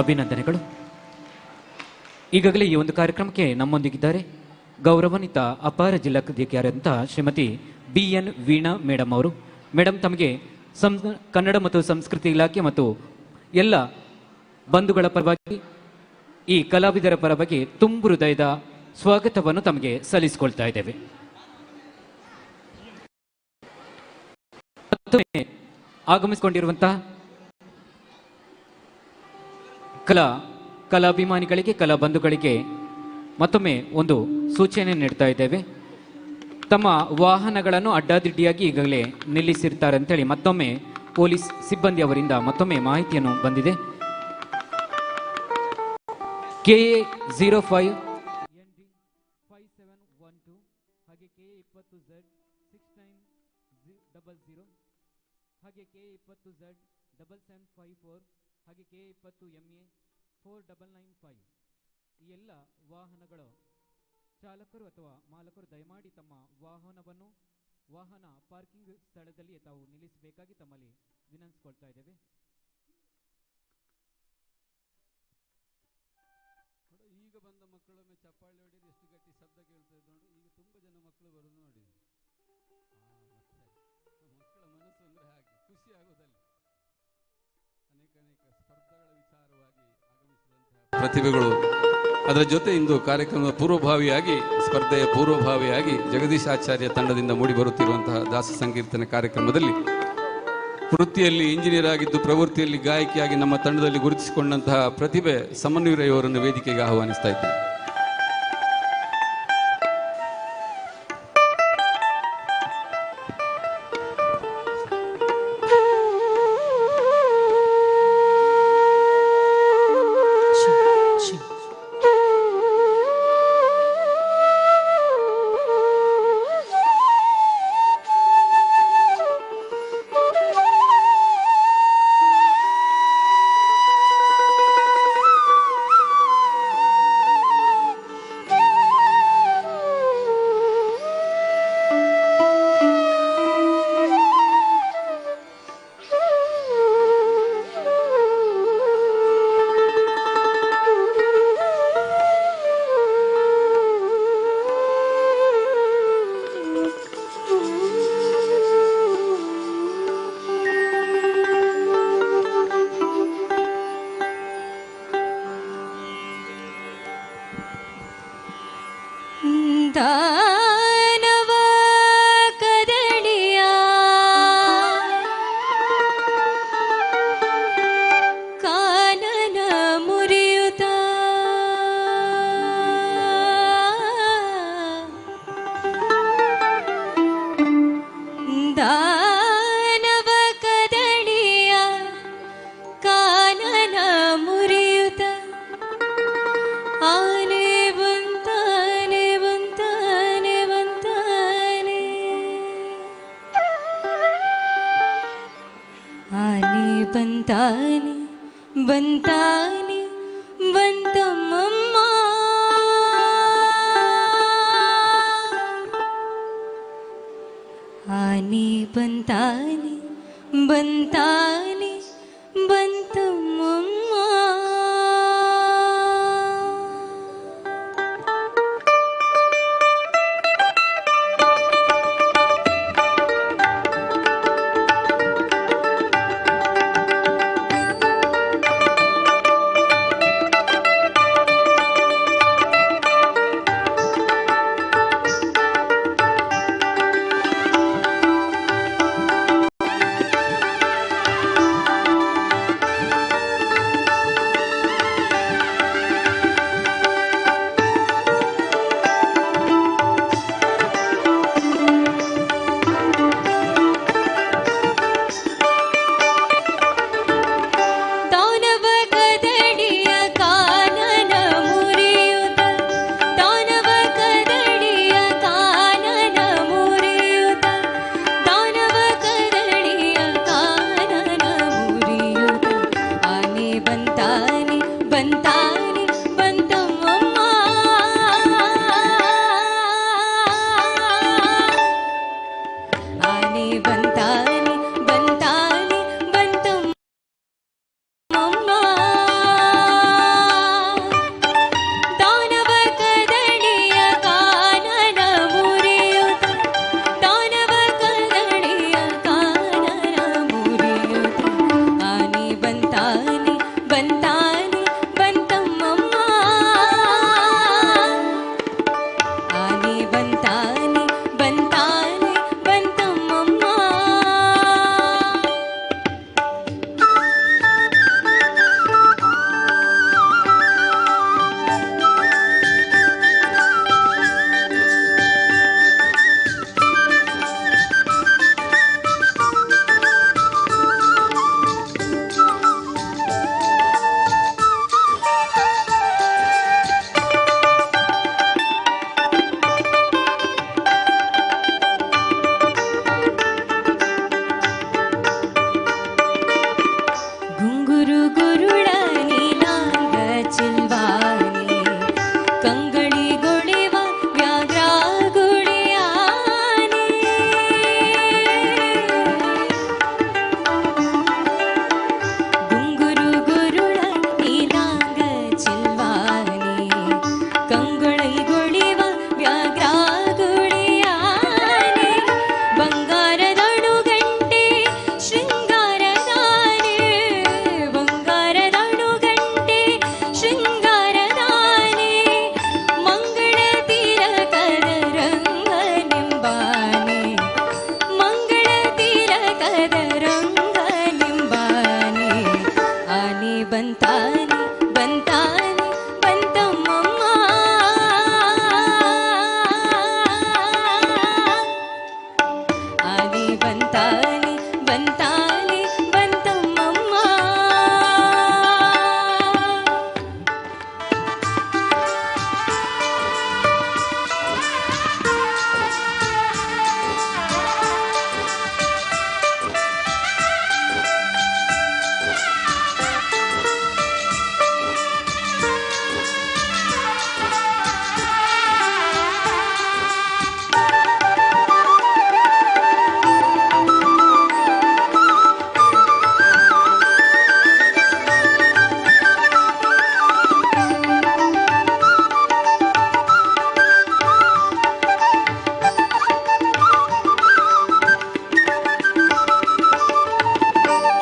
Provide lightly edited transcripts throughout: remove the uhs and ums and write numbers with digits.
ಅಭಿನಂದನೆಗಳು. ಈಗಾಗಲೇ ಈ ಒಂದು ಕಾರ್ಯಕ್ರಮಕ್ಕೆ ನಮ್ಮೊಂದಿಗಿದ್ದಾರೆ ಗೌರವಾನ್ವಿತ ಅಪಾರ ಜಿಲ್ಲಾಧಿಕಾರಿಯಾದಂತಹ ಶ್ರೀಮತಿ BN ವೀಣಾ ಮೇಡಮ್ ಅವರು. ಮೇಡಮ್, ತಮಗೆ ಕನ್ನಡ ಮತ್ತು ಸಂಸ್ಕೃತಿ ಇಲಾಖೆ ಮತ್ತು ಎಲ್ಲ ಬಂಧುಗಳ ಪರವಾಗಿ, ಈ ಕಲಾವಿದರ ಪರವಾಗಿ ತುಂಬು ಹೃದಯದ ಸ್ವಾಗತವನ್ನು ತಮಗೆ ಸಲ್ಲಿಸಿಕೊಳ್ತಾ ಇದ್ದೇವೆ. ಆಗಮಿಸಿಕೊಂಡಿರುವಂತಹ ಕಲಾಭಿಮಾನಿಗಳಿಗೆ, ಕಲಾ ಬಂಧುಗಳಿಗೆ ಮತ್ತೊಮ್ಮೆ ಒಂದು ಸೂಚನೆ ನೀಡ್ತಾ ಇದ್ದೇವೆ. ತಮ್ಮ ವಾಹನಗಳನ್ನು ಅಡ್ಡಾದಿಡ್ಡಿಯಾಗಿ ಈಗಾಗಲೇ ನಿಲ್ಲಿಸಿರ್ತಾರೆ ಅಂತೇಳಿ ಮತ್ತೊಮ್ಮೆ ಪೊಲೀಸ್ ಸಿಬ್ಬಂದಿ ಅವರಿಂದ ಮತ್ತೊಮ್ಮೆ ಮಾಹಿತಿಯನ್ನು ಬಂದಿದೆ. KA 05 ND 5712 ಹಾಗೆ KA 20Z 6900 ಹಾಗೆ KA 20Z 7754 ಹಾಗೆ KA 20 MA 4995 ಈ ಎಲ್ಲ ವಾಹನ ಚಾಲಕರು ಅಥವಾ ಮಾಲಕರು ದಯಮಾಡಿ ತಮ್ಮ ವಾಹನ ಪಾರ್ಕಿಂಗ್ ಸ್ಥಳದಲ್ಲಿ ತಾವು ನಿಲ್ಲಿಸಬೇಕಾಗಿ ತಮ್ಮಲ್ಲಿ ವಿನಂತಿಸಿಕೊಳ್ತಾ ಇದ್ದೇವೆ. ಈಗ ಬಂದ ಮಕ್ಕಳೊಮ್ಮೆ ಚಪ್ಪಾಳೆ ಹೊಡೆದು ಎಷ್ಟು ಗಟ್ಟಿ ಶಬ್ದ ಕೇಳ್ತಾ ಇದ್ದು ನೋಡಿ. ಈಗ ತುಂಬಾ ಜನ ಮಕ್ಕಳು ಬರೋದು ನೋಡಿ. ಮಕ್ಕಳ ಮನಸ್ಸು ಅಂದ್ರೆ ಹಾಗೆ ಖುಷಿ ಆಗೋದಲ್ಲಿ ಅನೇಕ ಸ್ಪರ್ಧೆಗಳ ವಿಚಾರವಾಗಿ ಆಗಮಿಸಿದಂತಹ ಪ್ರತಿಭೆಗಳು. ಅದರ ಜೊತೆ ಇಂದು ಕಾರ್ಯಕ್ರಮದ ಪೂರ್ವಭಾವಿಯಾಗಿ, ಸ್ಪರ್ಧೆಯ ಪೂರ್ವಭಾವಿಯಾಗಿ ಜಗದೀಶ್ ಆಚಾರ್ಯ ತಂಡದಿಂದ ಮೂಡಿ ಬರುತ್ತಿರುವಂತಹ ದಾಸ ಸಂಕೀರ್ತನೆ ಕಾರ್ಯಕ್ರಮದಲ್ಲಿ ವೃತ್ತಿಯಲ್ಲಿ ಇಂಜಿನಿಯರ್ ಆಗಿದ್ದು ಪ್ರವೃತ್ತಿಯಲ್ಲಿ ಗಾಯಕಿಯಾಗಿ ನಮ್ಮ ತಂಡದಲ್ಲಿ ಗುರುತಿಸಿಕೊಂಡಂತಹ ಪ್ರತಿಭೆ ಸಮನ್ವಯವರನ್ನು ವೇದಿಕೆಗೆ ಆಹ್ವಾನಿಸ್ತಾ ಇದ್ದೇನೆ.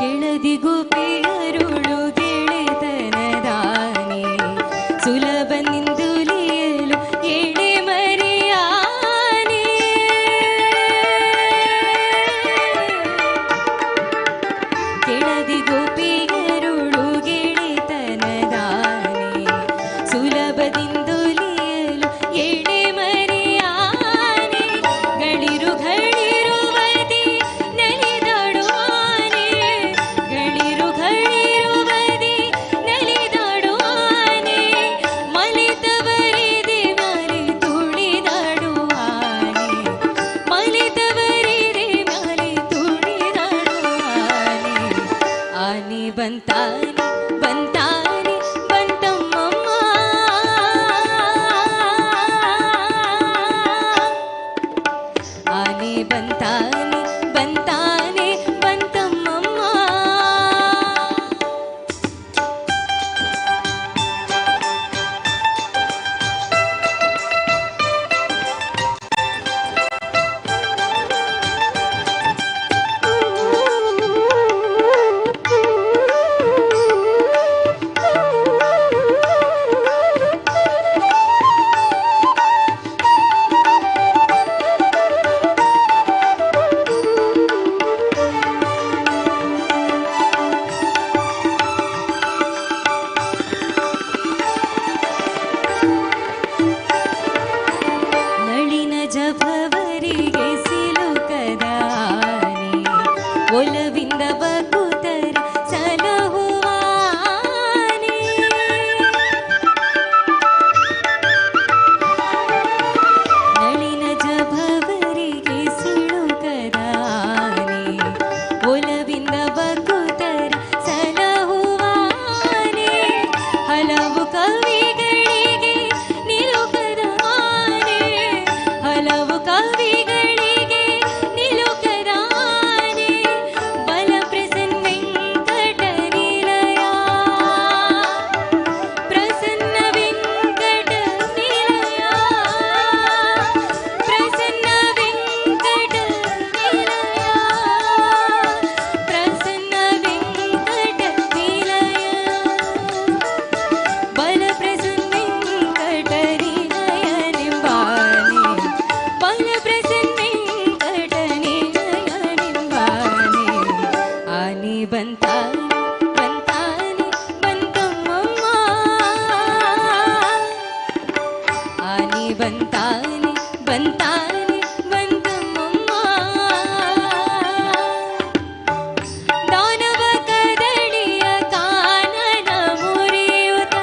ಕೆಳದಿ ಗೋಪಿಯರುಳು ಗೆಳೆತನದಾನೆ ಸುಲಭ ನಿಂದುಲಿಯಲು ಎಳೆ ಮರೆಯಾನೆ ಕೆಳದಿ ಗೋಪಿಯರುಳು ಗೆಳೆತನದಾನೆ ಸುಲಭದಿಂದುಲಿಯಲು ಎಳೆ ಮರೆಯಾನೆ ಗಳಿರು ಗಳಿರುವದಿ ನಲಿದಾಡುವಾನೆ ಗಳಿರು ಗಳಿರುವದಿ ನಲಿದಾಡುವಾನೆ ಮಲಿತವರಿದೆ ಮ್ಯಾಲೆ ತುಳಿದಾಡುವಾನೆ ಮಲಿತವರಿದೆ ಮ್ಯಾಲೆ ತುಳಿದಾಡುವಾನೆ ಆನೆ ಬಂತಾನೆ ಬಂತಾನೆ ಬಂತಮ್ಮಮ್ಮ ಆನೆ ಬಂತಾನೆ ಬಂತಾನೆ ಬಂತಮ್ಮಮ್ಮ ನಳಿನ ಜಭವರಿಗೆ ಸಿಲುಕದಾನೆ ಒಲವಿಂದ ಬಕುತರ ಸಲಹುವಾನೆ ನಳಿನ ಜಭವರಿಗೆ ಸಿಲುಕದಾನೆ ಒಲವಿಂದ ಬಕುತರ ಸಲಹುವಾನೆ ಹಲವು ಕವಿಗಳಿಗೆ ನಿಲುಕದಾನೆ ಹಲವು ಕವಿಗಳಿಗೆ ನಿಲುಕದಾನೆ ಬಲ ಪ್ರಸನ್ನ ವೆಂಕಟ ನಿಲಯ ಪ್ರಸನ್ನ ವೆಂಕಟ ನಿಲಯ ಪ್ರಸನ್ನ ವೆಂಕಟ ನಿಲಯ ಪ್ರಸನ್ನ ವೆಂಕಟ ನಿಲಯ ಬಲ ಪ್ರಸನ್ನ ವೆಂಕಟ ನಿಲಯನೆಂಬಾನೆ ಬಲ ಪ್ರಸನ್ನ ವೆಂಕಟ ನಿಲಯನೆಂಬಾನೆ ಆನೆ ಬಂತಾನೆ ಬಂತಾನೆ ಬಂತಮ್ಮಮ್ಮ ಆನೆ ಬಂತಾನೆ ಬಂತಾನೆ ಬಂತಮ್ಮಮ್ಮ ದಾನವ ಕದಳಿಯ ಕಾನನ ಮುರಿಯುತ್ತ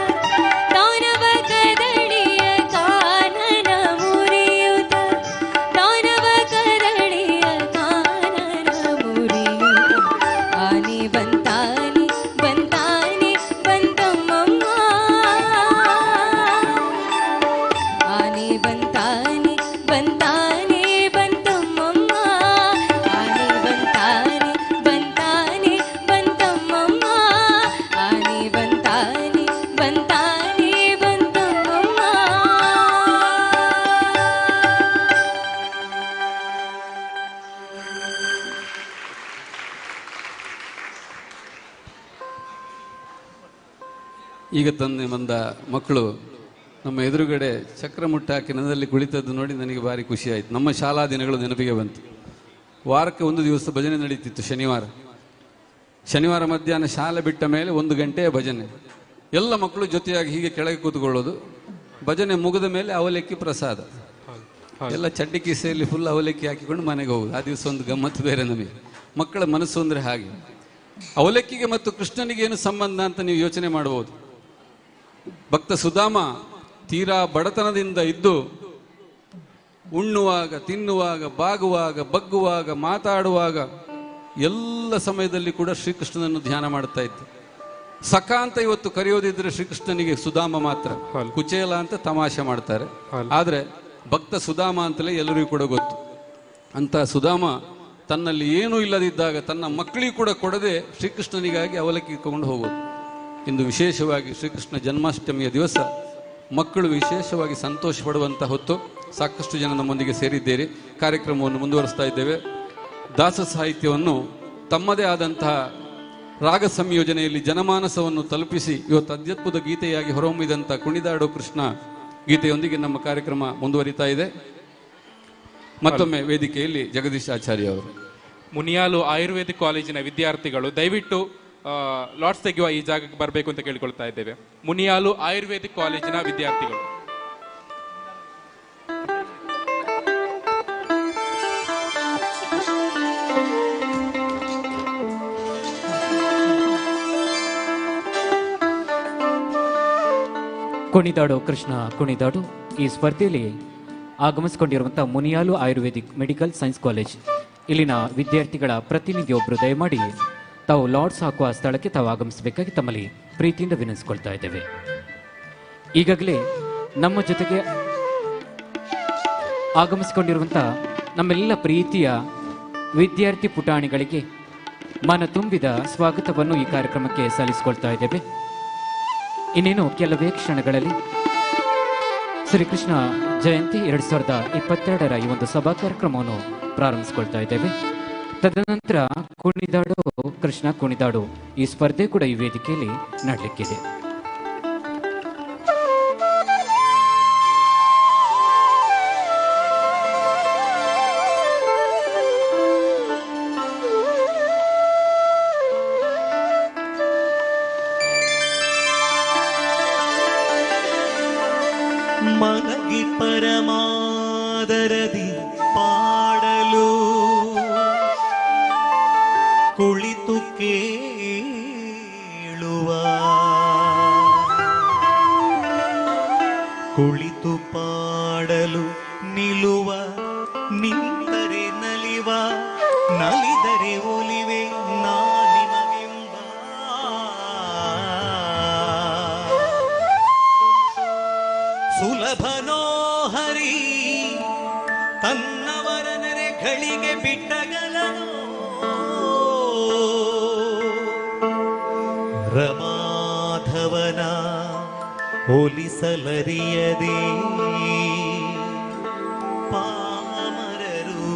ದಾನವ ಕದಳಿಯ ಕಾನನ ಮುರಿಯುತ್ತ ದಾನವ ಕದಳಿಯ ಕಾನನ ಮುರಿಯುತ್ತ ಆನೆ ಬಂತಾನೆ ಬಂತಾನೆ ಬಂತಮ್ಮಮ್ಮ ಆನೆ ಬಂತಾನೆ ಬಂತಾನೆ ಬಂತಮ್ಮಮ್ಮ ಆನೆ ಬಂತಾನೆ ಬಂತಾನೆ ಬಂತಮ್ಮಮ್ಮ ಆನೆ ಬಂತಾನೆ ಬಂತಾನೆ ಬಂತಮ್ಮಮ್ಮ ಈಗ ತಂದೆ ಬಂದ ಮಕ್ಕಳು ನಮ್ಮ ಎದುರುಗಡೆ ಚಕ್ರ ಮುಟ್ಟಾಕಿ ನೆಲದಲ್ಲಿ ಕುಳಿತದ್ದು ನೋಡಿ ನನಗೆ ಭಾರಿ ಖುಷಿ ಆಯಿತು. ನಮ್ಮ ಶಾಲಾ ದಿನಗಳು ನೆನಪಿಗೆ ಬಂತು. ವಾರಕ್ಕೆ ಒಂದು ದಿವಸ ಭಜನೆ ನಡೀತಿತ್ತು. ಶನಿವಾರ ಮಧ್ಯಾಹ್ನ ಶಾಲೆ ಬಿಟ್ಟ ಮೇಲೆ 1 ಗಂಟೆಯ ಭಜನೆ. ಎಲ್ಲ ಮಕ್ಕಳು ಜೊತೆಯಾಗಿ ಹೀಗೆ ಕೆಳಗೆ ಕೂತ್ಕೊಳ್ಳೋದು. ಭಜನೆ ಮುಗಿದ ಮೇಲೆ ಅವಲಕ್ಕಿ ಪ್ರಸಾದ. ಎಲ್ಲ ಚಡ್ಡಿ ಕಿಸೆಯಲ್ಲಿ ಫುಲ್ ಅವಲಕ್ಕಿ ಹಾಕಿಕೊಂಡು ಮನೆಗೆ ಹೋಗುದು. ಆ ದಿವಸ ಒಂದು ಗಮ್ಮತ್ತು ಬೇರೆ ನಮಗೆ. ಮಕ್ಕಳ ಮನಸ್ಸು ಅಂದರೆ ಹಾಗೆ. ಅವಲಕ್ಕಿಗೆ ಮತ್ತು ಕೃಷ್ಣನಿಗೆ ಏನು ಸಂಬಂಧ ಅಂತ ನೀವು ಯೋಚನೆ ಮಾಡಬಹುದು. ಭಕ್ತ ಸುಧಾಮ ತೀರಾ ಬಡತನದಿಂದ ಇದ್ದು ಉಣ್ಣುವಾಗ, ತಿನ್ನುವಾಗ, ಬಾಗುವಾಗ, ಬಗ್ಗುವಾಗ, ಮಾತಾಡುವಾಗ ಎಲ್ಲ ಸಮಯದಲ್ಲಿ ಕೂಡ ಶ್ರೀಕೃಷ್ಣನನ್ನು ಧ್ಯಾನ ಮಾಡ್ತಾ ಇದ್ದ. ಸಖ ಅಂತ ಇವತ್ತು ಕರೆಯೋದಿದ್ರೆ ಶ್ರೀಕೃಷ್ಣನಿಗೆ ಸುಧಾಮ ಮಾತ್ರ. ಕುಚೇಲ ಅಂತ ತಮಾಷೆ ಮಾಡ್ತಾರೆ, ಆದ್ರೆ ಭಕ್ತ ಸುಧಾಮ ಅಂತಲೇ ಎಲ್ಲರಿಗೂ ಕೂಡ ಗೊತ್ತು. ಅಂತ ಸುಧಾಮ ತನ್ನಲ್ಲಿ ಏನೂ ಇಲ್ಲದಿದ್ದಾಗ ತನ್ನ ಮಕ್ಕಳಿಗೂ ಕೂಡ ಕೊಡದೆ ಶ್ರೀಕೃಷ್ಣನಿಗಾಗಿ ಅವಲಕ್ಕಿ ಕೊಂಡು ಹೋಗೋದು. ಇಂದು ವಿಶೇಷವಾಗಿ ಶ್ರೀಕೃಷ್ಣ ಜನ್ಮಾಷ್ಟಮಿಯ ದಿವಸ ಮಕ್ಕಳು ವಿಶೇಷವಾಗಿ ಸಂತೋಷ ಪಡುವಂಥ ಹೊತ್ತು. ಸಾಕಷ್ಟು ಜನ ನಮ್ಮೊಂದಿಗೆ ಸೇರಿದ್ದೇವೆ. ಕಾರ್ಯಕ್ರಮವನ್ನು ಮುಂದುವರಿಸ್ತಾ ಇದ್ದೇವೆ. ದಾಸ ಸಾಹಿತ್ಯವನ್ನು ತಮ್ಮದೇ ಆದಂತಹ ರಾಗ ಸಂಯೋಜನೆಯಲ್ಲಿ ಜನಮಾನಸವನ್ನು ತಲುಪಿಸಿ ಇವತ್ತು ಅತ್ಯದ್ಭುತ ಗೀತೆಯಾಗಿ ಹೊರಹೊಮ್ಮಿದಂಥ ಕುಣಿದಾಡು ಕೃಷ್ಣ ಗೀತೆಯೊಂದಿಗೆ ನಮ್ಮ ಕಾರ್ಯಕ್ರಮ ಮುಂದುವರಿತಾ ಇದೆ. ಮತ್ತೊಮ್ಮೆ ವೇದಿಕೆಯಲ್ಲಿ ಜಗದೀಶ್ ಆಚಾರ್ಯ ಅವರು. ಮುನಿಯಾಲು ಆಯುರ್ವೇದಿಕ್ ಕಾಲೇಜಿನ ವಿದ್ಯಾರ್ಥಿಗಳು ದಯವಿಟ್ಟು ಲಾಟ್ಸ್ ತೆಗೆಯುವ ಈ ಜಾಗಕ್ಕೆ ಬರಬೇಕು ಅಂತ ಕೇಳಿಕೊಳ್ತಾ ಇದ್ದೇವೆ. ಮುನಿಯಾಲು ಆಯುರ್ವೇದಿಕ್ ಕಾಲೇಜಿನ ವಿದ್ಯಾರ್ಥಿಗಳು. ಕುಣಿದಾಡು ಕೃಷ್ಣ ಕುಣಿದಾಡು ಈ ಸ್ಪರ್ಧೆಯಲ್ಲಿ ಆಗಮಿಸಿಕೊಂಡಿರುವಂಥ Muniyalu Ayurvedic medical science college ಇಲ್ಲಿನ ವಿದ್ಯಾರ್ಥಿಗಳ ಪ್ರತಿನಿಧಿಯೊಬ್ಬರು ದಯಮಾಡಿ ತಾವು ಲಾರ್ಡ್ಸ್ ಹಾಕುವ ಸ್ಥಳಕ್ಕೆ ತಾವು ಆಗಮಿಸಬೇಕಾಗಿ ತಮ್ಮಲ್ಲಿ ಪ್ರೀತಿಯಿಂದ ವಿನಂತಿಸಿಕೊಳ್ತಾ ಇದ್ದೇವೆ. ಈಗಾಗಲೇ ನಮ್ಮ ಜೊತೆಗೆ ಆಗಮಿಸಿಕೊಂಡಿರುವಂಥ ನಮ್ಮೆಲ್ಲ ಪ್ರೀತಿಯ ವಿದ್ಯಾರ್ಥಿ ಪುಟಾಣಿಗಳಿಗೆ ಮನ ತುಂಬಿದ ಸ್ವಾಗತವನ್ನು ಈ ಕಾರ್ಯಕ್ರಮಕ್ಕೆ ಸಲ್ಲಿಸಿಕೊಳ್ತಾ ಇದ್ದೇವೆ. ಇನ್ನೇನು ಕೆಲವೇ ಕ್ಷಣಗಳಲ್ಲಿ ಶ್ರೀಕೃಷ್ಣ ಜಯಂತಿ 2022ರ ಈ ಒಂದು ಸಭಾ ಕಾರ್ಯಕ್ರಮವನ್ನು ಪ್ರಾರಂಭಿಸಿಕೊಳ್ತಾ ಇದ್ದೇವೆ. ತದನಂತರ ಕುಣಿದಾಡು ಕೃಷ್ಣ ಕುಣಿದಾಡು ಈ ಸ್ಪರ್ಧೆ ಕೂಡ ಈ ವೇದಿಕೆಯಲ್ಲಿ ನಡೆಯಲಿಕ್ಕಿದೆ. ಮನಗಿ ಪರಮಾದರದಿ ಪಾಡಲು ಕುಳಿತು ಕೇಳುವ ಕುಳಿತು ಪಾಡಲು ನಿಲುವ ನಿಂತರೆ ನಲಿವ ನಲಿದರೆ ಒಲಿವೆ ನಾನಿನವೆಂಬ ಸುಲಭನೋ ಹರಿ ತನ್ನವರ ನೆರೆಗಳಿಗೆ ಬಿಟ್ಟಗಲನೋ ರಮಾಧವನ ಹೋಲಿಸಲರಿಯದೆ ಪಾಮರರು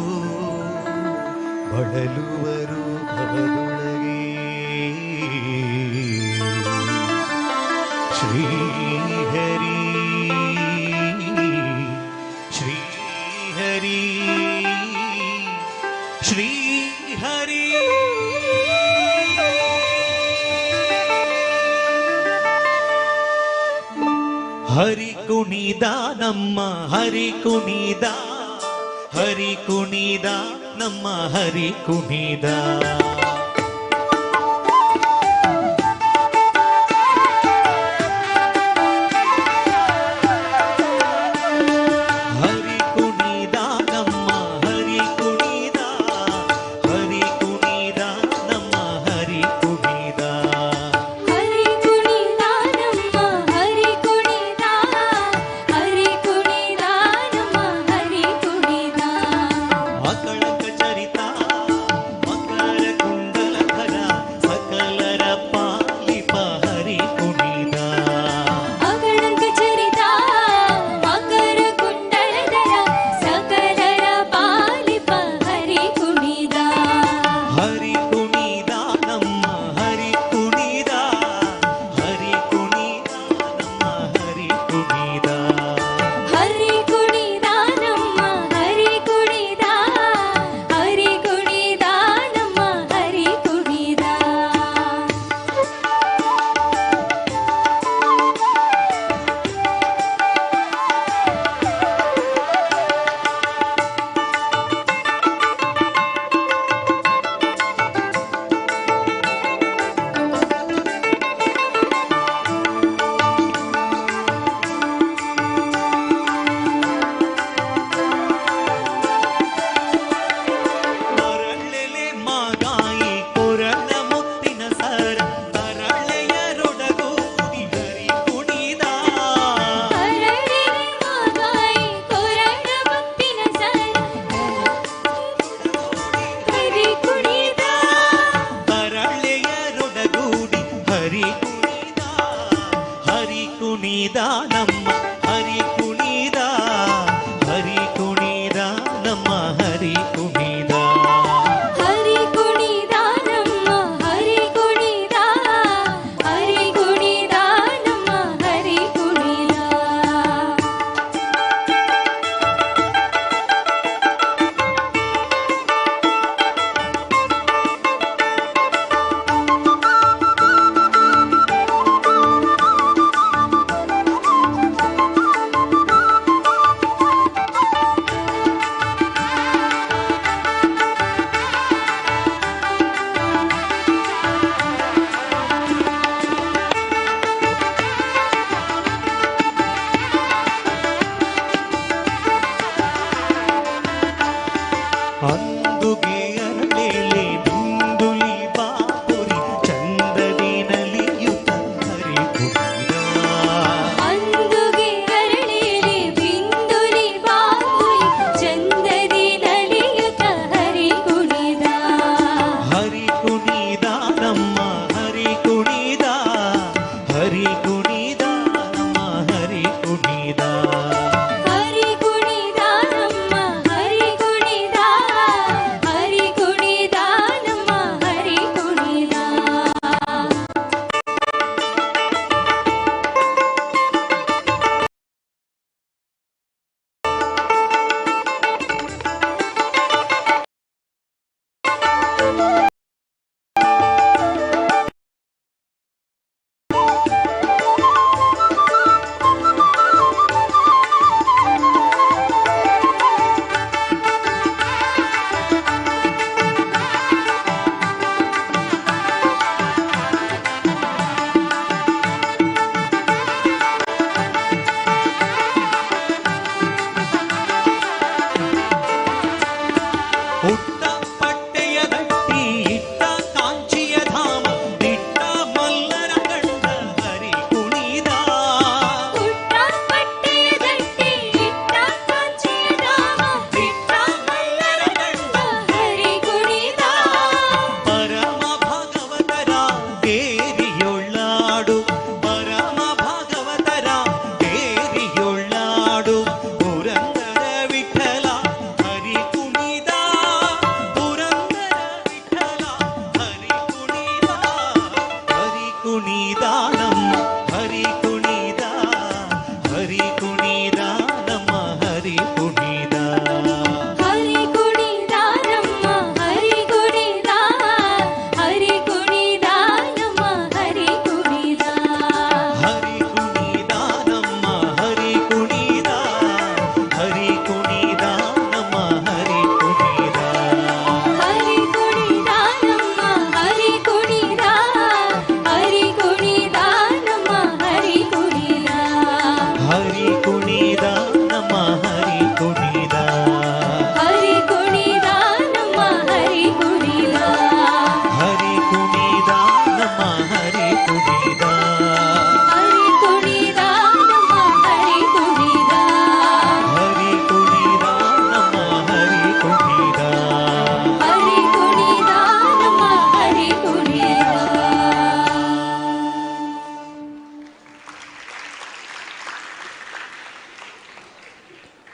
ಬಳಲುವರು ಭವದೊಳಗೆ ಶ್ರೀಹರಿ ಶ್ರೀಹರಿ ಶ್ರೀಹರಿ ಹರಿ ಕುಣಿದ ನಮ್ಮ ಹರಿ ಕುಣಿದ ಹರಿ ಕುಣಿದ ನಮ್ಮ ಹರಿ ಕುಣಿದ ಹರಿ ಕುಣಿದ ನಮ್ಮ ಹರಿ ಕುಣಿದ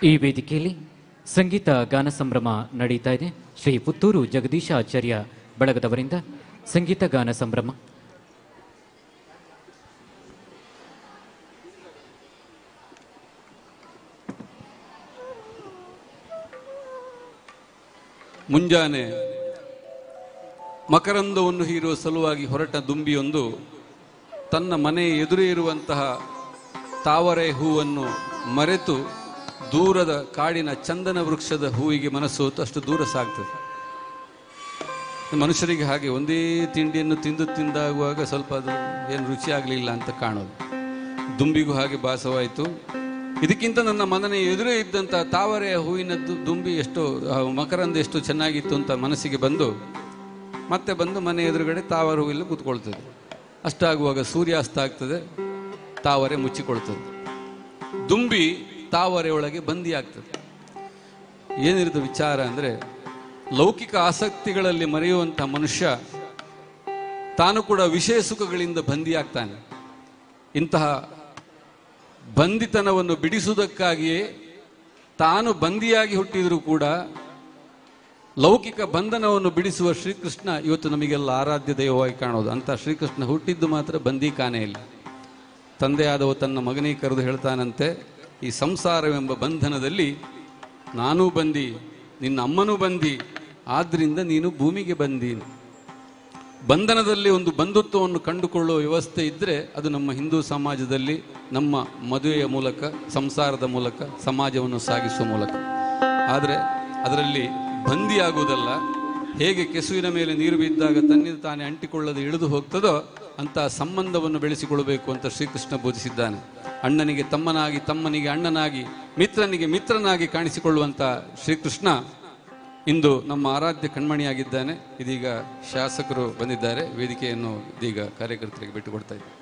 ಈ ವೇದಿಕೆಯಲ್ಲಿ ಸಂಗೀತ ಗಾನ ಸಂಭ್ರಮ ನಡೀತಾ ಇದೆ. ಶ್ರೀ ಪುತ್ತೂರು ಜಗದೀಶಾಚಾರ್ಯ ಬಳಗದವರಿಂದ ಸಂಗೀತ ಗಾನ ಸಂಭ್ರಮ. ಮುಂಜಾನೆ ಮಕರಂದವನ್ನು ಹೀರುವ ಸಲುವಾಗಿ ಹೊರಟ ದುಂಬಿಯೊಂದು ತನ್ನ ಮನೆ ಎದುರೇ ಇರುವಂತಹ ತಾವರೆ ಹೂವನ್ನು ಮರೆತು ದೂರದ ಕಾಡಿನ ಚಂದನ ವೃಕ್ಷದ ಹೂವಿಗೆ ಮನಸ್ಸೋತು ಅಷ್ಟು ದೂರ ಸಾಗ್ತದೆ. ಮನುಷ್ಯರಿಗೆ ಹಾಗೆ ಒಂದೇ ತಿಂಡಿಯನ್ನು ತಿಂದಾಗುವಾಗ ಸ್ವಲ್ಪ ಅದು ಏನು ರುಚಿ ಆಗಲಿಲ್ಲ ಅಂತ ಕಾಣೋದು. ದುಂಬಿಗೂ ಹಾಗೆ ಭಾಸವಾಯಿತು. ಇದಕ್ಕಿಂತ ನನ್ನ ಮನೆ ಎದುರೇ ಇದ್ದಂಥ ತಾವರೆಯ ಹೂವಿನ ದುಂಬಿ ಎಷ್ಟೋ ಮಕರಂದ ಎಷ್ಟು ಚೆನ್ನಾಗಿತ್ತು ಅಂತ ಮನಸ್ಸಿಗೆ ಬಂದು ಮತ್ತೆ ಬಂದು ಮನೆ ಎದುರುಗಡೆ ತಾವರೆ ಹೂವಿಲ್ಲ ಕೂತ್ಕೊಳ್ತದೆ. ಅಷ್ಟಾಗುವಾಗ ಸೂರ್ಯಾಸ್ತ ಆಗ್ತದೆ, ತಾವರೆ ಮುಚ್ಚಿಕೊಳ್ತದೆ. ದುಂಬಿ ತಾವರೆ ಒಳಗೆ ಬಂದಿ ಆಗ್ತದೆ. ಏನಿರುತ್ತೆ ವಿಚಾರ ಅಂದರೆ, ಲೌಕಿಕ ಆಸಕ್ತಿಗಳಲ್ಲಿ ಮರೆಯುವಂಥ ಮನುಷ್ಯ ತಾನು ಕೂಡ ವಿಷಯ ಸುಖಗಳಿಂದ ಬಂದಿಯಾಗ್ತಾನೆ. ಇಂತಹ ಬಂದಿತನವನ್ನು ಬಿಡಿಸುವುದಕ್ಕಾಗಿಯೇ ತಾನು ಬಂದಿಯಾಗಿ ಹುಟ್ಟಿದರೂ ಕೂಡ ಲೌಕಿಕ ಬಂಧನವನ್ನು ಬಿಡಿಸುವ ಶ್ರೀಕೃಷ್ಣ ಇವತ್ತು ನಮಗೆಲ್ಲ ಆರಾಧ್ಯ ದೈವವಾಗಿ ಕಾಣೋದು. ಅಂತ ಶ್ರೀಕೃಷ್ಣ ಹುಟ್ಟಿದ್ದು ಮಾತ್ರ ಬಂದಿ ಕಾಣೆಯಿಲ್ಲ. ತಂದೆಯಾದವ ತನ್ನ ಮಗನಿಗೆ ಕರೆದು ಹೇಳ್ತಾನಂತೆ, ಈ ಸಂಸಾರವೆಂಬ ಬಂಧನದಲ್ಲಿ ನಾನೂ ಬಂದಿ, ನಿನ್ನ ಅಮ್ಮನೂ ಬಂದಿ, ಆದ್ದರಿಂದ ನೀನು ಭೂಮಿಗೆ ಬಂದಿ. ಬಂಧನದಲ್ಲಿ ಒಂದು ಬಂಧುತ್ವವನ್ನು ಕಂಡುಕೊಳ್ಳುವ ವ್ಯವಸ್ಥೆ ಇದ್ದರೆ ಅದು ನಮ್ಮ ಹಿಂದೂ ಸಮಾಜದಲ್ಲಿ ನಮ್ಮ ಮದುವೆಯ ಮೂಲಕ, ಸಂಸಾರದ ಮೂಲಕ, ಸಮಾಜವನ್ನು ಸಾಗಿಸುವ ಮೂಲಕ. ಆದರೆ ಅದರಲ್ಲಿ ಬಂದಿಯಾಗುವುದಲ್ಲ. ಹೇಗೆ ಕೆಸುವಿನ ಮೇಲೆ ನೀರು ಬಿದ್ದಾಗ ತನ್ನಿಂದ ತಾನೇ ಅಂಟಿಕೊಳ್ಳದೆ ಇಳಿದು ಹೋಗ್ತದೋ ಅಂತಹ ಸಂಬಂಧವನ್ನು ಬೆಳೆಸಿಕೊಳ್ಳಬೇಕು ಅಂತ ಶ್ರೀಕೃಷ್ಣ ಬೋಧಿಸಿದ್ದಾನೆ. ಅಣ್ಣನಿಗೆ ತಮ್ಮನಾಗಿ, ತಮ್ಮನಿಗೆ ಅಣ್ಣನಾಗಿ, ಮಿತ್ರನಿಗೆ ಮಿತ್ರನಾಗಿ ಕಾಣಿಸಿಕೊಳ್ಳುವಂಥ ಶ್ರೀಕೃಷ್ಣ ಇಂದು ನಮ್ಮ ಆರಾಧ್ಯ ಕಣ್ಮಣಿಯಾಗಿದ್ದಾನೆ. ಇದೀಗ ಶಾಸಕರು ಬಂದಿದ್ದಾರೆ. ವೇದಿಕೆಯನ್ನು ಇದೀಗ ಕಾರ್ಯಕರ್ತರಿಗೆ ಬಿಟ್ಟುಕೊಡ್ತಾ ಇದ್ದಾರೆ.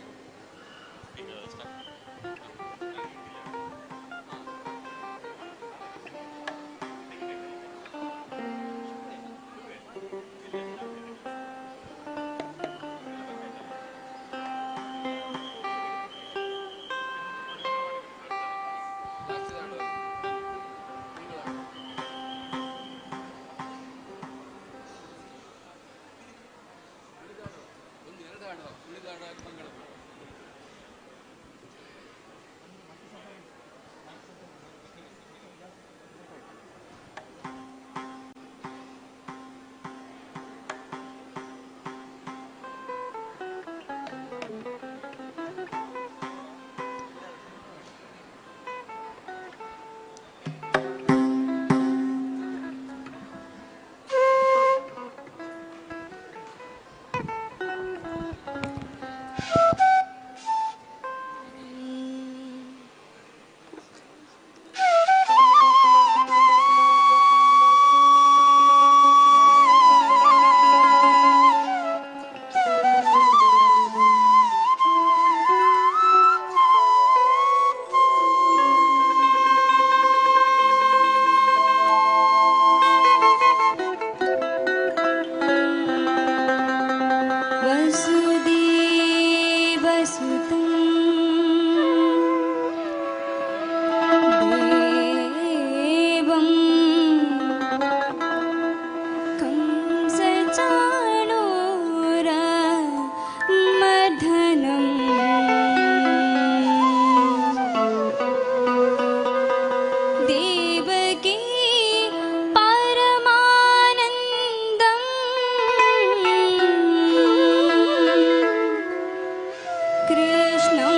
कृष्णं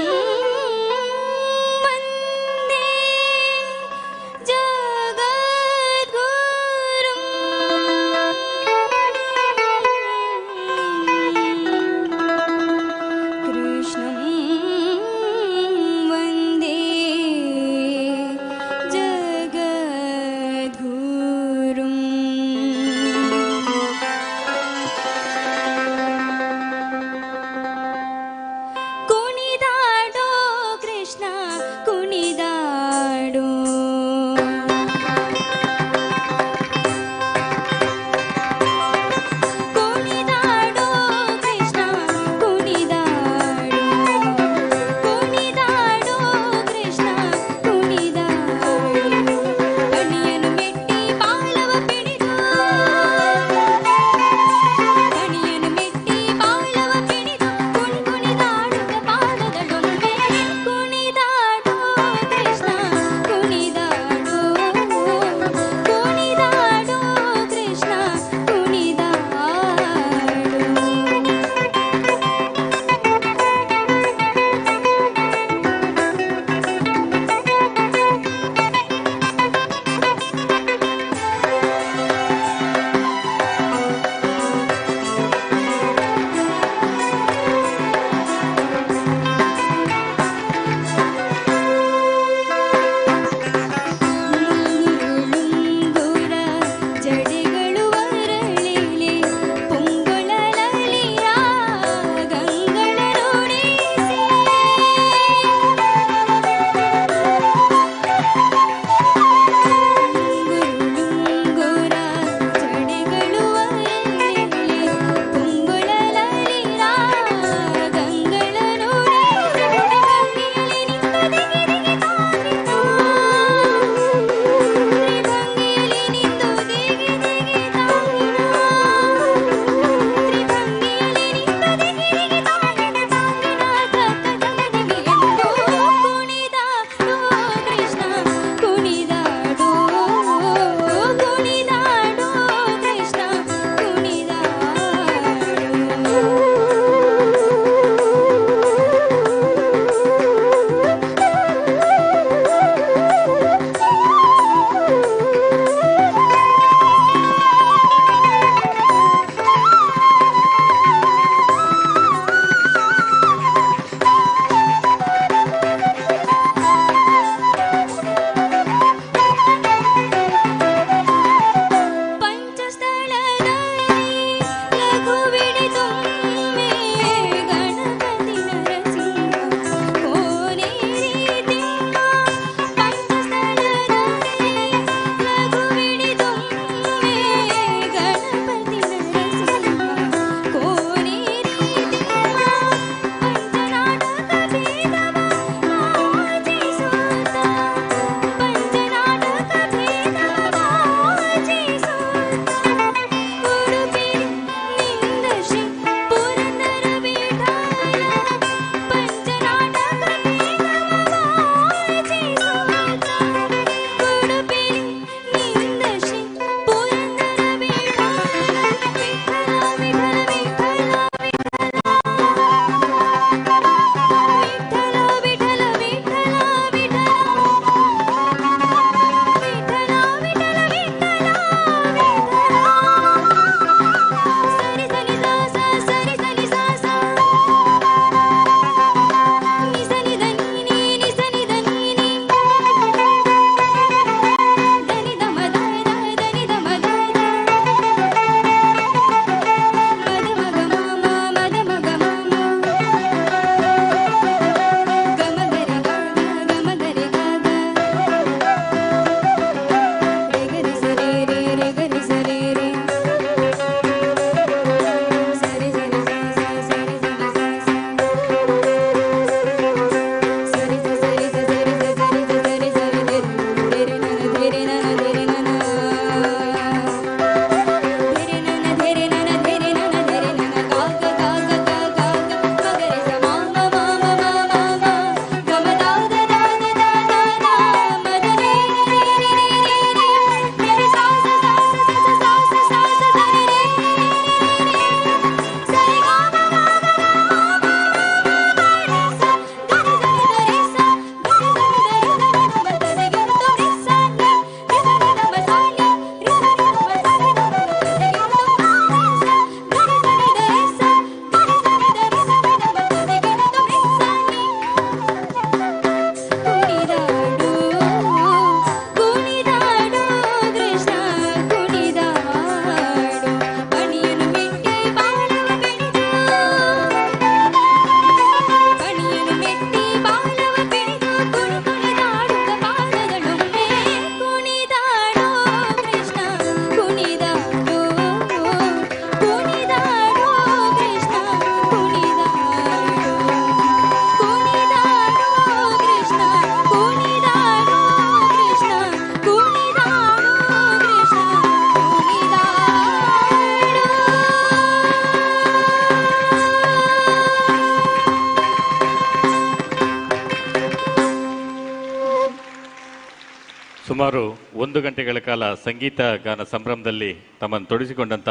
ಸುಮಾರು 1 ಗಂಟೆಗಳ ಕಾಲ ಸಂಗೀತ ಗಾನ ಸಂಭ್ರಮದಲ್ಲಿ ತಮ್ಮನ್ನು ತೊಡಗಿಸಿಕೊಂಡಂಥ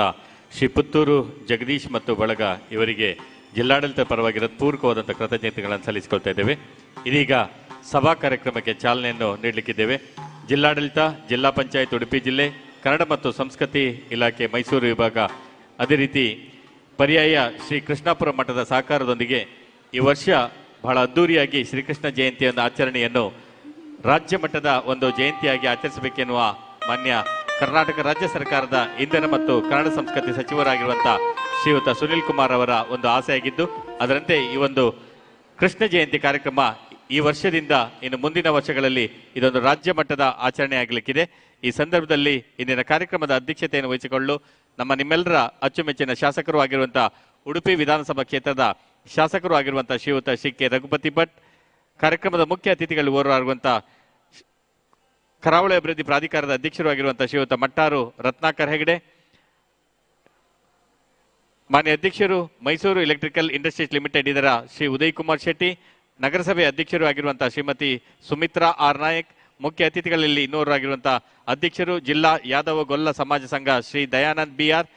ಶ್ರೀ ಪುತ್ತೂರು ಜಗದೀಶ್ ಮತ್ತು ಬಳಗ ಇವರಿಗೆ ಜಿಲ್ಲಾಡಳಿತ ಪರವಾಗಿ ಹೃತ್ಪೂರ್ವಕವಾದಂಥ ಕೃತಜ್ಞತೆಗಳನ್ನು ಸಲ್ಲಿಸಿಕೊಳ್ತಾ ಇದ್ದೇವೆ. ಇದೀಗ ಸಭಾ ಕಾರ್ಯಕ್ರಮಕ್ಕೆ ಚಾಲನೆಯನ್ನು ನೀಡಲಿಕ್ಕಿದ್ದೇವೆ. ಜಿಲ್ಲಾಡಳಿತ, ಜಿಲ್ಲಾ ಪಂಚಾಯತ್ ಉಡುಪಿ ಜಿಲ್ಲೆ, ಕನ್ನಡ ಮತ್ತು ಸಂಸ್ಕೃತಿ ಇಲಾಖೆ ಮೈಸೂರು ವಿಭಾಗ, ಅದೇ ರೀತಿ ಪರ್ಯಾಯ ಶ್ರೀ ಕೃಷ್ಣಾಪುರ ಮಠದ ಸಹಕಾರದೊಂದಿಗೆ ಈ ವರ್ಷ ಬಹಳ ಅದ್ದೂರಿಯಾಗಿ ಶ್ರೀಕೃಷ್ಣ ಜಯಂತಿಯನ್ನು ಆಚರಣೆಯನ್ನು ರಾಜ್ಯ ಮಟ್ಟದ ಒಂದು ಜಯಂತಿಯಾಗಿ ಆಚರಿಸಬೇಕೆನ್ನುವ ಮಾನ್ಯ ಕರ್ನಾಟಕ ರಾಜ್ಯ ಸರ್ಕಾರದ ಇಂಧನ ಮತ್ತು ಕನ್ನಡ ಸಂಸ್ಕೃತಿ ಸಚಿವರಾಗಿರುವಂಥ ಶ್ರೀಯುತ ಸುನಿಲ್ ಕುಮಾರ್ ಅವರ ಒಂದು ಆಸೆಯಾಗಿದ್ದು, ಅದರಂತೆ ಈ ಒಂದು ಕೃಷ್ಣ ಜಯಂತಿ ಕಾರ್ಯಕ್ರಮ ಈ ವರ್ಷದಿಂದ ಇನ್ನು ಮುಂದಿನ ವರ್ಷಗಳಲ್ಲಿ ಇದೊಂದು ರಾಜ್ಯ ಮಟ್ಟದ ಆಚರಣೆ ಆಗಲಿಕ್ಕಿದೆ. ಈ ಸಂದರ್ಭದಲ್ಲಿ ಇಂದಿನ ಕಾರ್ಯಕ್ರಮದ ಅಧ್ಯಕ್ಷತೆಯನ್ನು ವಹಿಸಿಕೊಳ್ಳಲು ನಿಮ್ಮೆಲ್ಲರ ಅಚ್ಚುಮೆಚ್ಚಿನ ಶಾಸಕರು ಆಗಿರುವಂಥ ಉಡುಪಿ ವಿಧಾನಸಭಾ ಕ್ಷೇತ್ರದ ಶಾಸಕರು ಆಗಿರುವಂಥ ಶ್ರೀಯುತ ಶ್ರೀ ಕೆ ರಘುಪತಿ ಭಟ್, ಕಾರ್ಯಕ್ರಮದ ಮುಖ್ಯ ಅತಿಥಿಗಳು ಓರ್ವರಾಗುವಂಥ ಕರಾವಳಿ ಅಭಿವೃದ್ಧಿ ಪ್ರಾಧಿಕಾರದ ಅಧ್ಯಕ್ಷರು ಆಗಿರುವಂಥ ಶ್ರೀಯುತ ಮಟ್ಟಾರು ರತ್ನಾಕರ್ ಹೆಗಡೆ, ಮಾನ್ಯ ಅಧ್ಯಕ್ಷರು ಮೈಸೂರು ಎಲೆಕ್ಟ್ರಿಕಲ್ ಇಂಡಸ್ಟ್ರೀಸ್ ಲಿಮಿಟೆಡ್ ಇದರ ಶ್ರೀ ಉದಯ್ ಕುಮಾರ್ ಶೆಟ್ಟಿ, ನಗರಸಭೆ ಅಧ್ಯಕ್ಷರು ಆಗಿರುವಂಥ ಶ್ರೀಮತಿ ಸುಮಿತ್ರಾ ಆರ್ ನಾಯಕ್, ಮುಖ್ಯ ಅತಿಥಿಗಳಲ್ಲಿ ಇನ್ನೋರಾಗಿರುವಂಥ ಅಧ್ಯಕ್ಷರು ಜಿಲ್ಲಾ ಯಾದವ ಗೊಲ್ಲ ಸಮಾಜ ಸಂಘ ಶ್ರೀ ದಯಾನಂದ್ ಬಿಆರ್,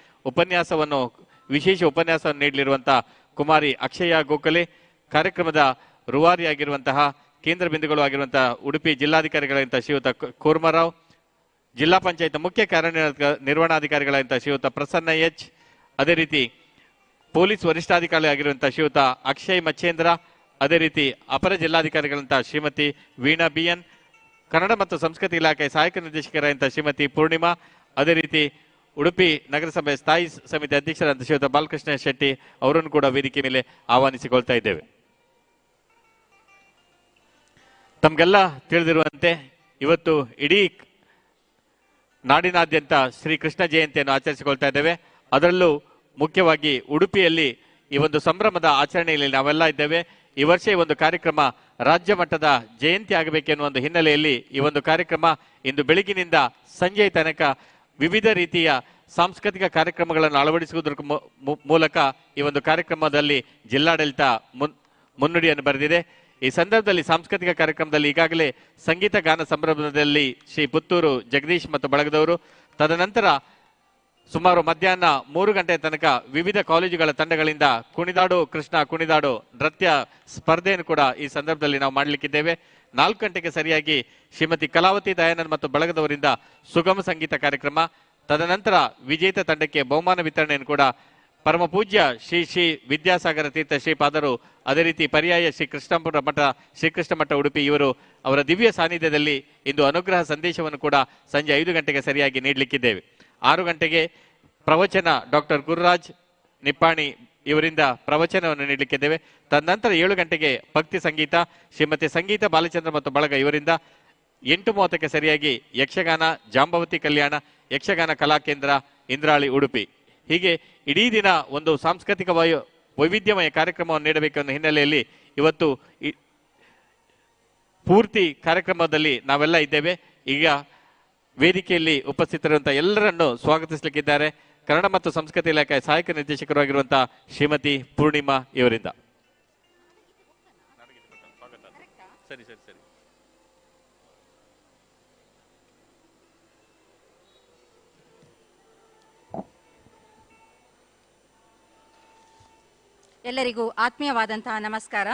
ವಿಶೇಷ ಉಪನ್ಯಾಸವನ್ನು ನೀಡಲಿರುವಂಥ ಕುಮಾರಿ ಅಕ್ಷಯ ಗೋಖಲೆ, ಕಾರ್ಯಕ್ರಮದ ರೂವಾರಿಯಾಗಿರುವಂತಹ ಕೇಂದ್ರ ಬಿಂದುಗಳು ಆಗಿರುವಂತಹ ಉಡುಪಿ ಜಿಲ್ಲಾಧಿಕಾರಿಗಳಾದಂಥ ಶ್ರೀಯುತ ಕೂರ್ಮರಾವ್, ಜಿಲ್ಲಾ ಪಂಚಾಯತ್ ಮುಖ್ಯ ಕಾರ್ಯನಿರ್ವಹಣಾಧಿಕಾರಿಗಳಾದಂಥ ಶ್ರೀಯುತ ಪ್ರಸನ್ನ ಎಚ್, ಅದೇ ರೀತಿ ಪೊಲೀಸ್ ವರಿಷ್ಠಾಧಿಕಾರಿ ಆಗಿರುವಂಥ ಶ್ರೀಯುತ ಅಕ್ಷಯ್ ಮಚ್ಚೇಂದ್ರ, ಅದೇ ರೀತಿ ಅಪರ ಜಿಲ್ಲಾಧಿಕಾರಿಗಳಂತ ಶ್ರೀಮತಿ ವೀಣಾ ಬಿಎನ್, ಕನ್ನಡ ಮತ್ತು ಸಂಸ್ಕೃತಿ ಇಲಾಖೆ ಸಹಾಯಕ ನಿರ್ದೇಶಕರಾದಂಥ ಶ್ರೀಮತಿ ಪೂರ್ಣಿಮಾ, ಅದೇ ರೀತಿ ಉಡುಪಿ ನಗರಸಭೆ ಸ್ಥಾಯಿ ಸಮಿತಿ ಅಧ್ಯಕ್ಷರಾದಂಥ ಶ್ರೀಯುತ ಬಾಲಕೃಷ್ಣ ಶೆಟ್ಟಿ ಅವರನ್ನು ಕೂಡ ವೇದಿಕೆ ಮೇಲೆ ಆಹ್ವಾನಿಸಿಕೊಳ್ತಾ ಇದ್ದೇವೆ. ತಮಗೆಲ್ಲ ತಿಳಿದಿರುವಂತೆ ಇವತ್ತು ಇಡೀ ನಾಡಿನಾದ್ಯಂತ ಶ್ರೀಕೃಷ್ಣ ಜಯಂತಿಯನ್ನು ಆಚರಿಸಿಕೊಳ್ತಾ ಇದ್ದೇವೆ. ಅದರಲ್ಲೂ ಮುಖ್ಯವಾಗಿ ಉಡುಪಿಯಲ್ಲಿ ಈ ಒಂದು ಸಂಭ್ರಮದ ಆಚರಣೆಯಲ್ಲಿ ನಾವೆಲ್ಲ ಇದ್ದೇವೆ. ಈ ವರ್ಷ ಈ ಒಂದು ಕಾರ್ಯಕ್ರಮ ರಾಜ್ಯ ಮಟ್ಟದ ಜಯಂತಿ ಆಗಬೇಕೆನ್ನುವ ಒಂದು ಹಿನ್ನೆಲೆಯಲ್ಲಿ ಈ ಒಂದು ಕಾರ್ಯಕ್ರಮ ಇಂದು ಬೆಳಗಿನಿಂದ ಸಂಜೆ ತನಕ ವಿವಿಧ ರೀತಿಯ ಸಾಂಸ್ಕೃತಿಕ ಕಾರ್ಯಕ್ರಮಗಳನ್ನು ಅಳವಡಿಸುವುದರ ಮೂಲಕ ಈ ಒಂದು ಕಾರ್ಯಕ್ರಮದಲ್ಲಿ ಜಿಲ್ಲಾಡಳಿತ ಮುನ್ನುಡಿಯನ್ನು ಬರೆದಿದೆ. ಈ ಸಂದರ್ಭದಲ್ಲಿ ಸಾಂಸ್ಕೃತಿಕ ಕಾರ್ಯಕ್ರಮದಲ್ಲಿ ಈಗಾಗಲೇ ಸಂಗೀತ ಗಾನ ಸಂಭ್ರಮದಲ್ಲಿ ಶ್ರೀ ಪುತ್ತೂರು ಜಗದೀಶ್ ಮತ್ತು ಬಳಗದವರು, ತದನಂತರ ಸುಮಾರು ಮಧ್ಯಾಹ್ನ 3 ಗಂಟೆ ತನಕ ವಿವಿಧ ಕಾಲೇಜುಗಳ ತಂಡಗಳಿಂದ ಕುಣಿದಾಡು ಕೃಷ್ಣ ಕುಣಿದಾಡು ನೃತ್ಯ ಸ್ಪರ್ಧೆಯನ್ನು ಕೂಡ ಈ ಸಂದರ್ಭದಲ್ಲಿ ನಾವು ಮಾಡಲಿಕ್ಕಿದ್ದೇವೆ. 4 ಗಂಟೆಗೆ ಸರಿಯಾಗಿ ಶ್ರೀಮತಿ ಕಲಾವತಿ ದಯಾನಂದ್ ಮತ್ತು ಬಳಗದವರಿಂದ ಸುಗಮ ಸಂಗೀತ ಕಾರ್ಯಕ್ರಮ, ತದನಂತರ ವಿಜೇತ ತಂಡಕ್ಕೆ ಬಹುಮಾನ ವಿತರಣೆಯನ್ನು ಕೂಡ ಪರಮ ಪೂಜ್ಯ ಶ್ರೀ ಶ್ರೀ ವಿದ್ಯಾಸಾಗರ ತೀರ್ಥ ಶ್ರೀಪಾದರು, ಅದೇ ರೀತಿ ಪರ್ಯಾಯ ಶ್ರೀಕೃಷ್ಣ ಮಠ ಉಡುಪಿ ಇವರು ಅವರ ದಿವ್ಯ ಸಾನ್ನಿಧ್ಯದಲ್ಲಿ ಇಂದು ಅನುಗ್ರಹ ಸಂದೇಶವನ್ನು ಕೂಡ ಸಂಜೆ 5 ಗಂಟೆಗೆ ಸರಿಯಾಗಿ ನೀಡಲಿಕ್ಕಿದ್ದೇವೆ. 6 ಗಂಟೆಗೆ ಪ್ರವಚನ ಡಾಕ್ಟರ್ ಗುರುರಾಜ್ ನಿಪ್ಪಾಣಿ ಇವರಿಂದ ಪ್ರವಚನವನ್ನು ನೀಡಲಿಕ್ಕಿದ್ದೇವೆ. ತದನಂತರ 7 ಗಂಟೆಗೆ ಭಕ್ತಿ ಸಂಗೀತ ಶ್ರೀಮತಿ ಸಂಗೀತ ಬಾಲಚಂದ್ರ ಮತ್ತು ಬಳಗ ಇವರಿಂದ, 8:30ಕ್ಕೆ ಸರಿಯಾಗಿ ಯಕ್ಷಗಾನ ಜಾಂಬವತಿ ಕಲ್ಯಾಣ ಯಕ್ಷಗಾನ ಕಲಾಕೇಂದ್ರ ಇಂದ್ರಾಳಿ ಉಡುಪಿ. ಹೀಗೆ ಇಡೀ ದಿನ ಒಂದು ಸಾಂಸ್ಕೃತಿಕ ವೈವಿಧ್ಯಮಯ ಕಾರ್ಯಕ್ರಮವನ್ನು ನೀಡಬೇಕೆಂಬ ಹಿನ್ನೆಲೆಯಲ್ಲಿ ಇವತ್ತು ಪೂರ್ತಿ ಕಾರ್ಯಕ್ರಮದಲ್ಲಿ ನಾವೆಲ್ಲ ಇದ್ದೇವೆ. ಈಗ ವೇದಿಕೆಯಲ್ಲಿ ಉಪಸ್ಥಿತರಿರುವಂತಹ ಎಲ್ಲರನ್ನು ಸ್ವಾಗತಿಸಲಿಕ್ಕಿದ್ದಾರೆ ಕನ್ನಡ ಮತ್ತು ಸಂಸ್ಕೃತಿ ಇಲಾಖೆ ಸಹಾಯಕ ನಿರ್ದೇಶಕರಾಗಿರುವಂತಹ ಶ್ರೀಮತಿ ಪೂರ್ಣಿಮಾ ಇವರಿಂದ. ಸರಿ ಸರಿ ಸರಿ. ಎಲ್ಲರಿಗೂ ಆತ್ಮೀಯವಾದಂತಹ ನಮಸ್ಕಾರ.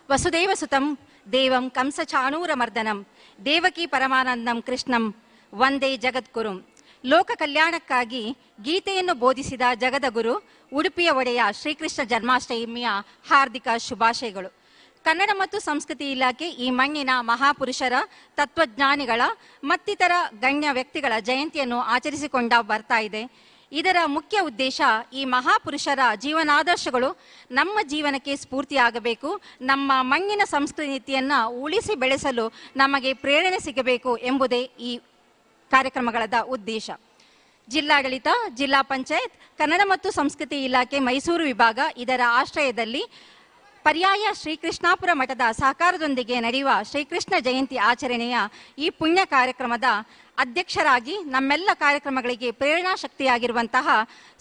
ವಸುದೇವ ಸುತಂ ದೇವಂ ಕಂಸಚಾಣೂರ ಮರ್ದನಂ ದೇವಕಿ ಪರಮಾನಂದಂ ಕೃಷ್ಣಂ ವಂದೇ ಜಗದ್ಗುರುಂ. ಲೋಕ ಕಲ್ಯಾಣಕ್ಕಾಗಿ ಗೀತೆಯನ್ನು ಬೋಧಿಸಿದ ಜಗದ ಗುರು ಉಡುಪಿಯ ಒಡೆಯ ಶ್ರೀಕೃಷ್ಣ ಜನ್ಮಾಷ್ಟಮಿಯ ಹಾರ್ದಿಕ ಶುಭಾಶಯಗಳು. ಕನ್ನಡ ಮತ್ತು ಸಂಸ್ಕೃತಿ ಇಲಾಖೆ ಈ ಮಣ್ಣಿನ ಮಹಾಪುರುಷರ, ತತ್ವಜ್ಞಾನಿಗಳ ಮತ್ತಿತರ ಗಣ್ಯ ವ್ಯಕ್ತಿಗಳ ಜಯಂತಿಯನ್ನು ಆಚರಿಸಿಕೊಂಡ ಬರ್ತಾ ಇದೆ. ಇದರ ಮುಖ್ಯ ಉದ್ದೇಶ ಈ ಮಹಾಪುರುಷರ ಜೀವನಾದರ್ಶಗಳು ನಮ್ಮ ಜೀವನಕ್ಕೆ ಸ್ಫೂರ್ತಿಯಾಗಬೇಕು, ನಮ್ಮ ಮಣ್ಣಿನ ಸಂಸ್ಕೃತಿಯನ್ನು ಉಳಿಸಿ ಬೆಳೆಸಲು ನಮಗೆ ಪ್ರೇರಣೆ ಸಿಗಬೇಕು ಎಂಬುದೇ ಈ ಕಾರ್ಯಕ್ರಮಗಳ ಉದ್ದೇಶ. ಜಿಲ್ಲಾಡಳಿತ, ಜಿಲ್ಲಾ ಪಂಚಾಯತ್, ಕನ್ನಡ ಮತ್ತು ಸಂಸ್ಕೃತಿ ಇಲಾಖೆ ಮೈಸೂರು ವಿಭಾಗ ಇದರ ಆಶ್ರಯದಲ್ಲಿ ಪರ್ಯಾಯ ಶ್ರೀಕೃಷ್ಣಾಪುರ ಮಠದ ಸಹಕಾರದೊಂದಿಗೆ ನಡೆಯುವ ಶ್ರೀಕೃಷ್ಣ ಜಯಂತಿ ಆಚರಣೆಯ ಈ ಪುಣ್ಯ ಕಾರ್ಯಕ್ರಮದ ಅಧ್ಯಕ್ಷರಾಗಿ ನಮ್ಮೆಲ್ಲ ಕಾರ್ಯಕ್ರಮಗಳಿಗೆ ಪ್ರೇರಣಾ ಶಕ್ತಿಯಾಗಿರುವಂತಹ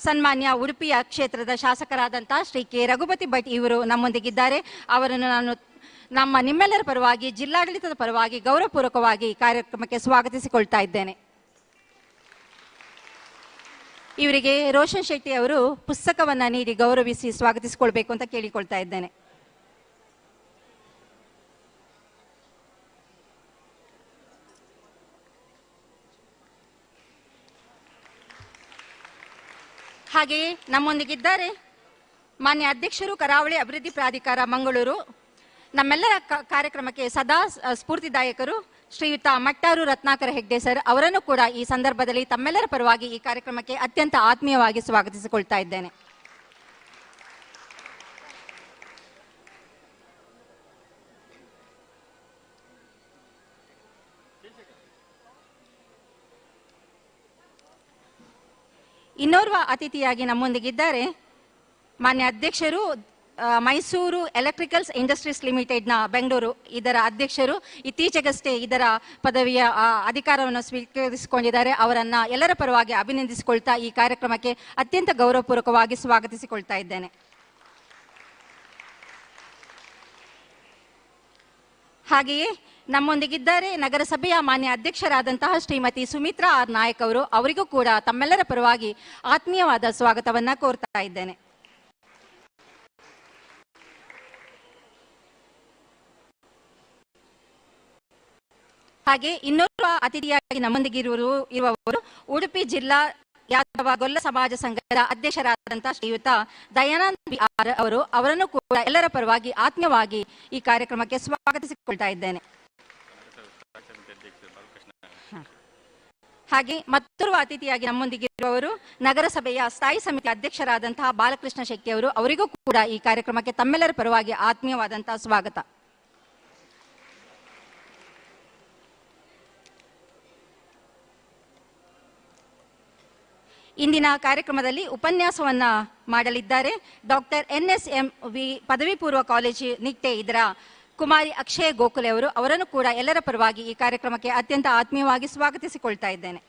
ಸನ್ಮಾನ್ಯ ಉಡುಪಿಯ ಕ್ಷೇತ್ರದ ಶಾಸಕರಾದಂತಹ ಶ್ರೀ ಕೆ ರಘುಪತಿ ಭಟ್ ಇವರು ನಮ್ಮೊಂದಿಗಿದ್ದಾರೆ. ಅವರನ್ನು ನಾನು ನಿಮ್ಮೆಲ್ಲರ ಪರವಾಗಿ ಜಿಲ್ಲಾಡಳಿತದ ಪರವಾಗಿ ಗೌರವಪೂರ್ವಕವಾಗಿ ಕಾರ್ಯಕ್ರಮಕ್ಕೆ ಸ್ವಾಗತಿಸಿಕೊಳ್ತಾ ಇದ್ದೇನೆ. ಇವರಿಗೆ ರೋಷನ್ ಶೆಟ್ಟಿ ಅವರು ಪುಸ್ತಕವನ್ನ ನೀಡಿ ಗೌರವಿಸಿ ಸ್ವಾಗತಿಸಿಕೊಳ್ಬೇಕು ಅಂತ ಕೇಳಿಕೊಳ್ತಾ ಇದ್ದೇನೆ. ಹಾಗೆಯೇ ನಮ್ಮೊಂದಿಗಿದ್ದಾರೆ ಮಾನ್ಯ ಅಧ್ಯಕ್ಷರು, ಕರಾವಳಿ ಅಭಿವೃದ್ಧಿ ಪ್ರಾಧಿಕಾರ ಮಂಗಳೂರು. ನಮ್ಮೆಲ್ಲರ ಕಾರ್ಯಕ್ರಮಕ್ಕೆ ಸದಾ ಸ್ಫೂರ್ತಿದಾಯಕರು ಶ್ರೀಯುತ ಮಟ್ಟಾರು ರತ್ನಾಕರ ಹೆಗ್ಡೆ ಸರ್ ಅವರನ್ನು ಕೂಡ ಈ ಸಂದರ್ಭದಲ್ಲಿ ತಮ್ಮೆಲ್ಲರ ಪರವಾಗಿ ಈ ಕಾರ್ಯಕ್ರಮಕ್ಕೆ ಅತ್ಯಂತ ಆತ್ಮೀಯವಾಗಿ ಸ್ವಾಗತಿಸಿಕೊಳ್ತಾ ಇದ್ದೇನೆ. ಇನ್ನೋರ್ವ ಅತಿಥಿಯಾಗಿ ನಮ್ಮೊಂದಿಗಿದ್ದಾರೆ ಮಾನ್ಯ ಅಧ್ಯಕ್ಷರು, ಮೈಸೂರು ಎಲೆಕ್ಟ್ರಿಕಲ್ಸ್ ಇಂಡಸ್ಟ್ರೀಸ್ ಲಿಮಿಟೆಡ್ನ ಬೆಂಗಳೂರು ಇದರ ಅಧ್ಯಕ್ಷರು. ಇತ್ತೀಚೆಗಷ್ಟೇ ಇದರ ಪದವಿಯ ಅಧಿಕಾರವನ್ನು ಸ್ವೀಕರಿಸಿಕೊಂಡಿದ್ದಾರೆ. ಅವರನ್ನ ಎಲ್ಲರ ಪರವಾಗಿ ಅಭಿನಂದಿಸಿಕೊಳ್ತಾ ಈ ಕಾರ್ಯಕ್ರಮಕ್ಕೆ ಅತ್ಯಂತ ಗೌರವಪೂರ್ವಕವಾಗಿ ಸ್ವಾಗತಿಸಿಕೊಳ್ತಾ ಇದ್ದೇನೆ. ಹಾಗೆಯೇ ನಮ್ಮೊಂದಿಗಿದ್ದಾರೆ ನಗರಸಭೆಯ ಮಾನ್ಯ ಅಧ್ಯಕ್ಷರಾದಂತಹ ಶ್ರೀಮತಿ ಸುಮಿತ್ರಾ ಆರ್ ನಾಯಕ್ ಅವರು. ಅವರಿಗೂ ಕೂಡ ತಮ್ಮೆಲ್ಲರ ಪರವಾಗಿ ಆತ್ಮೀಯವಾದ ಸ್ವಾಗತವನ್ನ ಕೋರ್ತಾ ಇದ್ದೇನೆ. ಹಾಗೆ ಇನ್ನೊಬ್ಬ ಅತಿಥಿಯಾಗಿ ನಮ್ಮೊಂದಿಗೆ ಇರುವವರು ಉಡುಪಿ ಜಿಲ್ಲಾ ಯಾದವ ಗೊಲ್ಲ ಸಮಾಜ ಸಂಘದ ಅಧ್ಯಕ್ಷರಾದಂತಹ ಶ್ರೀಯುತ ದಯಾನಂದ್ ಬಿ ಆರ್ ಅವರು. ಅವರನ್ನು ಕೂಡ ಎಲ್ಲರ ಪರವಾಗಿ ಆತ್ಮೀಯವಾಗಿ ಈ ಕಾರ್ಯಕ್ರಮಕ್ಕೆ ಸ್ವಾಗತಿಸಿಕೊಳ್ತಾ ಇದ್ದೇನೆ. ಹಾಗೆ ಮತ್ತೋರ್ವ ಅತಿಥಿಯಾಗಿ ನಮ್ಮೊಂದಿಗಿರುವವರು ನಗರಸಭೆಯ ಸ್ಥಾಯಿ ಸಮಿತಿ ಅಧ್ಯಕ್ಷರಾದಂತಹ ಬಾಲಕೃಷ್ಣ ಶೆಟ್ಟಿ ಅವರು. ಅವರಿಗೂ ಕೂಡ ಈ ಕಾರ್ಯಕ್ರಮಕ್ಕೆ ತಮ್ಮೆಲ್ಲರ ಪರವಾಗಿ ಆತ್ಮೀಯವಾದಂತಹ ಸ್ವಾಗತ. ಇಂದಿನ ಕಾರ್ಯಕ್ರಮದಲ್ಲಿ ಉಪನ್ಯಾಸವನ್ನ ಮಾಡಲಿದ್ದಾರೆ ಡಾಕ್ಟರ್ NSMV ಪದವಿ ಪೂರ್ವ ಕಾಲೇಜು ನಿಟ್ಟೆ ಇದರ ಕುಮಾರಿ ಅಕ್ಷಯ ಗೋಖಲೆ ಅವರು. ಅವರನ್ನು ಕೂಡ ಎಲ್ಲರ ಪರವಾಗಿ ಈ ಕಾರ್ಯಕ್ರಮಕ್ಕೆ ಅತ್ಯಂತ ಆತ್ಮೀಯವಾಗಿ ಸ್ವಾಗತಿಸಿಕೊಳ್ತಾ ಇದ್ದೇನೆ.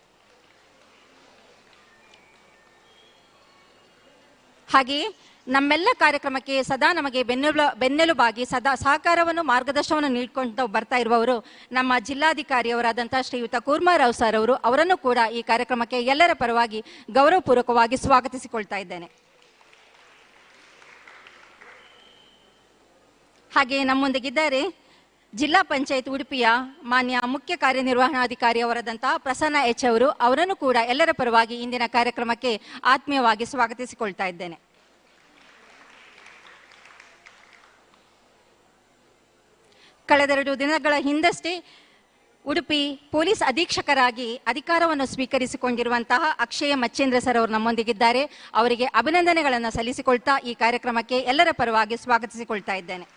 ಹಾಗೆಯೇ ನಮ್ಮೆಲ್ಲ ಕಾರ್ಯಕ್ರಮಕ್ಕೆ ಸದಾ ನಮಗೆ ಬೆನ್ನೆಲುಬಾಗಿ ಸದಾ ಸಹಕಾರವನ್ನು ಮಾರ್ಗದರ್ಶನವನ್ನು ನೀಡಿಕೊಂಡು ಬರ್ತಾ ಇರುವವರು ನಮ್ಮ ಜಿಲ್ಲಾಧಿಕಾರಿಯವರಾದಂತಹ ಶ್ರೀಯುತ ಕೂರ್ಮಾರಾವ್ ಸರ್ ಅವರು. ಅವರನ್ನು ಕೂಡ ಈ ಕಾರ್ಯಕ್ರಮಕ್ಕೆ ಎಲ್ಲರ ಪರವಾಗಿ ಗೌರವಪೂರ್ವಕವಾಗಿ ಸ್ವಾಗತಿಸಿಕೊಳ್ತಾ ಇದ್ದೇನೆ. ಹಾಗೆಯೇ ನಮ್ಮೊಂದಿಗಿದ್ದಾರೆ ಜಿಲ್ಲಾ ಪಂಚಾಯತ್ ಉಡುಪಿಯ ಮಾನ್ಯ ಮುಖ್ಯ ಕಾರ್ಯನಿರ್ವಹಣಾಧಿಕಾರಿ ಅವರಾದಂತಹ ಪ್ರಸನ್ನ ಎಚ್ ಅವರು. ಅವರನ್ನು ಕೂಡ ಎಲ್ಲರ ಪರವಾಗಿ ಇಂದಿನ ಕಾರ್ಯಕ್ರಮಕ್ಕೆ ಆತ್ಮೀಯವಾಗಿ ಸ್ವಾಗತಿಸಿಕೊಳ್ತಾ ಇದ್ದೇನೆ. ಕಳೆದೆರಡು ದಿನಗಳ ಹಿಂದಷ್ಟೇ ಉಡುಪಿ ಪೊಲೀಸ್ ಅಧೀಕ್ಷಕರಾಗಿ ಅಧಿಕಾರವನ್ನು ಸ್ವೀಕರಿಸಿಕೊಂಡಿರುವಂತಹ ಅಕ್ಷಯ ಮಚ್ಚೇಂದ್ರ ಸರ್ ಅವರು ನಮ್ಮೊಂದಿಗಿದ್ದಾರೆ. ಅವರಿಗೆ ಅಭಿನಂದನೆಗಳನ್ನು ಸಲ್ಲಿಸಿಕೊಳ್ತಾ ಈ ಕಾರ್ಯಕ್ರಮಕ್ಕೆ ಎಲ್ಲರ ಪರವಾಗಿ ಸ್ವಾಗತಿಸಿಕೊಳ್ತಾ ಇದ್ದೇನೆ.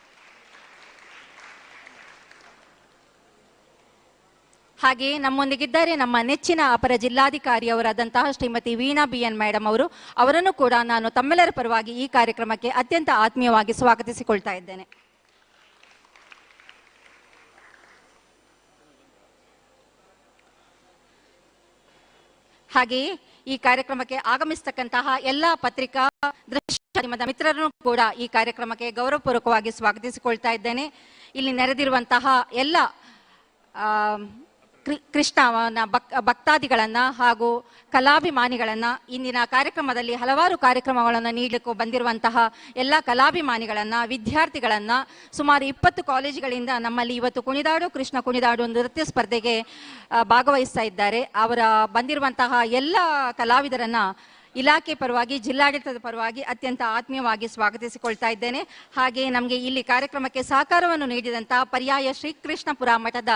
ಹಾಗೆಯೇ ನಮ್ಮೊಂದಿಗಿದ್ದಾರೆ ನಮ್ಮ ನೆಚ್ಚಿನ ಅಪರ ಜಿಲ್ಲಾಧಿಕಾರಿಯವರಾದಂತಹ ಶ್ರೀಮತಿ ವೀಣಾ BN ಮೇಡಮ್ ಅವರು. ಅವರನ್ನು ಕೂಡ ನಾನು ತಮ್ಮೆಲ್ಲರ ಪರವಾಗಿ ಈ ಕಾರ್ಯಕ್ರಮಕ್ಕೆ ಅತ್ಯಂತ ಆತ್ಮೀಯವಾಗಿ ಸ್ವಾಗತಿಸಿಕೊಳ್ತಾ ಇದ್ದೇನೆ. ಹಾಗೆಯೇ ಈ ಕಾರ್ಯಕ್ರಮಕ್ಕೆ ಆಗಮಿಸತಕ್ಕಂತಹ ಎಲ್ಲ ಪತ್ರಿಕಾ ದೃಶ್ಯ ಮಾಧ್ಯಮದ ಮಿತ್ರರನ್ನು ಕೂಡ ಈ ಕಾರ್ಯಕ್ರಮಕ್ಕೆ ಗೌರವಪೂರ್ವಕವಾಗಿ ಸ್ವಾಗತಿಸಿಕೊಳ್ತಾ ಇದ್ದೇನೆ. ಇಲ್ಲಿ ನೆರೆದಿರುವಂತಹ ಎಲ್ಲ ಕೃಷ್ಣನ ಭಕ್ತಾದಿಗಳನ್ನ ಹಾಗೂ ಕಲಾಭಿಮಾನಿಗಳನ್ನ, ಇಂದಿನ ಕಾರ್ಯಕ್ರಮದಲ್ಲಿ ಹಲವಾರು ಕಾರ್ಯಕ್ರಮಗಳನ್ನು ನೀಡಲಿಕ್ಕೆ ಬಂದಿರುವಂತಹ ಎಲ್ಲ ಕಲಾಭಿಮಾನಿಗಳನ್ನ, ವಿದ್ಯಾರ್ಥಿಗಳನ್ನ, ಸುಮಾರು 20 ಕಾಲೇಜುಗಳಿಂದ ನಮ್ಮಲ್ಲಿ ಇವತ್ತು ಕುಣಿದಾಡು ಕೃಷ್ಣ ಕುಣಿದಾಡು ನೃತ್ಯ ಸ್ಪರ್ಧೆಗೆ ಭಾಗವಹಿಸ್ತಾ ಇದ್ದಾರೆ. ಅವರ ಬಂದಿರುವಂತಹ ಎಲ್ಲ ಕಲಾವಿದರನ್ನ ಇಲಾಖೆ ಪರವಾಗಿ ಜಿಲ್ಲಾಡಳಿತದ ಪರವಾಗಿ ಅತ್ಯಂತ ಆತ್ಮೀಯವಾಗಿ ಸ್ವಾಗತಿಸಿಕೊಳ್ತಾ ಇದ್ದೇನೆ. ಹಾಗೆ ನಮಗೆ ಇಲ್ಲಿ ಕಾರ್ಯಕ್ರಮಕ್ಕೆ ಸಹಕಾರವನ್ನು ನೀಡಿದಂತಹ ಪರ್ಯಾಯ ಶ್ರೀಕೃಷ್ಣಪುರ ಮಠದ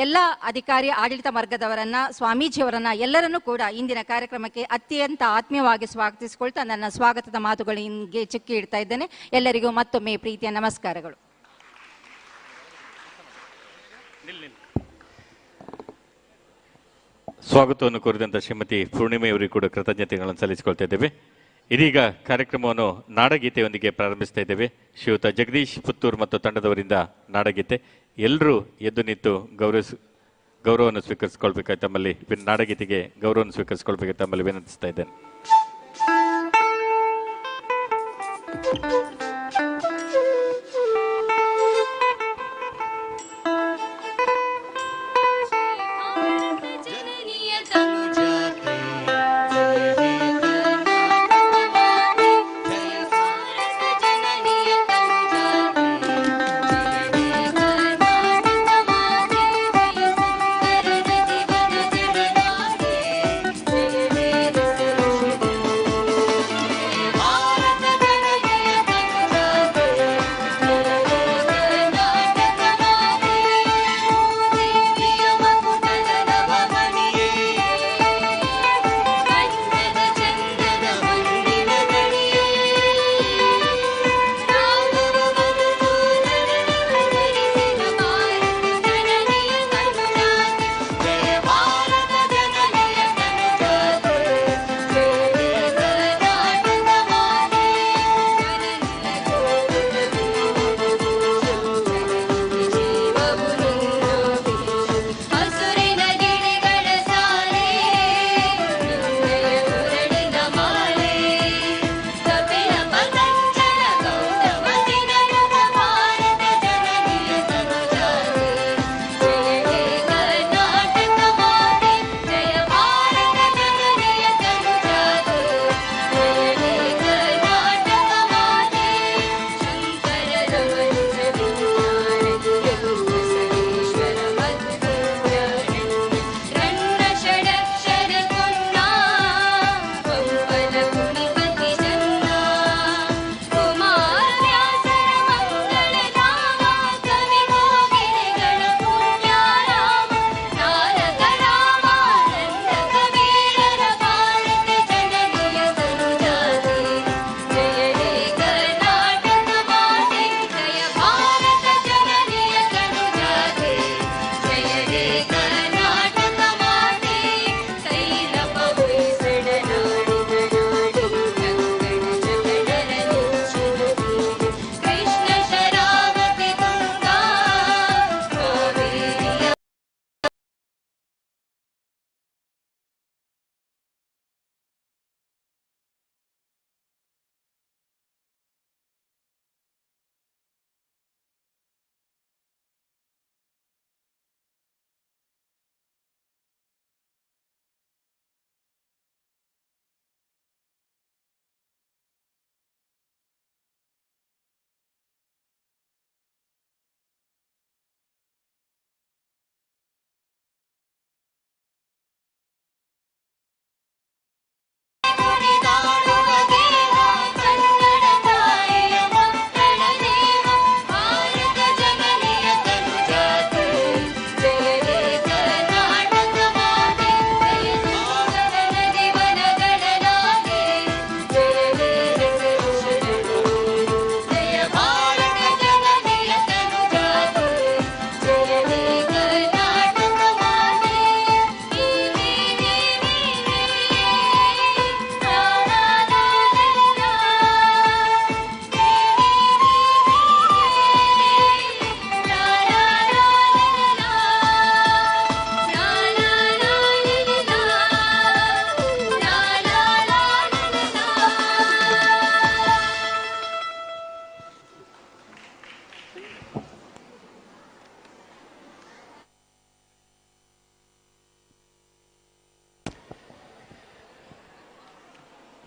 ಎಲ್ಲ ಅಧಿಕಾರಿ ಆಡಳಿತ ವರ್ಗದವರನ್ನ, ಸ್ವಾಮೀಜಿಯವರನ್ನ ಎಲ್ಲರನ್ನೂ ಕೂಡ ಇಂದಿನ ಕಾರ್ಯಕ್ರಮಕ್ಕೆ ಅತ್ಯಂತ ಆತ್ಮೀಯವಾಗಿ ಸ್ವಾಗತಿಸಿಕೊಳ್ತಾ ನನ್ನ ಸ್ವಾಗತದ ಮಾತುಗಳಿಗೆ ಚುಕ್ಕಿ ಇಡ್ತಾ ಇದ್ದೇನೆ. ಎಲ್ಲರಿಗೂ ಮತ್ತೊಮ್ಮೆ ಪ್ರೀತಿಯ ನಮಸ್ಕಾರಗಳು. ಸ್ವಾಗತವನ್ನು ಕೋರಿದಂಥ ಶ್ರೀಮತಿ ಪೂರ್ಣಿಮೆಯವರಿಗೂ ಕೂಡ ಕೃತಜ್ಞತೆಗಳನ್ನು ಸಲ್ಲಿಸಿಕೊಳ್ತಾ ಇದ್ದೇವೆ. ಇದೀಗ ಕಾರ್ಯಕ್ರಮವನ್ನು ನಾಡಗೀತೆಯೊಂದಿಗೆ ಪ್ರಾರಂಭಿಸ್ತಾ ಇದ್ದೇವೆ. ಶ್ರೀಯುತ ಜಗದೀಶ್ ಪುತ್ತೂರು ಮತ್ತು ತಂಡದವರಿಂದ ನಾಡಗೀತೆ. ಎಲ್ಲರೂ ಎದ್ದು ನಿಂತು ಗೌರವವನ್ನು ಸ್ವೀಕರಿಸಿಕೊಳ್ಬೇಕಾಗಿ ತಮ್ಮಲ್ಲಿ ನಾಡಗೀತೆಗೆ ಗೌರವವನ್ನು ಸ್ವೀಕರಿಸಿಕೊಳ್ಬೇಕಾಗಿ ತಮ್ಮಲ್ಲಿ ವಿನಂತಿಸ್ತಾ ಇದ್ದೇನೆ.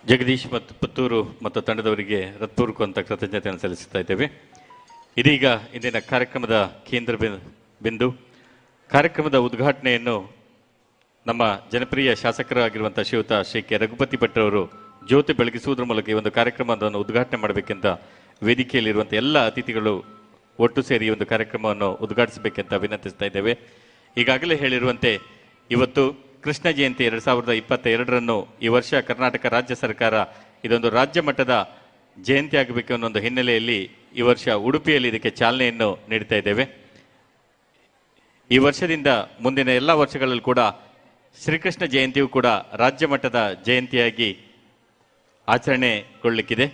ಜಗದೀಶ್ ಮತ್ತು ಪುತ್ತೂರು ಮತ್ತು ತಂಡದವರಿಗೆ ಹೃತ್ಪೂರ್ವಕ ಕೃತಜ್ಞತೆಯನ್ನು ಸಲ್ಲಿಸುತ್ತಾ ಇದ್ದೇವೆ. ಇದೀಗ ಇಂದಿನ ಕಾರ್ಯಕ್ರಮದ ಕೇಂದ್ರ ಬಿಂದು ಕಾರ್ಯಕ್ರಮದ ಉದ್ಘಾಟನೆಯನ್ನು ನಮ್ಮ ಜನಪ್ರಿಯ ಶಾಸಕರಾಗಿರುವಂಥ ಶ್ರೀಯುತ ಶ್ರೀ ಕೆ ರಘುಪತಿ ಭಟ್ರವರು ಜ್ಯೋತಿ ಬೆಳಗಿಸುವುದರ ಮೂಲಕ ಈ ಒಂದು ಕಾರ್ಯಕ್ರಮವನ್ನು ಉದ್ಘಾಟನೆ ಮಾಡಬೇಕೆಂತ ವೇದಿಕೆಯಲ್ಲಿರುವಂಥ ಎಲ್ಲ ಅತಿಥಿಗಳು ಒಟ್ಟು ಸೇರಿ ಈ ಒಂದು ಕಾರ್ಯಕ್ರಮವನ್ನು ಉದ್ಘಾಟಿಸಬೇಕೆಂತ ವಿನಂತಿಸ್ತಾ ಇದ್ದೇವೆ. ಈಗಾಗಲೇ ಹೇಳಿರುವಂತೆ ಇವತ್ತು ಕೃಷ್ಣ ಜಯಂತಿ 2022 ಈ ವರ್ಷ ಕರ್ನಾಟಕ ರಾಜ್ಯ ಸರ್ಕಾರ ಇದೊಂದು ರಾಜ್ಯ ಮಟ್ಟದ ಜಯಂತಿ ಆಗಬೇಕು ಅನ್ನೋ ಒಂದು ಹಿನ್ನೆಲೆಯಲ್ಲಿ ಈ ವರ್ಷ ಉಡುಪಿಯಲ್ಲಿ ಇದಕ್ಕೆ ಚಾಲನೆಯನ್ನು ನೀಡ್ತಾ ಇದ್ದೇವೆ. ಈ ವರ್ಷದಿಂದ ಮುಂದಿನ ಎಲ್ಲ ವರ್ಷಗಳಲ್ಲಿ ಕೂಡ ಶ್ರೀಕೃಷ್ಣ ಜಯಂತಿಯು ಕೂಡ ರಾಜ್ಯ ಮಟ್ಟದ ಜಯಂತಿಯಾಗಿ ಆಚರಣೆಗೊಳ್ಳಲಿಕ್ಕಿದೆ.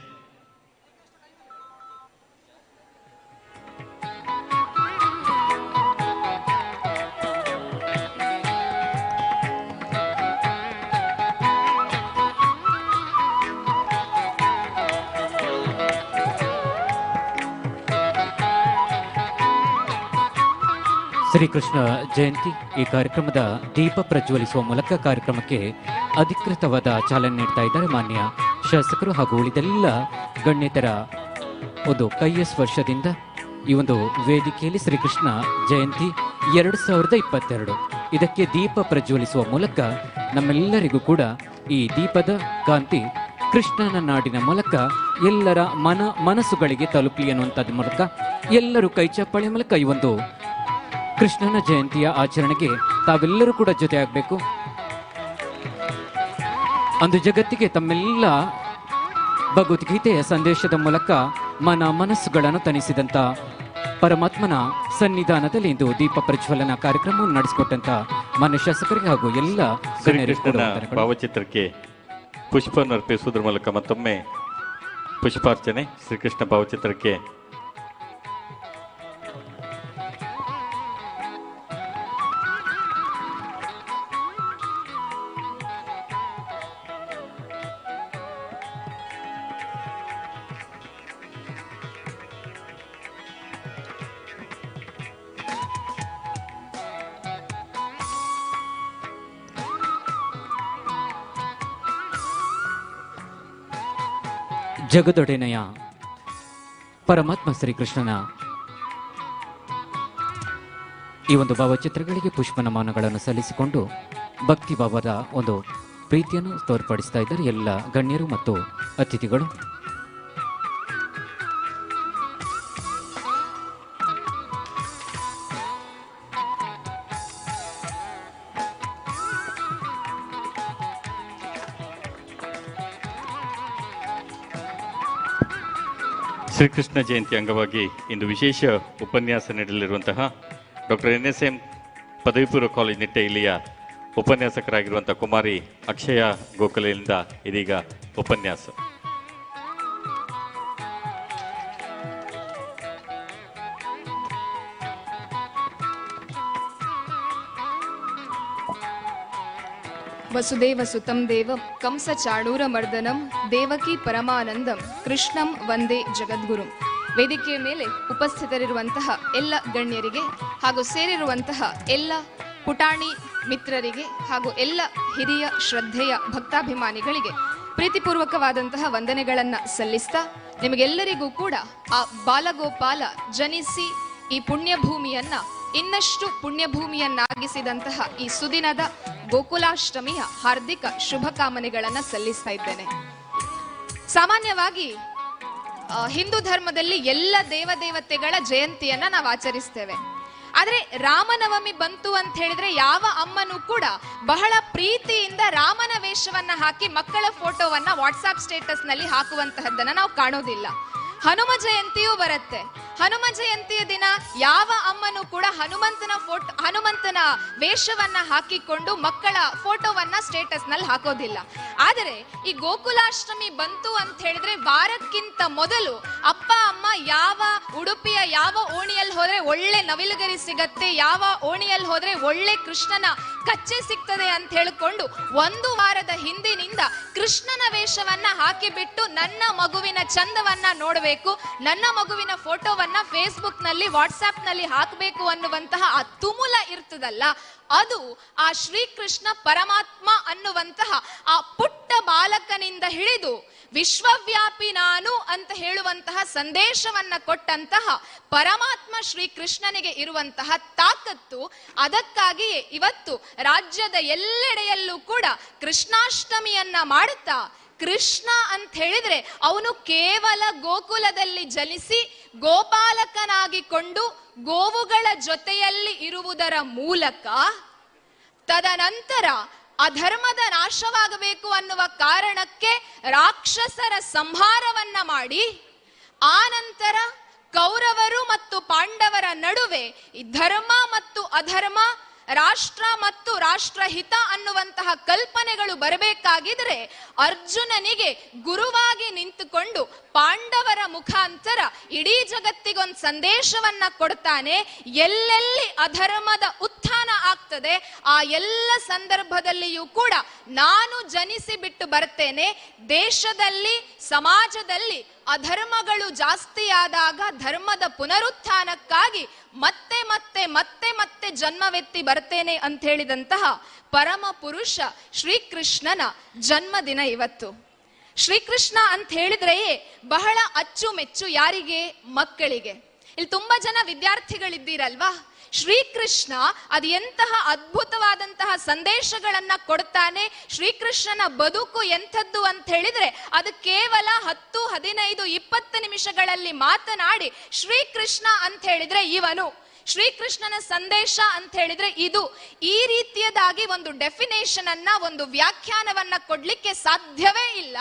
ಶ್ರೀಕೃಷ್ಣ ಜಯಂತಿ ಈ ಕಾರ್ಯಕ್ರಮದ ದೀಪ ಪ್ರಜ್ವಲಿಸುವ ಮೂಲಕ ಕಾರ್ಯಕ್ರಮಕ್ಕೆ ಅಧಿಕೃತವಾದ ಚಾಲನೆ ನೀಡ್ತಾ ಇದ್ದಾರೆ ಮಾನ್ಯ ಶಾಸಕರು ಹಾಗೂ ಉಳಿದೆಲ್ಲ ಗಣ್ಯತರ ಒಂದು ಕೈಯ ಸ್ಪರ್ಶದಿಂದ ಈ ಒಂದು ವೇದಿಕೆಯಲ್ಲಿ ಶ್ರೀಕೃಷ್ಣ ಜಯಂತಿ 2022 ಇದಕ್ಕೆ ದೀಪ ಪ್ರಜ್ವಲಿಸುವ ಮೂಲಕ ನಮ್ಮೆಲ್ಲರಿಗೂ ಕೂಡ ಈ ದೀಪದ ಕಾಂತಿ ಕೃಷ್ಣನ ನಾಡಿನ ಮೂಲಕ ಎಲ್ಲರ ಮನಸ್ಸುಗಳಿಗೆ ತಲುಪಲಿ ಅನ್ನುವಂಥದ್ದು ಮೂಲಕ ಎಲ್ಲರೂ ಕೈ ಚಪ್ಪಾಳೆ ಮೂಲಕ ಈ ಒಂದು ಕೃಷ್ಣನ ಜಯಂತಿಯ ಆಚರಣೆಗೆ ತಾವೆಲ್ಲರೂ ಕೂಡ ಜೊತೆ ಆಗಬೇಕು. ಅಂದು ಜಗತ್ತಿಗೆ ತಮ್ಮೆಲ್ಲ ಭಗವದ್ಗೀತೆಯ ಸಂದೇಶದ ಮೂಲಕ ಮನಸ್ಸುಗಳನ್ನು ತಣಿಸಿದಂತ ಪರಮಾತ್ಮನ ಸನ್ನಿಧಾನದಲ್ಲಿ ಇಂದು ದೀಪ ಪ್ರಜ್ವಲನ ಕಾರ್ಯಕ್ರಮವನ್ನು ನಡೆಸಿಕೊಟ್ಟಂತ ಮಾನ್ಯ ಶಾಸಕರಿಗೆ ಹಾಗೂ ಎಲ್ಲ ಭಾವಚಿತ್ರಕ್ಕೆ ಪುಷ್ಪ ಅರ್ಪಿಸುವುದರ ಮೂಲಕ ಮತ್ತೊಮ್ಮೆ ಪುಷ್ಪಾರ್ಚನೆ ಶ್ರೀಕೃಷ್ಣ ಭಾವಚಿತ್ರಕ್ಕೆ ಜಗದೊಡೆನೆಯ ಪರಮಾತ್ಮ ಶ್ರೀಕೃಷ್ಣನ ಈ ಒಂದು ಭಾವಚಿತ್ರಗಳಿಗೆ ಪುಷ್ಪ ನಮನಗಳನ್ನು ಸಲ್ಲಿಸಿಕೊಂಡು ಭಕ್ತಿ ಭಾವದ ಒಂದು ಪ್ರೀತಿಯನ್ನು ತೋರ್ಪಡಿಸ್ತಾ ಇದ್ದಾರೆ ಎಲ್ಲ ಗಣ್ಯರು ಮತ್ತು ಅತಿಥಿಗಳು. ಶ್ರೀಕೃಷ್ಣ ಜಯಂತಿ ಅಂಗವಾಗಿ ಇಂದು ವಿಶೇಷ ಉಪನ್ಯಾಸ ನೀಡಲಿರುವಂತಹ ಡಾಕ್ಟರ್ NSM ಪದವಿ ಪೂರ್ವ ಕಾಲೇಜ್ ನಿಟ್ಟೆ ಇಲ್ಲಿಯ ಉಪನ್ಯಾಸಕರಾಗಿರುವಂತಹ ಕುಮಾರಿ ಅಕ್ಷಯ ಗೋಖಲೆಯಿಂದ ಇದೀಗ ಉಪನ್ಯಾಸ. ವಸುದೇವ ಸುತಂ ದೇವಂ ಕಂಸ ಚಾಣೂರ ಮರ್ದನಂ ದೇವಕಿ ಪರಮಾನಂದಂ ಕೃಷ್ಣಂ ವಂದೇ ಜಗದ್ಗುರುಂ. ವೇದಿಕೆಯ ಮೇಲೆ ಉಪಸ್ಥಿತರಿರುವಂತಹ ಎಲ್ಲ ಗಣ್ಯರಿಗೆ ಹಾಗೂ ಸೇರಿರುವಂತಹ ಎಲ್ಲ ಪುಟಾಣಿ ಮಿತ್ರರಿಗೆ ಹಾಗೂ ಎಲ್ಲ ಹಿರಿಯ ಶ್ರದ್ಧೆಯ ಭಕ್ತಾಭಿಮಾನಿಗಳಿಗೆ ಪ್ರೀತಿಪೂರ್ವಕವಾದಂತಹ ವಂದನೆಗಳನ್ನು ಸಲ್ಲಿಸ್ತಾ ನಿಮಗೆಲ್ಲರಿಗೂ ಕೂಡ ಆ ಬಾಲಗೋಪಾಲ ಜನಿಸಿ ಈ ಪುಣ್ಯಭೂಮಿಯನ್ನ ಇನ್ನಷ್ಟು ಪುಣ್ಯಭೂಮಿಯನ್ನಾಗಿಸಿದಂತಹ ಈ ಸುದಿನದ ಗೋಕುಲಾಷ್ಟಮಿಯ ಹಾರ್ದಿಕ ಶುಭ ಕಾಮನೆಗಳನ್ನು ಸಲ್ಲಿಸ್ತಾ ಇದ್ದೇನೆ. ಸಾಮಾನ್ಯವಾಗಿ ಹಿಂದೂ ಧರ್ಮದಲ್ಲಿ ಎಲ್ಲ ದೇವದೇವತೆಗಳ ಜಯಂತಿಯನ್ನ ನಾವು ಆಚರಿಸ್ತೇವೆ. ಆದ್ರೆ ರಾಮನವಮಿ ಬಂತು ಅಂತ ಹೇಳಿದ್ರೆ ಯಾವ ಅಮ್ಮನೂ ಕೂಡ ಬಹಳ ಪ್ರೀತಿಯಿಂದ ರಾಮನ ವೇಷವನ್ನ ಹಾಕಿ ಮಕ್ಕಳ ಫೋಟೋವನ್ನ ವಾಟ್ಸ್ಆಪ್ ಸ್ಟೇಟಸ್ ನಲ್ಲಿ ಹಾಕುವಂತಹದ್ದನ್ನ ನಾವು ಕಾಣೋದಿಲ್ಲ. ಹನುಮ ಜಯಂತಿಯೂ ಬರುತ್ತೆ. ಹನುಮ ಜಯಂತಿಯ ದಿನ ಯಾವ ಅಮ್ಮನೂ ಕೂಡ ಹನುಮಂತನ ವೇಷವನ್ನ ಹಾಕಿಕೊಂಡು ಮಕ್ಕಳ ಫೋಟೋವನ್ನ ಸ್ಟೇಟಸ್ ನಲ್ಲಿ ಹಾಕೋದಿಲ್ಲ. ಆದರೆ ಈ ಗೋಕುಲಾಷ್ಟಮಿ ಬಂತು ಅಂತ ಹೇಳಿದ್ರೆ ವಾರಕ್ಕಿಂತ ಮೊದಲು ಅಪ್ಪ ಅಮ್ಮ ಯಾವ ಉಡುಪಿಯ ಯಾವ ಓಣಿಯಲ್ಲಿ ಹೋದ್ರೆ ಒಳ್ಳೆ ನವಿಲುಗರಿ ಸಿಗತ್ತೆ, ಯಾವ ಓಣಿಯಲ್ಲಿ ಹೋದ್ರೆ ಒಳ್ಳೆ ಕೃಷ್ಣನ ಕಚ್ಚೆ ಸಿಗ್ತದೆ ಅಂತ ಹೇಳಿಕೊಂಡು ಒಂದು ವಾರದ ಹಿಂದಿನಿಂದ ಕೃಷ್ಣನ ವೇಷವನ್ನ ಹಾಕಿಬಿಟ್ಟು ನನ್ನ ಮಗುವಿನ ಚಂದವನ್ನ ನೋಡಬೇಕು, ನನ್ನ ಮಗುವಿನ ಫೋಟೋವನ್ನ ವಿಡಿಯೋವನ್ನ ಫೇಸ್ಬುಕ್ ನಲ್ಲಿ ವಾಟ್ಸ್ಆಪ್ ನಲ್ಲಿ ಹಾಕಬೇಕು ಅನ್ನುವಂತಹ ಆ ತುಮುಲ ಇರ್ತದಲ್ಲ, ಅದು ಆ ಶ್ರೀಕೃಷ್ಣ ಪರಮಾತ್ಮ ಅನ್ನುವಂತಹ ಆ ಪುಟ್ಟ ಬಾಲಕನಿಂದ ಹಿಡಿದು ವಿಶ್ವವ್ಯಾಪಿ ನಾನು ಅಂತ ಹೇಳುವಂತಹ ಸಂದೇಶವನ್ನ ಕೊಟ್ಟಂತಹ ಪರಮಾತ್ಮ ಶ್ರೀಕೃಷ್ಣನಿಗೆ ಇರುವಂತಹ ತಾಕತ್ತು. ಅದಕ್ಕಾಗಿಯೇ ಇವತ್ತು ರಾಜ್ಯದ ಎಲ್ಲೆಡೆಯಲ್ಲೂ ಕೂಡ ಕೃಷ್ಣಾಷ್ಟಮಿಯನ್ನ ಮಾಡುತ್ತಾ, ಕೃಷ್ಣ ಅಂತ ಹೇಳಿದ್ರೆ ಅವನು ಕೇವಲ ಗೋಕುಲದಲ್ಲಿ ಜನಿಸಿ ಗೋಪಾಲಕನಾಗಿಕೊಂಡು ಗೋವುಗಳ ಜೊತೆಯಲ್ಲಿ ಇರುವುದರ ಮೂಲಕ ತದನಂತರ ಅಧರ್ಮದ ನಾಶವಾಗಬೇಕು ಅನ್ನುವ ಕಾರಣಕ್ಕೆ ರಾಕ್ಷಸರ ಸಂಹಾರವನ್ನ ಮಾಡಿ, ಆ ನಂತರ ಕೌರವರು ಮತ್ತು ಪಾಂಡವರ ನಡುವೆ ಧರ್ಮ ಮತ್ತು ಅಧರ್ಮ, ರಾಷ್ಟ್ರ ಮತ್ತು ರಾಷ್ಟ್ರಹಿತ ಅನ್ನುವಂತಹ ಕಲ್ಪನೆಗಳು ಬರಬೇಕಾಗಿದ್ರೆ ಅರ್ಜುನನಿಗೆ ಗುರುವಾಗಿ ನಿಂತುಕೊಂಡು ಪಾಂಡವರ ಮುಖಾಂತರ ಇಡೀ ಜಗತ್ತಿಗೊಂದು ಸಂದೇಶವನ್ನ ಕೊಡ್ತಾನೆ. ಎಲ್ಲೆಲ್ಲಿ ಅಧರ್ಮದ ಉತ್ಥಾನ ಆಗ್ತದೆ ಆ ಎಲ್ಲ ಸಂದರ್ಭದಲ್ಲಿಯೂ ಕೂಡ ನಾನು ಜನಿಸಿ ಬಿಟ್ಟು ಬರ್ತೇನೆ. ದೇಶದಲ್ಲಿ ಸಮಾಜದಲ್ಲಿ ಅಧರ್ಮಗಳು ಜಾಸ್ತಿಯಾದಾಗ ಧರ್ಮದ ಪುನರುತ್ಥಾನಕ್ಕಾಗಿ ಮತ್ತೆ ಮತ್ತೆ ಮತ್ತೆ ಮತ್ತೆ ಜನ್ಮವೆತ್ತಿ ಬರ್ತೇನೆ ಅಂತ ಹೇಳಿದಂತಹ ಪರಮ ಪುರುಷ ಶ್ರೀಕೃಷ್ಣನ ಜನ್ಮದಿನ ಇವತ್ತು. ಶ್ರೀಕೃಷ್ಣ ಅಂತ ಹೇಳಿದ್ರೆ ಬಹಳ ಅಚ್ಚುಮೆಚ್ಚು. ಯಾರಿಗೆ? ಮಕ್ಕಳಿಗೆ. ಇಲ್ಲಿ ತುಂಬಾ ಜನ ವಿದ್ಯಾರ್ಥಿಗಳಿದ್ದೀರಲ್ವಾ, ಶ್ರೀಕೃಷ್ಣ ಅದು ಎಂತಹ ಅದ್ಭುತವಾದಂತಹ ಸಂದೇಶಗಳನ್ನ ಕೊಡ್ತಾನೆ. ಶ್ರೀಕೃಷ್ಣನ ಬದುಕು ಎಂಥದ್ದು ಅಂತ ಹೇಳಿದ್ರೆ ಅದು ಕೇವಲ 10, 15, 20 ನಿಮಿಷಗಳಲ್ಲಿ ಮಾತನಾಡಿ ಶ್ರೀಕೃಷ್ಣ ಅಂತ ಹೇಳಿದ್ರೆ ಇವನು, ಶ್ರೀಕೃಷ್ಣನ ಸಂದೇಶ ಅಂತ ಹೇಳಿದ್ರೆ ಇದು, ಈ ರೀತಿಯದಾಗಿ ಒಂದು ಡೆಫಿನೇಷನ್ ಅನ್ನ, ಒಂದು ವ್ಯಾಖ್ಯಾನವನ್ನ ಕೊಡ್ಲಿಕ್ಕೆ ಸಾಧ್ಯವೇ ಇಲ್ಲ.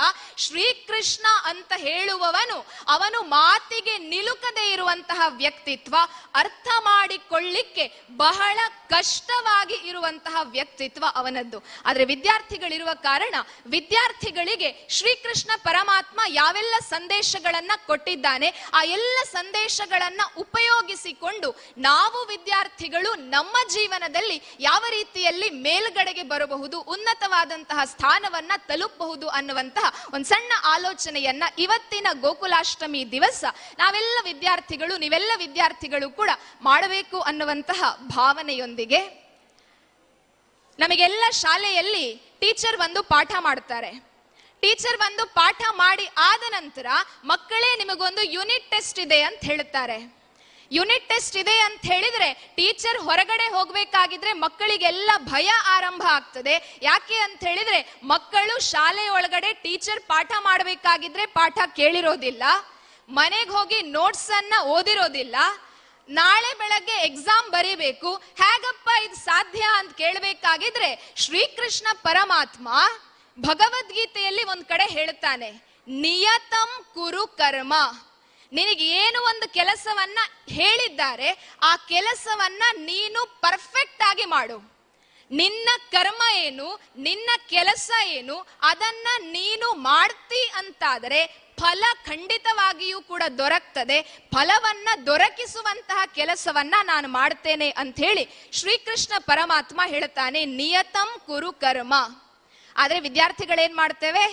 ಶ್ರೀಕೃಷ್ಣ ಅಂತ ಹೇಳುವವನು ಅವನು ಮಾತಿಗೆ ನಿಲುಕದೇ ಇರುವಂತಹ ವ್ಯಕ್ತಿತ್ವ, ಅರ್ಥ ಮಾಡಿಕೊಳ್ಳಿಕ್ಕೆ ಬಹಳ ಕಷ್ಟವಾಗಿ ಇರುವಂತಹ ವ್ಯಕ್ತಿತ್ವ ಅವನದ್ದು. ಆದ್ರೆ ವಿದ್ಯಾರ್ಥಿಗಳಿರುವ ಕಾರಣ ವಿದ್ಯಾರ್ಥಿಗಳಿಗೆ ಶ್ರೀಕೃಷ್ಣ ಪರಮಾತ್ಮ ಯಾವೆಲ್ಲ ಸಂದೇಶಗಳನ್ನ ಕೊಟ್ಟಿದ್ದಾನೆ ಆ ಎಲ್ಲ ಸಂದೇಶಗಳನ್ನ ಉಪಯೋಗಿಸಿಕೊಂಡು ನಾವು ವಿದ್ಯಾರ್ಥಿಗಳು ನಮ್ಮ ಜೀವನದಲ್ಲಿ ಯಾವ ರೀತಿಯಲ್ಲಿ ಮೇಲ್ಗಡೆಗೆ ಬರಬಹುದು, ಉನ್ನತವಾದಂತಹ ಸ್ಥಾನವನ್ನ ತಲುಪಬಹುದು ಅನ್ನುವಂತಹ ಒಂದು ಸಣ್ಣ ಆಲೋಚನೆಯನ್ನ ಇವತ್ತಿನ ಗೋಕುಲಾಷ್ಟಮಿ ದಿವಸ ನಾವೆಲ್ಲ ವಿದ್ಯಾರ್ಥಿಗಳು, ನೀವೆಲ್ಲ ವಿದ್ಯಾರ್ಥಿಗಳು ಕೂಡ ಮಾಡಬೇಕು ಅನ್ನುವಂತಹ ಭಾವನೆಯೊಂದಿಗೆ ನಮಗೆಲ್ಲ ಶಾಲೆಯಲ್ಲಿ ಟೀಚರ್ ಒಂದು ಪಾಠ ಮಾಡ್ತಾರೆ. ಟೀಚರ್ ಒಂದು ಪಾಠ ಮಾಡಿ ಆದ ನಂತರ ಮಕ್ಕಳೇ ನಿಮಗೊಂದು ಯೂನಿಟ್ ಟೆಸ್ಟ್ ಇದೆ ಅಂತ ಹೇಳ್ತಾರೆ. ಯೂನಿಟ್ ಟೆಸ್ಟ್ ಇದೆ ಅಂತ ಹೇಳಿದ್ರೆ ಟೀಚರ್ ಹೊರಗಡೆ ಹೋಗ್ಬೇಕಾಗಿದ್ರೆ ಮಕ್ಕಳಿಗೆಲ್ಲ ಭಯ ಆರಂಭ ಆಗ್ತದೆ. ಯಾಕೆ ಅಂತ ಹೇಳಿದ್ರೆ ಮಕ್ಕಳು ಶಾಲೆ ಒಳಗಡೆ ಟೀಚರ್ ಪಾಠ ಮಾಡಬೇಕಾಗಿದ್ರೆ ಪಾಠ ಕೇಳಿರೋದಿಲ್ಲ, ಮನೆಗೆ ಹೋಗಿ ನೋಟ್ಸ್ ಅನ್ನ ಓದಿರೋದಿಲ್ಲ, ನಾಳೆ ಬೆಳಗ್ಗೆ ಎಕ್ಸಾಮ್ ಬರೀಬೇಕು, ಹೇಗಪ್ಪ ಇದು ಸಾಧ್ಯ ಅಂತ ಕೇಳಬೇಕಾಗಿದ್ರೆ ಶ್ರೀಕೃಷ್ಣ ಪರಮಾತ್ಮ ಭಗವದ್ಗೀತೆಯಲ್ಲಿ ಒಂದ್ ಕಡೆ ಹೇಳ್ತಾನೆ, ನಿಯತಂ ಕುರು ಕರ್ಮ. ನಿನಗೆ ಏನು ಒಂದು ಕೆಲಸವನ್ನ ಹೇಳಿದ್ದಾರೆ ಆ ಕೆಲಸವನ್ನ ನೀನು ಪರ್ಫೆಕ್ಟ್ ಆಗಿ ಮಾಡು. ನಿನ್ನ ಕರ್ಮ ಏನು, ನಿನ್ನ ಕೆಲಸ ಏನು, ಅದನ್ನ ನೀನು ಮಾಡ್ತಿ ಅಂತಾದರೆ ಫಲ ಖಂಡಿತವಾಗಿಯೂ ಕೂಡ ದೊರಕ್ತದೆ. ಫಲವನ್ನ ದೊರಕಿಸುವಂತಹ ಕೆಲಸವನ್ನ ನಾನು ಮಾಡ್ತೇನೆ ಅಂತ ಹೇಳಿ ಶ್ರೀಕೃಷ್ಣ ಪರಮಾತ್ಮ ಹೇಳ್ತಾನೆ, ನಿಯತಂ ಕುರು ಕರ್ಮ. ಆದ್ರೆ ವಿದ್ಯಾರ್ಥಿಗಳೇನ್ ಮಾಡ್ತೇವೆ,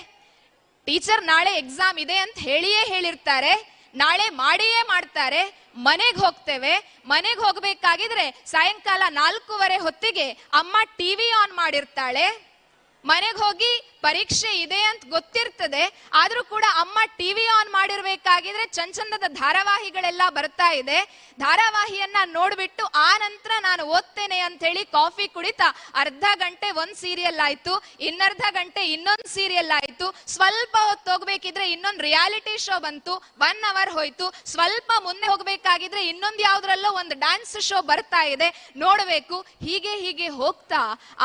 ಟೀಚರ್ ನಾಳೆ ಎಕ್ಸಾಮ್ ಇದೆ ಅಂತ ಹೇಳಿಯೇ ಹೇಳಿರ್ತಾರೆ, ನಾಳೆ ಮಾಡಿಯೇ ಮಾಡ್ತಾರೆ, ಮನೆಗೆ ಹೋಗ್ತೇವೆ. ಮನೆಗೆ ಹೋಗ್ಬೇಕಾಗಿದ್ರೆ ಸಾಯಂಕಾಲ 4:15 ಹೊತ್ತಿಗೆ ಅಮ್ಮ ಟಿವಿ ಆನ್ ಮಾಡಿರ್ತಾಳೆ. ಮನೆಗೆ ಹೋಗಿ ಪರೀಕ್ಷೆ ಇದೆ ಅಂತ ಗೊತ್ತಿರ್ತದೆ, ಆದ್ರೂ ಕೂಡ ಅಮ್ಮ ಟಿವಿ ಆನ್ ಮಾಡಿರ್ಬೇಕಾಗಿದ್ರೆ ಚಂದದ ಧಾರಾವಾಹಿಗಳೆಲ್ಲ ಬರ್ತಾ ಇದೆ. ಧಾರಾವಾಹಿಯನ್ನ ನೋಡ್ಬಿಟ್ಟು ಆ ನಂತರ ನಾನು ಓದ್ತೇನೆ ಅಂತ ಹೇಳಿ ಕಾಫಿ ಕುಡಿತಾ ಅರ್ಧ ಗಂಟೆ ಒಂದ್ ಸೀರಿಯಲ್ ಆಯ್ತು, ಇನ್ನರ್ಧ ಗಂಟೆ ಇನ್ನೊಂದು ಸೀರಿಯಲ್ ಆಯ್ತು, ಸ್ವಲ್ಪ ಹೊತ್ತು ಹೋಗ್ಬೇಕಿದ್ರೆ ಇನ್ನೊಂದು ರಿಯಾಲಿಟಿ ಶೋ ಬಂತು, 1 hour ಹೋಯ್ತು, ಸ್ವಲ್ಪ ಮುಂದೆ ಹೋಗ್ಬೇಕಾಗಿದ್ರೆ ಇನ್ನೊಂದು ಯಾವ್ದ್ರಲ್ಲೋ ಒಂದು ಡ್ಯಾನ್ಸ್ ಶೋ ಬರ್ತಾ ಇದೆ, ನೋಡ್ಬೇಕು. ಹೀಗೆ ಹೀಗೆ ಹೋಗ್ತಾ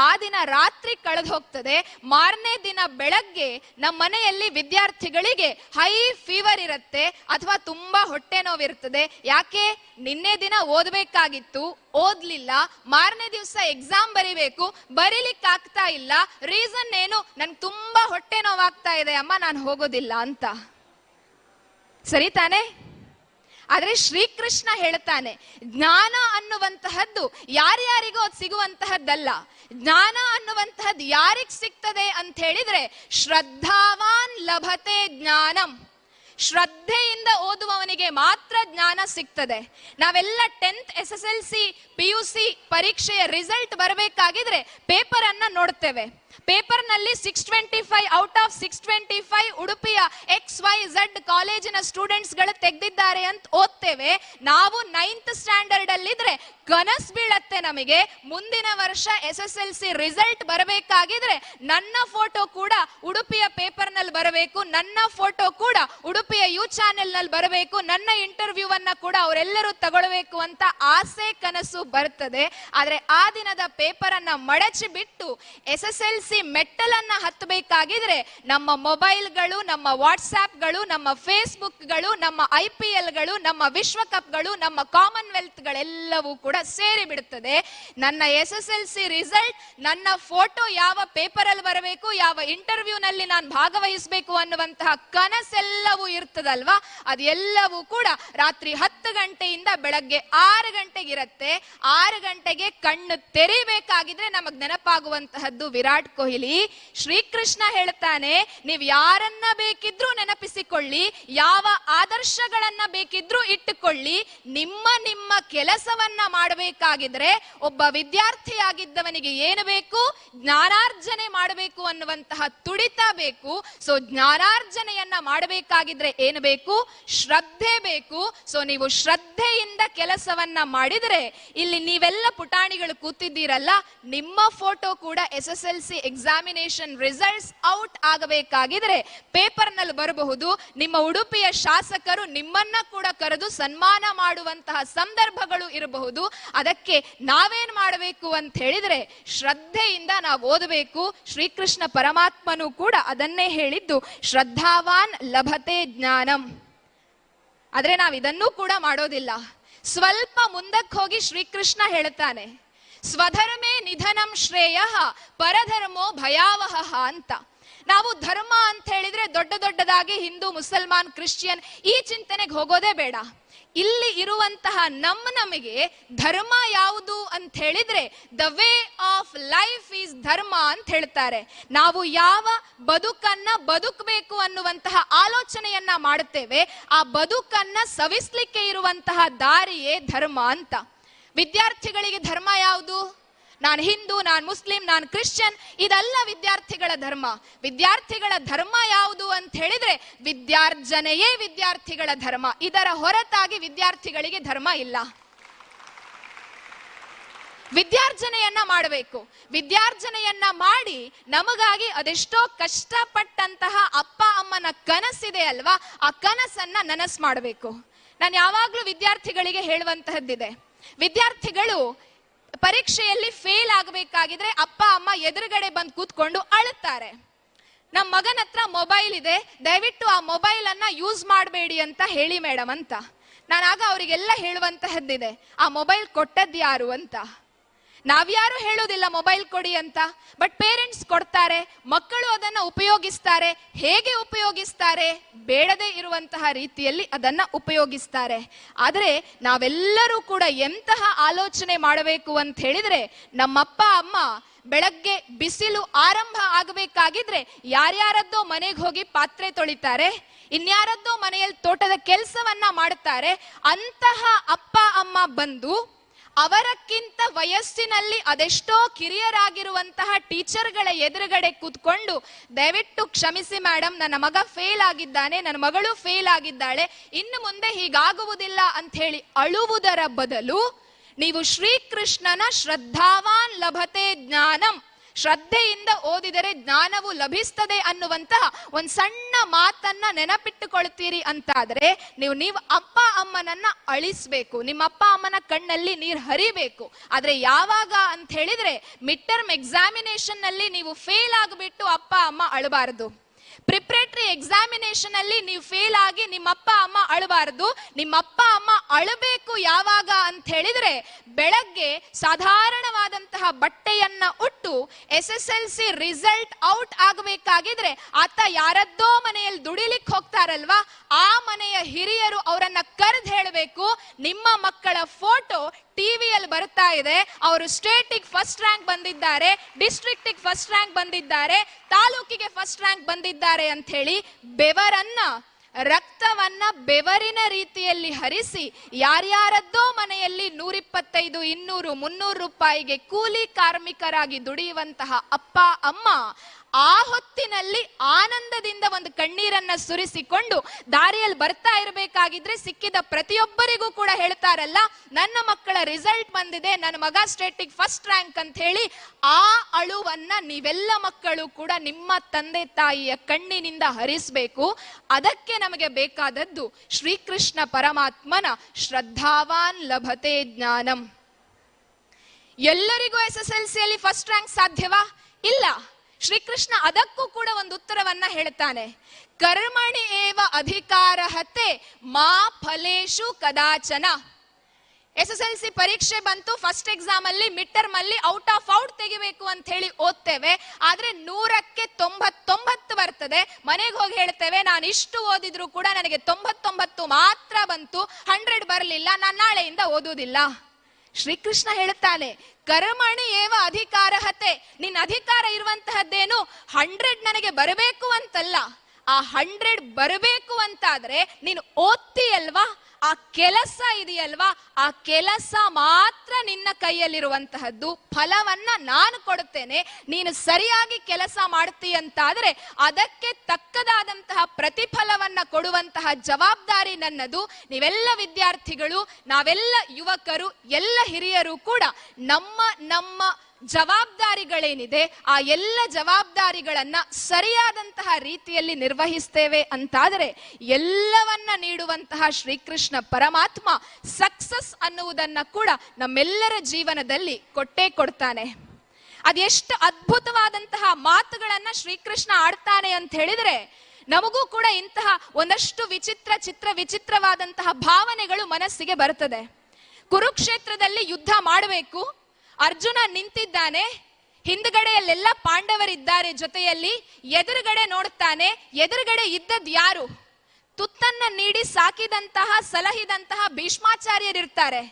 ಆ ದಿನ ರಾತ್ರಿ ಕಳೆದು ಹೋಗ್ತದೆ. ಮಾರನೇ ದಿನ ಬೆಳಗ್ಗೆ ನಮ್ಮ ಮನೆಯಲ್ಲಿ ವಿದ್ಯಾರ್ಥಿಗಳಿಗೆ ಹೈ ಫೀವರ್ ಇರುತ್ತೆ ಅಥವಾ ತುಂಬಾ ಹೊಟ್ಟೆ ನೋವಿರ್ತದೆ. ಯಾಕೆ? ನಿನ್ನೆ ದಿನ ಓದಬೇಕಾಗಿತ್ತು, ಓದ್ಲಿಲ್ಲ, ಮಾರನೇ ದಿವಸ ಎಕ್ಸಾಮ್ ಬರಿಬೇಕು, ಬರೀಲಿಕ್ಕೆ ಆಗ್ತಾ ಇಲ್ಲ. ರೀಸನ್ ಏನು? ನನ್ಗೆ ತುಂಬಾ ಹೊಟ್ಟೆ ನೋವಾಗ್ತಾ ಇದೆ ಅಮ್ಮ, ನಾನು ಹೋಗೋದಿಲ್ಲ ಅಂತ. ಸರಿ ತಾನೆ? ಆದ್ರೆ ಶ್ರೀಕೃಷ್ಣ ಹೇಳ್ತಾನೆ, ಜ್ಞಾನ ಅನ್ನುವಂತಹದ್ದು ಯಾರ್ಯಾರಿಗೂ ಅದು ಸಿಗುವಂತಹದ್ದಲ್ಲ. ಜ್ಞಾನ ಅನ್ನುವಂತಹದ್ದು ಯಾರಿಗ್ ಸಿಗ್ತದೆ ಅಂತ ಹೇಳಿದ್ರೆ ಶ್ರದ್ಧಾವಾನ್ ಲಭತೆ ಜ್ಞಾನಂ. ಶ್ರದ್ಧೆಯಿಂದ ಓದುವವನಿಗೆ ಮಾತ್ರ ಜ್ಞಾನ ಸಿಗ್ತದೆ. ನಾವೆಲ್ಲ 10th SSLC PUC ಪರೀಕ್ಷೆಯ ರಿಸಲ್ಟ್ ಬರಬೇಕಾಗಿದ್ರೆ ಪೇಪರ್ ಅನ್ನ ನೋಡ್ತೇವೆ. ಪೇಪರ್ನಲ್ಲಿ 625 ಔಟ್ ಆಫ್ 625 ಉಡುಪಿಯ XYZ ಕಾಲೇಜಿನ ಸ್ಟೂಡೆಂಟ್ಸ್ ಗಳು ತೆಗೆದಿದ್ದಾರೆ ಅಂತ ಓದ್ತೇವೆ. ನಾವು 9th ಸ್ಟ್ಯಾಂಡರ್ಡ್ ಅಲ್ಲಿದ್ರೆ ಕನಸು ಬೀಳತ್ತೆ ನಮಗೆ, ಮುಂದಿನ ವರ್ಷ SSLC ರಿಸಲ್ಟ್ ಬರಬೇಕಾಗಿದ್ರೆ ನನ್ನ ಫೋಟೋ ಕೂಡ ಉಡುಪಿಯ ಪೇಪರ್ ನಲ್ಲಿ ಬರಬೇಕು, ನನ್ನ ಫೋಟೋ ಕೂಡ ಉಡುಪಿಯ ಯು ಚಾನೆಲ್ ನಲ್ಲಿ ಬರಬೇಕು, ನನ್ನ ಇಂಟರ್ವ್ಯೂ ಅನ್ನ ಕೂಡ ಅವರೆಲ್ಲರೂ ತಗೊಳ್ಬೇಕು ಅಂತ ಆಸೆ ಕನಸು ಬರ್ತದೆ. ಆದ್ರೆ ಆ ದಿನದ ಪೇಪರ್ ಅನ್ನ ಮಡಚಿ ಬಿಟ್ಟು SSLC ಮೆಟ್ಟಲನ್ನ ಹತ್ತಬೇಕಾಗಿದ್ರೆ ನಮ್ಮ ಮೊಬೈಲ್ಗಳು, ನಮ್ಮ ವಾಟ್ಸ್ಆಪ್ಗಳು, ನಮ್ಮ ಫೇಸ್ಬುಕ್ಗಳು, ನಮ್ಮ IPLಗಳು, ನಮ್ಮ ವಿಶ್ವಕಪ್ಗಳು, ನಮ್ಮ ಕಾಮನ್ವೆಲ್ತ್ ಗಳೆಲ್ಲವೂ ಕೂಡ ಸೇರಿ ಬಿಡುತ್ತದೆ. ನನ್ನ SSLC ರಿಸಲ್ಟ್, ನನ್ನ ಫೋಟೋ ಯಾವ ಪೇಪರ್ ಅಲ್ಲಿ ಬರಬೇಕು, ಯಾವ ಇಂಟರ್ವ್ಯೂ ನಲ್ಲಿ ನಾನು ಭಾಗವಹಿಸಬೇಕು ಅನ್ನುವಂತಹ ಕನಸೆಲ್ಲವೂ ಇರ್ತದಲ್ವಾ, ಅದೆಲ್ಲವೂ ಕೂಡ ರಾತ್ರಿ 10 ಗಂಟೆಯಿಂದ ಬೆಳಗ್ಗೆ 6 ಗಂಟೆಗಿರುತ್ತೆ. 6 ಗಂಟೆಗೆ ಕಣ್ಣು ತೆರಿಬೇಕಾಗಿದ್ರೆ ನಮಗ್ ನೆನಪಾಗುವಂತಹದ್ದು ವಿರಾಟ್ ಕೊಹ್ಲಿ. ಶ್ರೀಕೃಷ್ಣ ಹೇಳ್ತಾನೆ, ನೀವು ಯಾರನ್ನ ಬೇಕಿದ್ರೂ ನೆನಪಿಸಿಕೊಳ್ಳಿ, ಯಾವ ಆದರ್ಶಗಳನ್ನ ಬೇಕಿದ್ರೂ ಇಟ್ಟುಕೊಳ್ಳಿ, ನಿಮ್ಮ ನಿಮ್ಮ ಕೆಲಸವನ್ನ ಮಾಡಬೇಕಾಗಿದ್ರೆ ಒಬ್ಬ ವಿದ್ಯಾರ್ಥಿಯಾಗಿದ್ದವನಿಗೆ ಏನು ಬೇಕು, ಜ್ಞಾನಾರ್ಜನೆ ಮಾಡಬೇಕು ಅನ್ನುವಂತಹ ತುಡಿತ ಬೇಕು. ಸೊ ಜ್ಞಾನಾರ್ಜನೆಯನ್ನ ಮಾಡಬೇಕಾಗಿದ್ರೆ ಏನು ಬೇಕು, ಶ್ರದ್ಧೆ ಬೇಕು. ಸೊ ನೀವು ಶ್ರದ್ಧೆಯಿಂದ ಕೆಲಸವನ್ನ ಮಾಡಿದ್ರೆ, ಇಲ್ಲಿ ನೀವೆಲ್ಲ ಪುಟಾಣಿಗಳು ಕೂತಿದ್ದೀರಲ್ಲ, ನಿಮ್ಮ ಫೋಟೋ ಕೂಡ SSLC ಎಕ್ಸಾಮಿನೇಷನ್ ರಿಸಲ್ಟ್ಸ್ ಔಟ್ ಆಗಬೇಕಾಗಿದ್ರೆ ಪೇಪರ್ ನಲ್ಲಿ ಬರಬಹುದು. ನಿಮ್ಮ ಉಡುಪಿಯ ಶಾಸಕರು ನಿಮ್ಮನ್ನ ಕೂಡ ಕರೆದು ಸನ್ಮಾನ ಮಾಡುವಂತಹ ಸಂದರ್ಭಗಳು ಇರಬಹುದು. ಅದಕ್ಕೆ ನಾವೇನ್ ಮಾಡಬೇಕು ಅಂತ ಹೇಳಿದ್ರೆ ಶ್ರದ್ಧೆಯಿಂದ ನಾವು ಓದಬೇಕು. ಶ್ರೀಕೃಷ್ಣ ಪರಮಾತ್ಮನು ಕೂಡ ಅದನ್ನೇ ಹೇಳಿದ್ದು, ಶ್ರದ್ಧಾವಾನ್ ಲಭತೆ ಜ್ಞಾನಂ. ಆದ್ರೆ ನಾವು ಇದನ್ನೂ ಕೂಡ ಮಾಡೋದಿಲ್ಲ. ಸ್ವಲ್ಪ ಮುಂದಕ್ಕೆ ಹೋಗಿ ಶ್ರೀಕೃಷ್ಣ ಹೇಳ್ತಾನೆ, ಸ್ವಧರ್ಮೇ ನಿಧನಂ ಶ್ರೇಯ ಪರಧರ್ಮೋ ಭಯಾವಹ ಅಂತ. ನಾವು ಧರ್ಮ ಅಂತ ಹೇಳಿದ್ರೆ ದೊಡ್ಡ ದೊಡ್ಡದಾಗಿ ಹಿಂದೂ, ಮುಸಲ್ಮಾನ್, ಕ್ರಿಶ್ಚಿಯನ್ ಈ ಚಿಂತನೆಗೆ ಹೋಗೋದೇ ಬೇಡ. ಇಲ್ಲಿ ಇರುವಂತಹ ನಮಗೆ ಧರ್ಮ ಯಾವುದು ಅಂತ ಹೇಳಿದ್ರೆ the way of life is ಧರ್ಮ ಅಂತ ಹೇಳ್ತಾರೆ. ನಾವು ಯಾವ ಬದುಕನ್ನ ಬದುಕಬೇಕು ಅನ್ನುವಂತಹ ಆಲೋಚನೆಯನ್ನ ಮಾಡುತ್ತೇವೆ, ಆ ಬದುಕನ್ನ ಸವಿಸ್ಲಿಕ್ಕೆ ಇರುವಂತಹ ದಾರಿಯೇ ಧರ್ಮ ಅಂತ. ವಿದ್ಯಾರ್ಥಿಗಳಿಗೆ ಧರ್ಮ ಯಾವುದು? ನಾನು ಹಿಂದೂ, ನಾನು ಮುಸ್ಲಿಂ, ನಾನು ಕ್ರಿಶ್ಚಿಯನ್, ಇದಲ್ಲ ವಿದ್ಯಾರ್ಥಿಗಳ ಧರ್ಮ. ವಿದ್ಯಾರ್ಥಿಗಳ ಧರ್ಮ ಯಾವುದು ಅಂತ ಹೇಳಿದ್ರೆ ವಿದ್ಯಾರ್ಜನೆಯೇ ವಿದ್ಯಾರ್ಥಿಗಳ ಧರ್ಮ. ಇದರ ಹೊರತಾಗಿ ವಿದ್ಯಾರ್ಥಿಗಳಿಗೆ ಧರ್ಮ ಇಲ್ಲ. ವಿದ್ಯಾರ್ಜನೆಯನ್ನ ಮಾಡಬೇಕು. ವಿದ್ಯಾರ್ಜನೆಯನ್ನ ಮಾಡಿ ನಮಗಾಗಿ ಅದೆಷ್ಟೋ ಕಷ್ಟಪಟ್ಟಂತಹ ಅಪ್ಪ ಅಮ್ಮನ ಕನಸಿದೆ ಅಲ್ವಾ, ಆ ಕನಸನ್ನ ನನಸು ಮಾಡಬೇಕು. ನಾನು ಯಾವಾಗ್ಲೂ ವಿದ್ಯಾರ್ಥಿಗಳಿಗೆ ಹೇಳುವಂತಹದ್ದಿದೆ, ವಿದ್ಯಾರ್ಥಿಗಳು ಪರೀಕ್ಷೆಯಲ್ಲಿ ಫೇಲ್ ಆಗಬೇಕಾಗಿದ್ರೆ ಅಪ್ಪ ಅಮ್ಮ ಎದುರುಗಡೆ ಬಂದು ಕೂತ್ಕೊಂಡು ಅಳುತ್ತಾರೆ. ನಮ್ಮ ಮಗನ ಹತ್ರ ಮೊಬೈಲ್ ಇದೆ, ದಯವಿಟ್ಟು ಆ ಮೊಬೈಲ್ ಅನ್ನ ಯೂಸ್ ಮಾಡಬೇಡಿ ಅಂತ ಹೇಳಿ ಮೇಡಮ್ ಅಂತ. ನಾನಾಗ ಅವರಿಗೆಲ್ಲ ಹೇಳುವಂತಹದ್ದಿದೆ, ಆ ಮೊಬೈಲ್ ಕೊಟ್ಟದ್ದು ಯಾರು ಅಂತ. ನಾವ್ಯಾರು ಹೇಳೋದಿಲ್ಲ ಮೊಬೈಲ್ ಕೊಡಿ ಅಂತ, ಬಟ್ ಪೇರೆಂಟ್ಸ್ ಕೊಡ್ತಾರೆ, ಮಕ್ಕಳು ಅದನ್ನ ಉಪಯೋಗಿಸ್ತಾರೆ. ಹೇಗೆ ಉಪಯೋಗಿಸ್ತಾರೆ? ಬೇಡದೇ ಇರುವಂತಹ ರೀತಿಯಲ್ಲಿ ಅದನ್ನ ಉಪಯೋಗಿಸ್ತಾರೆ. ಆದರೆ ನಾವೆಲ್ಲರೂ ಕೂಡ ಎಂತಹ ಆಲೋಚನೆ ಮಾಡಬೇಕು ಅಂತ ಹೇಳಿದ್ರೆ, ನಮ್ಮಪ್ಪ ಅಮ್ಮ ಬೆಳಗ್ಗೆ ಬಿಸಿಲು ಆರಂಭ ಆಗಬೇಕಾಗಿದ್ರೆ ಯಾರ್ಯಾರದ್ದೋ ಮನೆಗೆ ಹೋಗಿ ಪಾತ್ರೆ ತೊಳಿತಾರೆ, ಇನ್ಯಾರದ್ದೋ ಮನೆಯಲ್ಲಿ ತೋಟದ ಕೆಲಸವನ್ನ ಮಾಡುತ್ತಾರೆ. ಅಂತಹ ಅಪ್ಪ ಅಮ್ಮ ಬಂದು ಅವರಕ್ಕಿಂತ ವಯಸ್ಸಿನಲ್ಲಿ ಅದೆಷ್ಟೋ ಕಿರಿಯರಾಗಿರುವಂತಹ ಟೀಚರ್ಗಳ ಎದುರುಗಡೆ ಕೂತ್ಕೊಂಡು, ದಯವಿಟ್ಟು ಕ್ಷಮಿಸಿ ಮೇಡಮ್, ನನ್ನ ಮಗ ಫೇಲ್ ಆಗಿದ್ದಾನೆ, ನನ್ನ ಮಗಳು ಫೇಲ್ ಆಗಿದ್ದಾಳೆ, ಇನ್ನು ಮುಂದೆ ಹೀಗಾಗುವುದಿಲ್ಲ ಅಂತ ಹೇಳಿ ಅಳುವುದರ ಬದಲು ನೀವು ಶ್ರೀಕೃಷ್ಣನ ಶ್ರದ್ಧಾವಾನ್ ಲಭತೆ ಜ್ಞಾನಂ, ಶ್ರದ್ಧೆಯಿಂದ ಓದಿದರೆ ಜ್ಞಾನವು ಲಭಿಸ್ತದೆ ಅನ್ನುವಂತಹ ಒಂದು ಸಣ್ಣ ಮಾತನ್ನ ನೆನಪಿಟ್ಟುಕೊಳ್ತೀರಿ ಅಂತಾದ್ರೆ ನೀವು ಅಪ್ಪ ಅಮ್ಮನನ್ನ ಅಳಿಸ್ಬೇಕು, ನಿಮ್ಮ ಅಪ್ಪ ಅಮ್ಮನ ಕಣ್ಣಲ್ಲಿ ನೀರು ಹರಿಬೇಕು. ಆದ್ರೆ ಯಾವಾಗ ಅಂತ ಹೇಳಿದ್ರೆ ಮಿಡ್ ಟರ್ಮ್ ಎಕ್ಸಾಮಿನೇಷನ್ ನಲ್ಲಿ ನೀವು ಫೇಲ್ ಆಗಿಬಿಟ್ಟು ಅಪ್ಪ ಅಮ್ಮ ಅಳಬಾರದು. ಪ್ರಿಪರೇಟರಿ ಎಕ್ಸಾಮಿನೇಷನ್ ಅಲ್ಲಿ ನೀವು ಫೇಲ್ ಆಗಿ ನಿಮ್ಮ ಅಪ್ಪ ಅಮ್ಮ ಅಳಬಾರದು. ನಿಮ್ಮ ಅಪ್ಪ ಅಮ್ಮ ಅಳಬೇಕು ಯಾವಾಗ ಅಂತ ಹೇಳಿದ್ರೆ ಬೆಳಗ್ಗೆ ಸಾಧಾರಣವಾದಂತಹ ಬಟ್ಟೆಯನ್ನ ಉಟ್ಟು SSLC ರಿಸಲ್ಟ್ ಔಟ್ ಆಗಬೇಕಾಗಿದ್ರೆ ಆತ ಯಾರದ್ದೋ ಮನೆಯಲ್ಲಿ ದುಡಿಲಿಕ್ಕೆ ಹೋಗ್ತಾರಲ್ವಾ, ಆ ಮನೆಯ ಹಿರಿಯರು ಅವರನ್ನ ಕರೆದು ಹೇಳಬೇಕು, ನಿಮ್ಮ ಮಕ್ಕಳ ಫೋಟೋ ಟಿವಿಯಲ್ಲಿ ಬರ್ತಾ ಇದೆ, ಅವರು ಸ್ಟೇಟಿಗೆ ಫಸ್ಟ್ ರ್ಯಾಂಕ್ ಬಂದಿದ್ದಾರೆ, ಡಿಸ್ಟ್ರಿಕ್ಟಿಗೆ ಫಸ್ಟ್ ರ್ಯಾಂಕ್ ಬಂದಿದ್ದಾರೆ, ತಾಲೂಕಿಗೆ ಫಸ್ಟ್ ರ್ಯಾಂಕ್ ಬಂದಿದ್ದಾರೆ ಅಂತ ಹೇಳಿ ಬೆವರನ್ನ ರಕ್ತವನ್ನ ಬೆವರಿನ ರೀತಿಯಲ್ಲಿ ಹರಿಸಿ ಯಾರ್ಯಾರದ್ದೋ ಮನೆಯಲ್ಲಿ 125, 200, 300 ರೂಪಾಯಿಗೆ ಕೂಲಿ ಕಾರ್ಮಿಕರಾಗಿ ದುಡಿಯುವಂತಹ ಅಪ್ಪ ಅಮ್ಮ ಆ ಹೊತ್ತಿನಲ್ಲಿ ಆನಂದದಿಂದ ಒಂದು ಕಣ್ಣೀರನ್ನ ಸುರಿಸಿಕೊಂಡು ದಾರಿಯಲ್ಲಿ ಬರ್ತಾ ಇರಬೇಕಾಗಿದ್ರೆ ಸಿಕ್ಕಿದ ಪ್ರತಿಯೊಬ್ಬರಿಗೂ ಕೂಡ ಹೇಳ್ತಾರಲ್ಲ, ನನ್ನ ಮಕ್ಕಳ ರಿಸಲ್ಟ್ ಬಂದಿದೆ, ನನ್ನ ಮಗ ಸ್ಟೇಟಿಗೆ ಫಸ್ಟ್ ರ್ಯಾಂಕ್ ಅಂತ ಹೇಳಿ ಆ ಅಳುವನ್ನ ನೀವೆಲ್ಲ ಮಕ್ಕಳು ಕೂಡ ನಿಮ್ಮ ತಂದೆ ತಾಯಿಯ ಕಣ್ಣಿನಿಂದ ಹರಿಸಬೇಕು. ಅದಕ್ಕೆ ನಮಗೆ ಬೇಕಾದದ್ದು ಶ್ರೀಕೃಷ್ಣ ಪರಮಾತ್ಮನ ಶ್ರದ್ಧಾವಾನ್ ಲಭತೆ ಜ್ಞಾನಂ. ಎಲ್ಲರಿಗೂ SSLC ಯಲ್ಲಿ ಫಸ್ಟ್ ರ್ಯಾಂಕ್ ಸಾಧ್ಯವಾ? ಇಲ್ಲ. ಶ್ರೀಕೃಷ್ಣ ಅದಕ್ಕೂ ಕೂಡ ಒಂದು ಉತ್ತರವನ್ನ ಹೇಳ್ತಾನೆ. ಕರ್ಮಣಿ ಏವ ಅಧಿಕಾರಹತೆ ಮಾ ಫಲೇಶು ಕದಾಚನ. SSLC ಪರೀಕ್ಷೆ ಬಂತು, ಫಸ್ಟ್ ಎಕ್ಸಾಮ್ ಅಲ್ಲಿ ಮಿಡ್ ಟರ್ಮ್ ಅಲ್ಲಿ ಔಟ್ ಆಫ್ ಔಟ್ ತೆಗಿಬೇಕು ಅಂತ ಹೇಳಿ ಓದ್ತೇವೆ. ಆದ್ರೆ 100ಕ್ಕೆ 99 ಬರ್ತದೆ. ಮನೆಗೆ ಹೋಗಿ ಹೇಳ್ತೇವೆ, ನಾನು ಇಷ್ಟು ಓದಿದ್ರು ಕೂಡ ನನಗೆ 99 ಮಾತ್ರ ಬಂತು, 100 ಬರಲಿಲ್ಲ, ನಾನು ನಾಳೆಯಿಂದ ಓದುವುದಿಲ್ಲ. ಶ್ರೀಕೃಷ್ಣ ಹೇಳ್ತಾನೆ, ಕರ್ಮಣಿ ಏವ ಅಧಿಕಾರಹತೆ. ನಿನ್ನ ಅಧಿಕಾರ ಇರುವಂತಹದ್ದೇನು 100 ನನಗೆ ಬರಬೇಕು ಅಂತಲ್ಲ. ಆ 100 ಬರಬೇಕು ಅಂತಾದ್ರೆ ನೀನು ಓದ್ತೀಯಲ್ವಾ, ಆ ಕೆಲಸ ಇದೆಯಲ್ವಾ, ಆ ಕೆಲಸ ಮಾತ್ರ ನಿನ್ನ ಕೈಯಲ್ಲಿರುವಂತಹದ್ದು. ಫಲವನ್ನ ನಾನು ಕೊಡುತ್ತೇನೆ, ನೀನು ಸರಿಯಾಗಿ ಕೆಲಸ ಮಾಡ್ತೀಯಂತಾದ್ರೆ ಅದಕ್ಕೆ ತಕ್ಕದಾದಂತಹ ಪ್ರತಿಫಲವನ್ನ ಕೊಡುವಂತಹ ಜವಾಬ್ದಾರಿ ನನ್ನದು. ನೀವೆಲ್ಲ ವಿದ್ಯಾರ್ಥಿಗಳು, ನಾವೆಲ್ಲ ಯುವಕರು, ಎಲ್ಲ ಹಿರಿಯರು ಕೂಡ ನಮ್ಮ ಜವಾಬ್ದಾರಿಗಳೇನಿದೆ ಆ ಎಲ್ಲ ಜವಾಬ್ದಾರಿಗಳನ್ನ ಸರಿಯಾದಂತಹ ರೀತಿಯಲ್ಲಿ ನಿರ್ವಹಿಸ್ತೇವೆ ಅಂತಾದರೆ ಎಲ್ಲವನ್ನ ನೀಡುವಂತಹ ಶ್ರೀಕೃಷ್ಣ ಪರಮಾತ್ಮ ಸಕ್ಸಸ್ ಅನ್ನುವುದನ್ನ ಕೂಡ ನಮ್ಮೆಲ್ಲರ ಜೀವನದಲ್ಲಿ ಕೊಟ್ಟೇ ಕೊಡ್ತಾನೆ. ಅದೆಷ್ಟು ಅದ್ಭುತವಾದಂತಹ ಮಾತುಗಳನ್ನ ಶ್ರೀಕೃಷ್ಣ ಆಡ್ತಾನೆ ಅಂತ ಹೇಳಿದ್ರೆ ನಮಗೂ ಕೂಡ ಇಂತಹ ಒಂದಷ್ಟು ವಿಚಿತ್ರವಾದಂತಹ ಭಾವನೆಗಳು ಮನಸ್ಸಿಗೆ ಬರ್ತದೆ. ಕುರುಕ್ಷೇತ್ರದಲ್ಲಿ ಯುದ್ಧ ಮಾಡಬೇಕು, ಅರ್ಜುನ ನಿಂತಿದ್ದಾನೆ, ಹಿಂದ್ಗಡೆಯಲ್ಲೆಲ್ಲ ಪಾಂಡವರಿದ್ದಾರೆ ಜೊತೆಯಲ್ಲಿ. ಎದುರುಗಡೆ ನೋಡ್ತಾನೆ, ಎದುರುಗಡೆ ಇದ್ದದ್ ಯಾರು? ತುತ್ತನ್ನ ನೀಡಿ ಸಾಕಿದಂತಹ ಸಲಹಿದಂತಹ ಭೀಷ್ಮಾಚಾರ್ಯರಿರ್ತಾರೆ.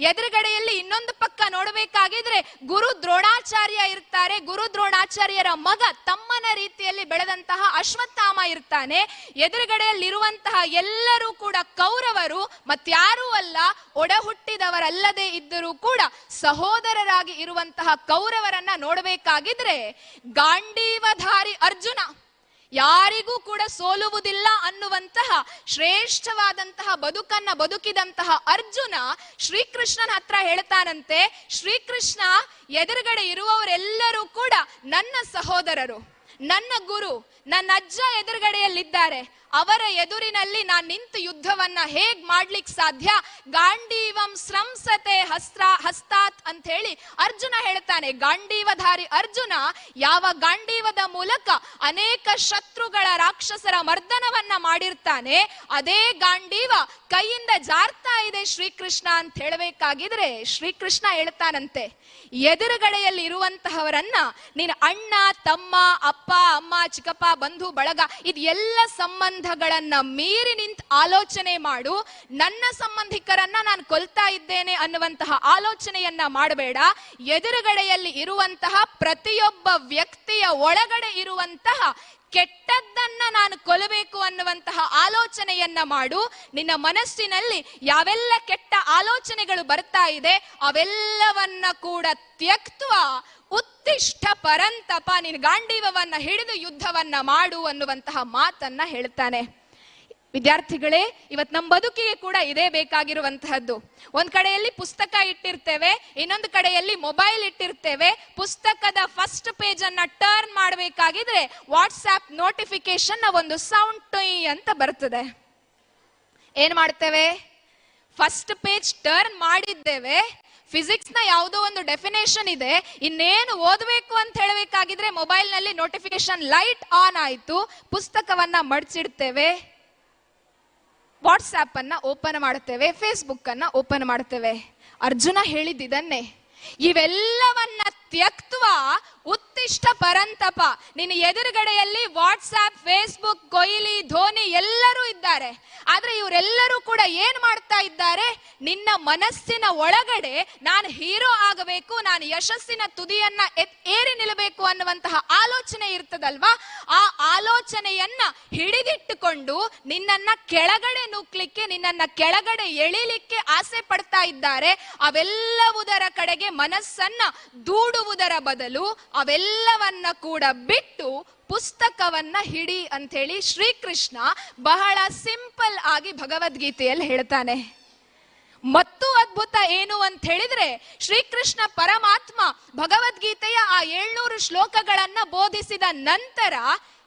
ಎದುರುಗಡೆಯಲ್ಲಿ ಇನ್ನೊಂದು ಪಕ್ಕ ನೋಡಬೇಕಾಗಿದ್ರೆ ಗುರು ದ್ರೋಣಾಚಾರ್ಯ ಇರ್ತಾರೆ. ಗುರು ದ್ರೋಣಾಚಾರ್ಯರ ಮಗ ತಮ್ಮನ ರೀತಿಯಲ್ಲಿ ಬೆಳೆದಂತಹ ಅಶ್ವತ್ಥಾಮ ಇರ್ತಾನೆ. ಎದುರುಗಡೆಯಲ್ಲಿರುವಂತಹ ಎಲ್ಲರೂ ಕೂಡ ಕೌರವರು, ಮತ್ಯಾರೂ ಅಲ್ಲ, ಒಡ ಹುಟ್ಟಿದವರಲ್ಲದೆ ಇದ್ದರೂ ಕೂಡ ಸಹೋದರರಾಗಿ ಇರುವಂತಹ ಕೌರವರನ್ನ ನೋಡಬೇಕಾಗಿದ್ರೆ ಗಾಂಡೀವಧಾರಿ ಅರ್ಜುನ, ಯಾರಿಗೂ ಕೂಡ ಸೋಲುವುದಿಲ್ಲ ಅನ್ನುವಂತಹ ಶ್ರೇಷ್ಠವಾದಂತಹ ಬದುಕನ್ನ ಬದುಕಿದಂತಹ ಅರ್ಜುನ ಶ್ರೀಕೃಷ್ಣನ ಹತ್ರ ಹೇಳ್ತಾನಂತೆ, ಶ್ರೀಕೃಷ್ಣ, ಎದುರುಗಡೆ ಇರುವವರೆಲ್ಲರೂ ಕೂಡ ನನ್ನ ಸಹೋದರರು, ನನ್ನ ಗುರು, ನನ್ನ ಅಜ್ಜ ಎದುರುಗಡೆಯಲ್ಲಿದ್ದಾರೆ. ಅವರ ಎದುರಿನಲ್ಲಿ ನಾನು ನಿಂತು ಯುದ್ಧವನ್ನ ಹೇಗ್ ಮಾಡ್ಲಿಕ್ಕೆ ಸಾಧ್ಯ? ಗಾಂಡೀವಂ ಸ್ರಂಸತೆ ಹಸ್ತಾತ್ ಅಂತ ಹೇಳಿ ಅರ್ಜುನ ಹೇಳ್ತಾನೆ. ಗಾಂಡೀವಧಾರಿ ಅರ್ಜುನ ಯಾವ ಗಾಂಡೀವದ ಮೂಲಕ ಅನೇಕ ಶತ್ರುಗಳ ರಾಕ್ಷಸರ ಮರ್ದನವನ್ನ ಮಾಡಿರ್ತಾನೆ, ಅದೇ ಗಾಂಡೀವ ಕೈಯಿಂದ ಜಾರ್ತಾ ಇದೆ ಶ್ರೀಕೃಷ್ಣ ಅಂತ ಹೇಳಬೇಕಾಗಿದ್ರೆ ಶ್ರೀಕೃಷ್ಣ ಹೇಳ್ತಾನಂತೆ, ಎದುರುಗಡೆಯಲ್ಲಿ ಇರುವಂತಹವರನ್ನ ನೀನು ಅಣ್ಣ, ತಮ್ಮ, ಅಪ್ಪ, ಅಮ್ಮ, ಚಿಕ್ಕಪ್ಪ, ಬಂಧು ಬಳಗ ಇದೆಲ್ಲ ಸಂಬಂಧಗಳನ್ನ ಮೀರಿ ನಿಂತು ಆಲೋಚನೆ ಮಾಡು. ನನ್ನ ಸಂಬಂಧಿಕರನ್ನ ನಾನು ಕೊಲ್ತಾ ಇದ್ದೇನೆ ಅನ್ನುವಂತಹ ಆಲೋಚನೆಯನ್ನ ಮಾಡಬೇಡ. ಎದುರುಗಡೆಯಲ್ಲಿ ಇರುವಂತಹ ಪ್ರತಿಯೊಬ್ಬ ವ್ಯಕ್ತಿಯ ಒಳಗಡೆ ಇರುವಂತಹ ಕೆಟ್ಟದ್ದನ್ನ ನಾನು ಕೊಲ್ಲಬೇಕು ಅನ್ನುವಂತಹ ಆಲೋಚನೆಯನ್ನ ಮಾಡು. ನಿನ್ನ ಮನಸ್ಸಿನಲ್ಲಿ ಯಾವೆಲ್ಲ ಕೆಟ್ಟ ಆಲೋಚನೆಗಳು ಬರ್ತಾ ಇದೆ ಅವೆಲ್ಲವನ್ನ ಕೂಡ ತ್ಯಕ್ತ್ವ ಉತ್ತಿಷ್ಠ ಪರಂತಪ, ನೀನು ಗಾಂಡೀವವನ್ನ ಹಿಡಿದು ಯುದ್ಧವನ್ನ ಮಾಡು ಅನ್ನುವಂತಹ ಮಾತನ್ನ ಹೇಳ್ತಾನೆ. ವಿದ್ಯಾರ್ಥಿಗಳೇ, ಇವತ್ತು ನಮ್ಮ ಬದುಕಿಗೆ ಕೂಡ ಇದೇ ಬೇಕಾಗಿರುವಂತಹದ್ದು. ಒಂದ್ ಕಡೆಯಲ್ಲಿ ಪುಸ್ತಕ ಇಟ್ಟಿರ್ತೇವೆ, ಇನ್ನೊಂದು ಕಡೆಯಲ್ಲಿ ಮೊಬೈಲ್ ಇಟ್ಟಿರ್ತೇವೆ. ಪುಸ್ತಕದ ಫಸ್ಟ್ ಪೇಜ್ ಅನ್ನ ಟರ್ನ್ ಮಾಡಬೇಕಾಗಿದ್ರೆ ವಾಟ್ಸ್ಆಪ್ ನೋಟಿಫಿಕೇಶನ್ ಒಂದು ಸೌಂಡ್ ಟೊಯ್ ಅಂತ ಬರ್ತದೆ. ಏನ್ ಮಾಡ್ತೇವೆ? ಫಸ್ಟ್ ಪೇಜ್ ಟರ್ನ್ ಮಾಡಿದ್ದೇವೆ, ಫಿಸಿಕ್ಸ್ ನ ಯಾವುದೋ ಒಂದು ಡೆಫಿನೇಷನ್ ಇದೆ, ಇನ್ನೇನು ಓದಬೇಕು ಅಂತ ಹೇಳಬೇಕಾಗಿದ್ರೆ ಮೊಬೈಲ್ ನಲ್ಲಿ ನೋಟಿಫಿಕೇಶನ್ ಲೈಟ್ ಆನ್ ಆಯ್ತು, ಪುಸ್ತಕವನ್ನ ಮಡಚಿಡ್ತೇವೆ, ವಾಟ್ಸ್ಆಪ್ ಅನ್ನ ಓಪನ್ ಮಾಡ್ತೇವೆ, ಫೇಸ್ಬುಕ್ ಅನ್ನ ಓಪನ್ ಮಾಡ್ತೇವೆ. ಅರ್ಜುನ ಹೇಳಿದ್ದನ್ನೇ, ಇವೆಲ್ಲವನ್ನ ತ್ಯಕ್ತ್ವ ಉತ್ತಿಷ್ಠ ಪರಂತಪ. ನಿನ್ನ ಎದುರುಗಡೆಯಲ್ಲಿ ವಾಟ್ಸ್ಆಪ್, ಫೇಸ್ಬುಕ್, ಕೊಹ್ಲಿ, ಧೋನಿ ಎಲ್ಲರೂ ಇದ್ದಾರೆ. ಆದ್ರೆ ಇವರೆಲ್ಲರೂ ಕೂಡ ಏನ್ ಮಾಡ್ತಾ ಇದ್ದಾರೆ? ನಿನ್ನ ಮನಸ್ಸಿನ ಒಳಗಡೆ ನಾನು ಹೀರೋ ಆಗಬೇಕು, ನಾನು ಯಶಸ್ಸಿನ ತುದಿಯನ್ನ ಏರಿ ನಿಲ್ಲಬೇಕು ಅನ್ನುವಂತಹ ಆಲೋಚನೆ ಇರ್ತದಲ್ವಾ, ಆ ಆಲೋಚನೆಯನ್ನ ಹಿಡಿದಿಟ್ಟುಕೊಂಡು ನಿನ್ನನ್ನ ಕೆಳಗಡೆ ನೂಕ್ಲಿಕ್ಕೆ, ನಿನ್ನನ್ನ ಕೆಳಗಡೆ ಎಳಿಲಿಕ್ಕೆ ಆಸೆ ಪಡ್ತಾ ಇದ್ದಾರೆ. ಅವೆಲ್ಲವುದರ ಕಡೆಗೆ ಮನಸ್ಸನ್ನ ದೂಡುವುದರ ಬದಲು ಅವೆಲ್ಲವನ್ನ ಕೂಡ ಬಿಟ್ಟು ಪುಸ್ತಕವನ್ನ ಹಿಡಿ ಅಂತ ಹೇಳಿ ಶ್ರೀಕೃಷ್ಣ ಬಹಳ ಸಿಂಪಲ್ ಆಗಿ ಭಗವದ್ಗೀತೆಯಲ್ಲಿ ಹೇಳ್ತಾನೆ. ಮತ್ತು ಅದ್ಭುತ ಏನು ಅಂತ ಹೇಳಿದ್ರೆ, ಶ್ರೀಕೃಷ್ಣ ಪರಮಾತ್ಮ ಭಗವದ್ಗೀತೆಯ ಆ 700 ಶ್ಲೋಕಗಳನ್ನ ಬೋಧಿಸಿದ ನಂತರ,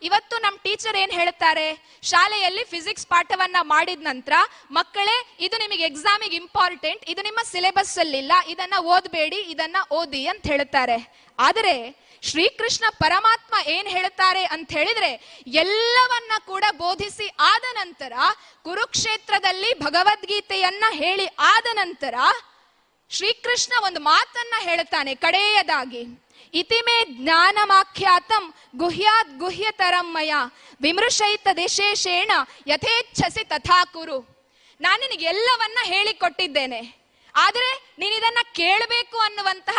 ಇವತ್ತು ನಮ್ಮ ಟೀಚರ್ ಏನ್ ಹೇಳ್ತಾರೆ, ಶಾಲೆಯಲ್ಲಿ ಫಿಸಿಕ್ಸ್ ಪಾಠವನ್ನ ಮಾಡಿದ ನಂತರ, ಮಕ್ಕಳೇ ಇದು ನಿಮಗೆ ಎಕ್ಸಾಮಿಗೆ ಇಂಪಾರ್ಟೆಂಟ್, ಇದು ನಿಮ್ಮ ಸಿಲೆಬಸ್ ಅಲ್ಲಿಲ್ಲ, ಇದನ್ನ ಓದಬೇಡಿ, ಇದನ್ನ ಓದಿ ಅಂತ ಹೇಳ್ತಾರೆ. ಆದರೆ ಶ್ರೀಕೃಷ್ಣ ಪರಮಾತ್ಮ ಏನ್ ಹೇಳ್ತಾರೆ ಅಂತ ಹೇಳಿದ್ರೆ, ಎಲ್ಲವನ್ನ ಕೂಡ ಬೋಧಿಸಿ ಆದ ನಂತರ, ಕುರುಕ್ಷೇತ್ರದಲ್ಲಿ ಭಗವದ್ಗೀತೆಯನ್ನ ಹೇಳಿ ಆದ ನಂತರ ಶ್ರೀಕೃಷ್ಣ ಒಂದು ಮಾತನ್ನ ಹೇಳ್ತಾನೆ ಕಡೆಯದಾಗಿ. ಇತಿಮೇ ಜ್ಞಾನಮಾಖ್ಯಾತಂ ಗುಹ್ಯಾತ್ ಗುಹ್ಯತರಂ ಮಯ ವಿಮೃಶೈತ ದೇಶೇಷೇಣ ಯಥೇಚ್ಛಸಿ ತಥಾ ಕುರು. ನಾನು ನಿನಗೆ ಎಲ್ಲವನ್ನ ಹೇಳಿಕೊಟ್ಟಿದ್ದೇನೆ, ಆದರೆ ನೀನು ಇದನ್ನ ಕೇಳಬೇಕು ಅನ್ನುವಂತಹ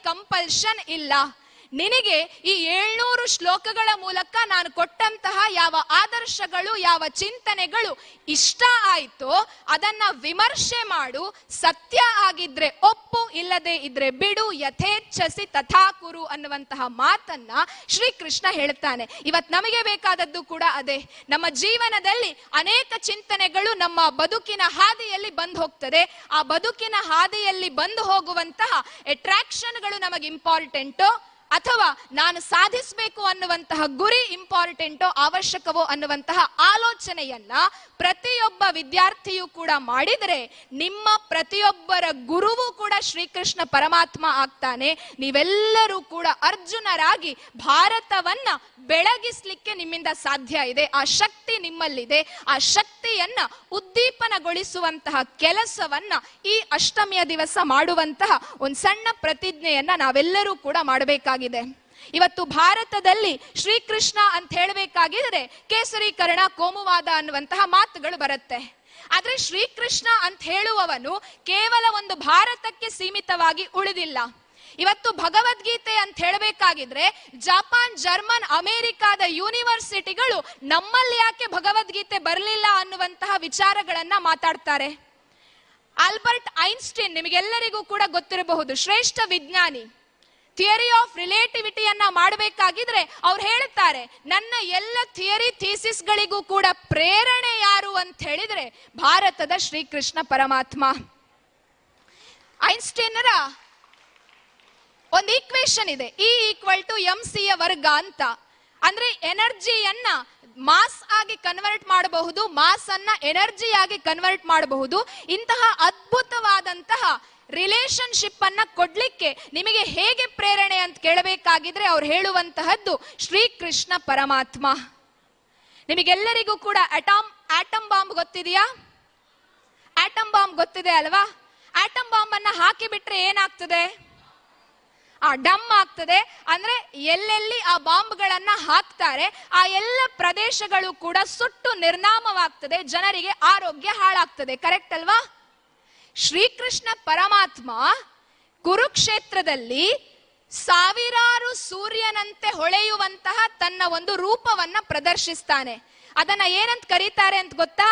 ಕಂಪಲ್ಷನ್ ಇಲ್ಲ. ನಿನಗೆ ಈ 700 ಶ್ಲೋಕಗಳ ಮೂಲಕ ನಾನು ಕೊಟ್ಟಂತಹ ಯಾವ ಆದರ್ಶಗಳು, ಯಾವ ಚಿಂತನೆಗಳು ಇಷ್ಟ ಆಯ್ತೋ ಅದನ್ನ ವಿಮರ್ಶೆ ಮಾಡು, ಸತ್ಯ ಆಗಿದ್ರೆ ಒಪ್ಪು, ಇಲ್ಲದೆ ಇದ್ರೆ ಬಿಡು, ಯಥೇಚ್ಛಸಿ ತಥಾ ಕುರು ಅನ್ನುವಂತಹ ಮಾತನ್ನ ಶ್ರೀಕೃಷ್ಣ ಹೇಳ್ತಾನೆ. ಇವತ್ ನಮಗೆ ಬೇಕಾದದ್ದು ಕೂಡ ಅದೇ. ನಮ್ಮ ಜೀವನದಲ್ಲಿ ಅನೇಕ ಚಿಂತನೆಗಳು ನಮ್ಮ ಬದುಕಿನ ಹಾದಿಯಲ್ಲಿ ಬಂದು ಹೋಗ್ತದೆ. ಆ ಬದುಕಿನ ಹಾದಿಯಲ್ಲಿ ಬಂದು ಹೋಗುವಂತಹ ಅಟ್ರಾಕ್ಷನ್ಗಳು ನಮಗೆ ಇಂಪಾರ್ಟೆಂಟೋ, ಅಥವಾ ನಾನು ಸಾಧಿಸಬೇಕು ಅನ್ನುವಂತಹ ಗುರಿ ಇಂಪಾರ್ಟೆಂಟೋ, ಅವಶ್ಯಕವೋ ಅನ್ನುವಂತಹ ಆಲೋಚನೆಯನ್ನ ಪ್ರತಿಯೊಬ್ಬ ವಿದ್ಯಾರ್ಥಿಯು ಕೂಡ ಮಾಡಿದರೆ ನಿಮ್ಮ ಪ್ರತಿಯೊಬ್ಬರ ಗುರುವು ಕೂಡ ಶ್ರೀಕೃಷ್ಣ ಪರಮಾತ್ಮ ಆಗ್ತಾನೆ. ನೀವೆಲ್ಲರೂ ಕೂಡ ಅರ್ಜುನರಾಗಿ ಭಾರತವನ್ನ ಬೆಳಗಿಸ್ಲಿಕ್ಕೆ ನಿಮ್ಮಿಂದ ಸಾಧ್ಯ ಇದೆ. ಆ ಶಕ್ತಿ ನಿಮ್ಮಲ್ಲಿದೆ. ಆ ಶಕ್ತಿಯನ್ನ ಉದ್ದೀಪನಗೊಳಿಸುವಂತಹ ಕೆಲಸವನ್ನ ಈ ಅಷ್ಟಮಿಯ ದಿವಸ ಮಾಡುವಂತಹ ಒಂದು ಸಣ್ಣ ಪ್ರತಿಜ್ಞೆಯನ್ನ ನಾವೆಲ್ಲರೂ ಕೂಡ ಮಾಡಬೇಕಾಗಿದೆ. ಇವತ್ತು ಭಾರತದಲ್ಲಿ ಶ್ರೀಕೃಷ್ಣ ಅಂತ ಹೇಳಬೇಕಾಗಿದ್ರೆ ಕೇಸರೀಕರಣ, ಕೋಮುವಾದ ಅನ್ನುವಂತಹ ಮಾತುಗಳು ಬರುತ್ತೆ. ಆದ್ರೆ ಶ್ರೀಕೃಷ್ಣ ಅಂತ ಹೇಳುವವನು ಕೇವಲ ಒಂದು ಭಾರತಕ್ಕೆ ಸೀಮಿತವಾಗಿ ಉಳಿದಿಲ್ಲ. ಇವತ್ತು ಭಗವದ್ಗೀತೆ ಅಂತ ಹೇಳಬೇಕಾಗಿದ್ರೆ ಜಪಾನ್, ಜರ್ಮನ್, ಅಮೆರಿಕಾದ ಯೂನಿವರ್ಸಿಟಿಗಳು ನಮ್ಮಲ್ಲಿ ಯಾಕೆ ಭಗವದ್ಗೀತೆ ಬರಲಿಲ್ಲ ಅನ್ನುವಂತಹ ವಿಚಾರಗಳನ್ನ ಮಾತಾಡ್ತಾರೆ. ಆಲ್ಬರ್ಟ್ ಐನ್ಸ್ಟೀನ್ ನಿಮಗೆಲ್ಲರಿಗೂ ಕೂಡ ಗೊತ್ತಿರಬಹುದು, ಶ್ರೇಷ್ಠ ವಿಜ್ಞಾನಿ. ಥಿಯರಿ ಆಫ್ ರಿಲೇಟಿವಿಟಿಯನ್ನ ಮಾಡಬೇಕಾಗಿದ್ರೆ ಅವ್ರು ಹೇಳ್ತಾರೆ, ನನ್ನ ಎಲ್ಲ ಥಿಯರಿ ಥೀಸಿಸ್ಗಳಿಗೂ ಕೂಡ ಪ್ರೇರಣೆ ಯಾರು ಅಂತ ಹೇಳಿದ್ರೆ ಭಾರತದ ಶ್ರೀಕೃಷ್ಣ ಪರಮಾತ್ಮ. ಐನ್ಸ್ಟೀನರ ಒಂದು ಈಕ್ವೇಶನ್ ಇದೆ, E=mc ಯ ವರ್ಗ ಅಂತ. ಅಂದ್ರೆ ಎನರ್ಜಿಯನ್ನ ಮಾಸ್ ಆಗಿ ಕನ್ವರ್ಟ್ ಮಾಡಬಹುದು, ಮಾಸ್ ಅನ್ನ ಎನರ್ಜಿ ಆಗಿ ಕನ್ವರ್ಟ್ ಮಾಡಬಹುದು. ಇಂತಹ ಅದ್ಭುತವಾದಂತಹ ರಿಲೇಶನ್ಶಿಪ್ ಅನ್ನ ಕೊಡ್ಲಿಕ್ಕೆ ನಿಮಗೆ ಹೇಗೆ ಪ್ರೇರಣೆ ಅಂತ ಕೇಳಬೇಕಾಗಿದ್ರೆ ಅವ್ರು ಹೇಳುವಂತಹದ್ದು ಶ್ರೀಕೃಷ್ಣ ಪರಮಾತ್ಮ. ನಿಮಗೆಲ್ಲರಿಗೂ ಕೂಡ ಆಟಮ್ ಬಾಂಬ್ ಗೊತ್ತಿದೆಯಾ? ಆಟಮ್ ಬಾಂಬ್ ಗೊತ್ತಿದೆ ಅಲ್ವಾ? ಆಟಮ್ ಬಾಂಬ್ ಅನ್ನ ಹಾಕಿ ಬಿಟ್ರೆ ಏನಾಗ್ತದೆ? ಡಮ್ ಆಗ್ತದೆ. ಅಂದ್ರೆ ಎಲ್ಲೆಲ್ಲಿ ಆ ಬಾಂಬ್ಗಳನ್ನ ಹಾಕ್ತಾರೆ ಆ ಎಲ್ಲ ಪ್ರದೇಶಗಳು ಕೂಡ ಸುಟ್ಟು ನಿರ್ನಾಮವಾಗ್ತದೆ, ಜನರಿಗೆ ಆರೋಗ್ಯ ಹಾಳಾಗ್ತದೆ. ಕರೆಕ್ಟ್ ಅಲ್ವಾ? ಶ್ರೀಕೃಷ್ಣ ಪರಮಾತ್ಮ ಕುರುಕ್ಷೇತ್ರದಲ್ಲಿ ಸಾವಿರಾರು ಸೂರ್ಯನಂತೆ ಹೊಳೆಯುವಂತಹ ತನ್ನ ಒಂದು ರೂಪವನ್ನ ಪ್ರದರ್ಶಿಸ್ತಾನೆ. ಅದನ್ನ ಏನಂತ ಕರೀತಾರೆ ಅಂತ ಗೊತ್ತಾ?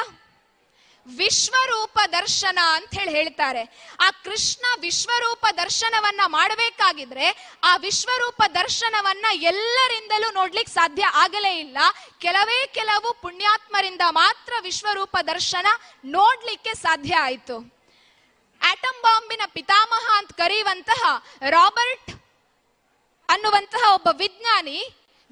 ವಿಶ್ವರೂಪ ದರ್ಶನ ಅಂತ ಹೇಳ್ತಾರೆ. ಆ ಕೃಷ್ಣ ವಿಶ್ವರೂಪ ದರ್ಶನವನ್ನ ಮಾಡಬೇಕಾಗಿದ್ರೆ ಆ ವಿಶ್ವರೂಪ ದರ್ಶನವನ್ನ ಎಲ್ಲರಿಂದಲೂ ನೋಡ್ಲಿಕ್ಕೆ ಸಾಧ್ಯ ಆಗಲೇ ಇಲ್ಲ. ಕೆಲವು ಪುಣ್ಯಾತ್ಮರಿಂದ ಮಾತ್ರ ವಿಶ್ವರೂಪ ದರ್ಶನ ನೋಡ್ಲಿಕ್ಕೆ ಸಾಧ್ಯ ಆಯಿತು. ಆಟಮ್ ಬಾಂಬಿನ ಪಿತಾಮಹ ಅಂತ ಕರೆಯುವಂತಹ ರಾಬರ್ಟ್ ಅನ್ನುವಂತಹ ಒಬ್ಬ ವಿಜ್ಞಾನಿ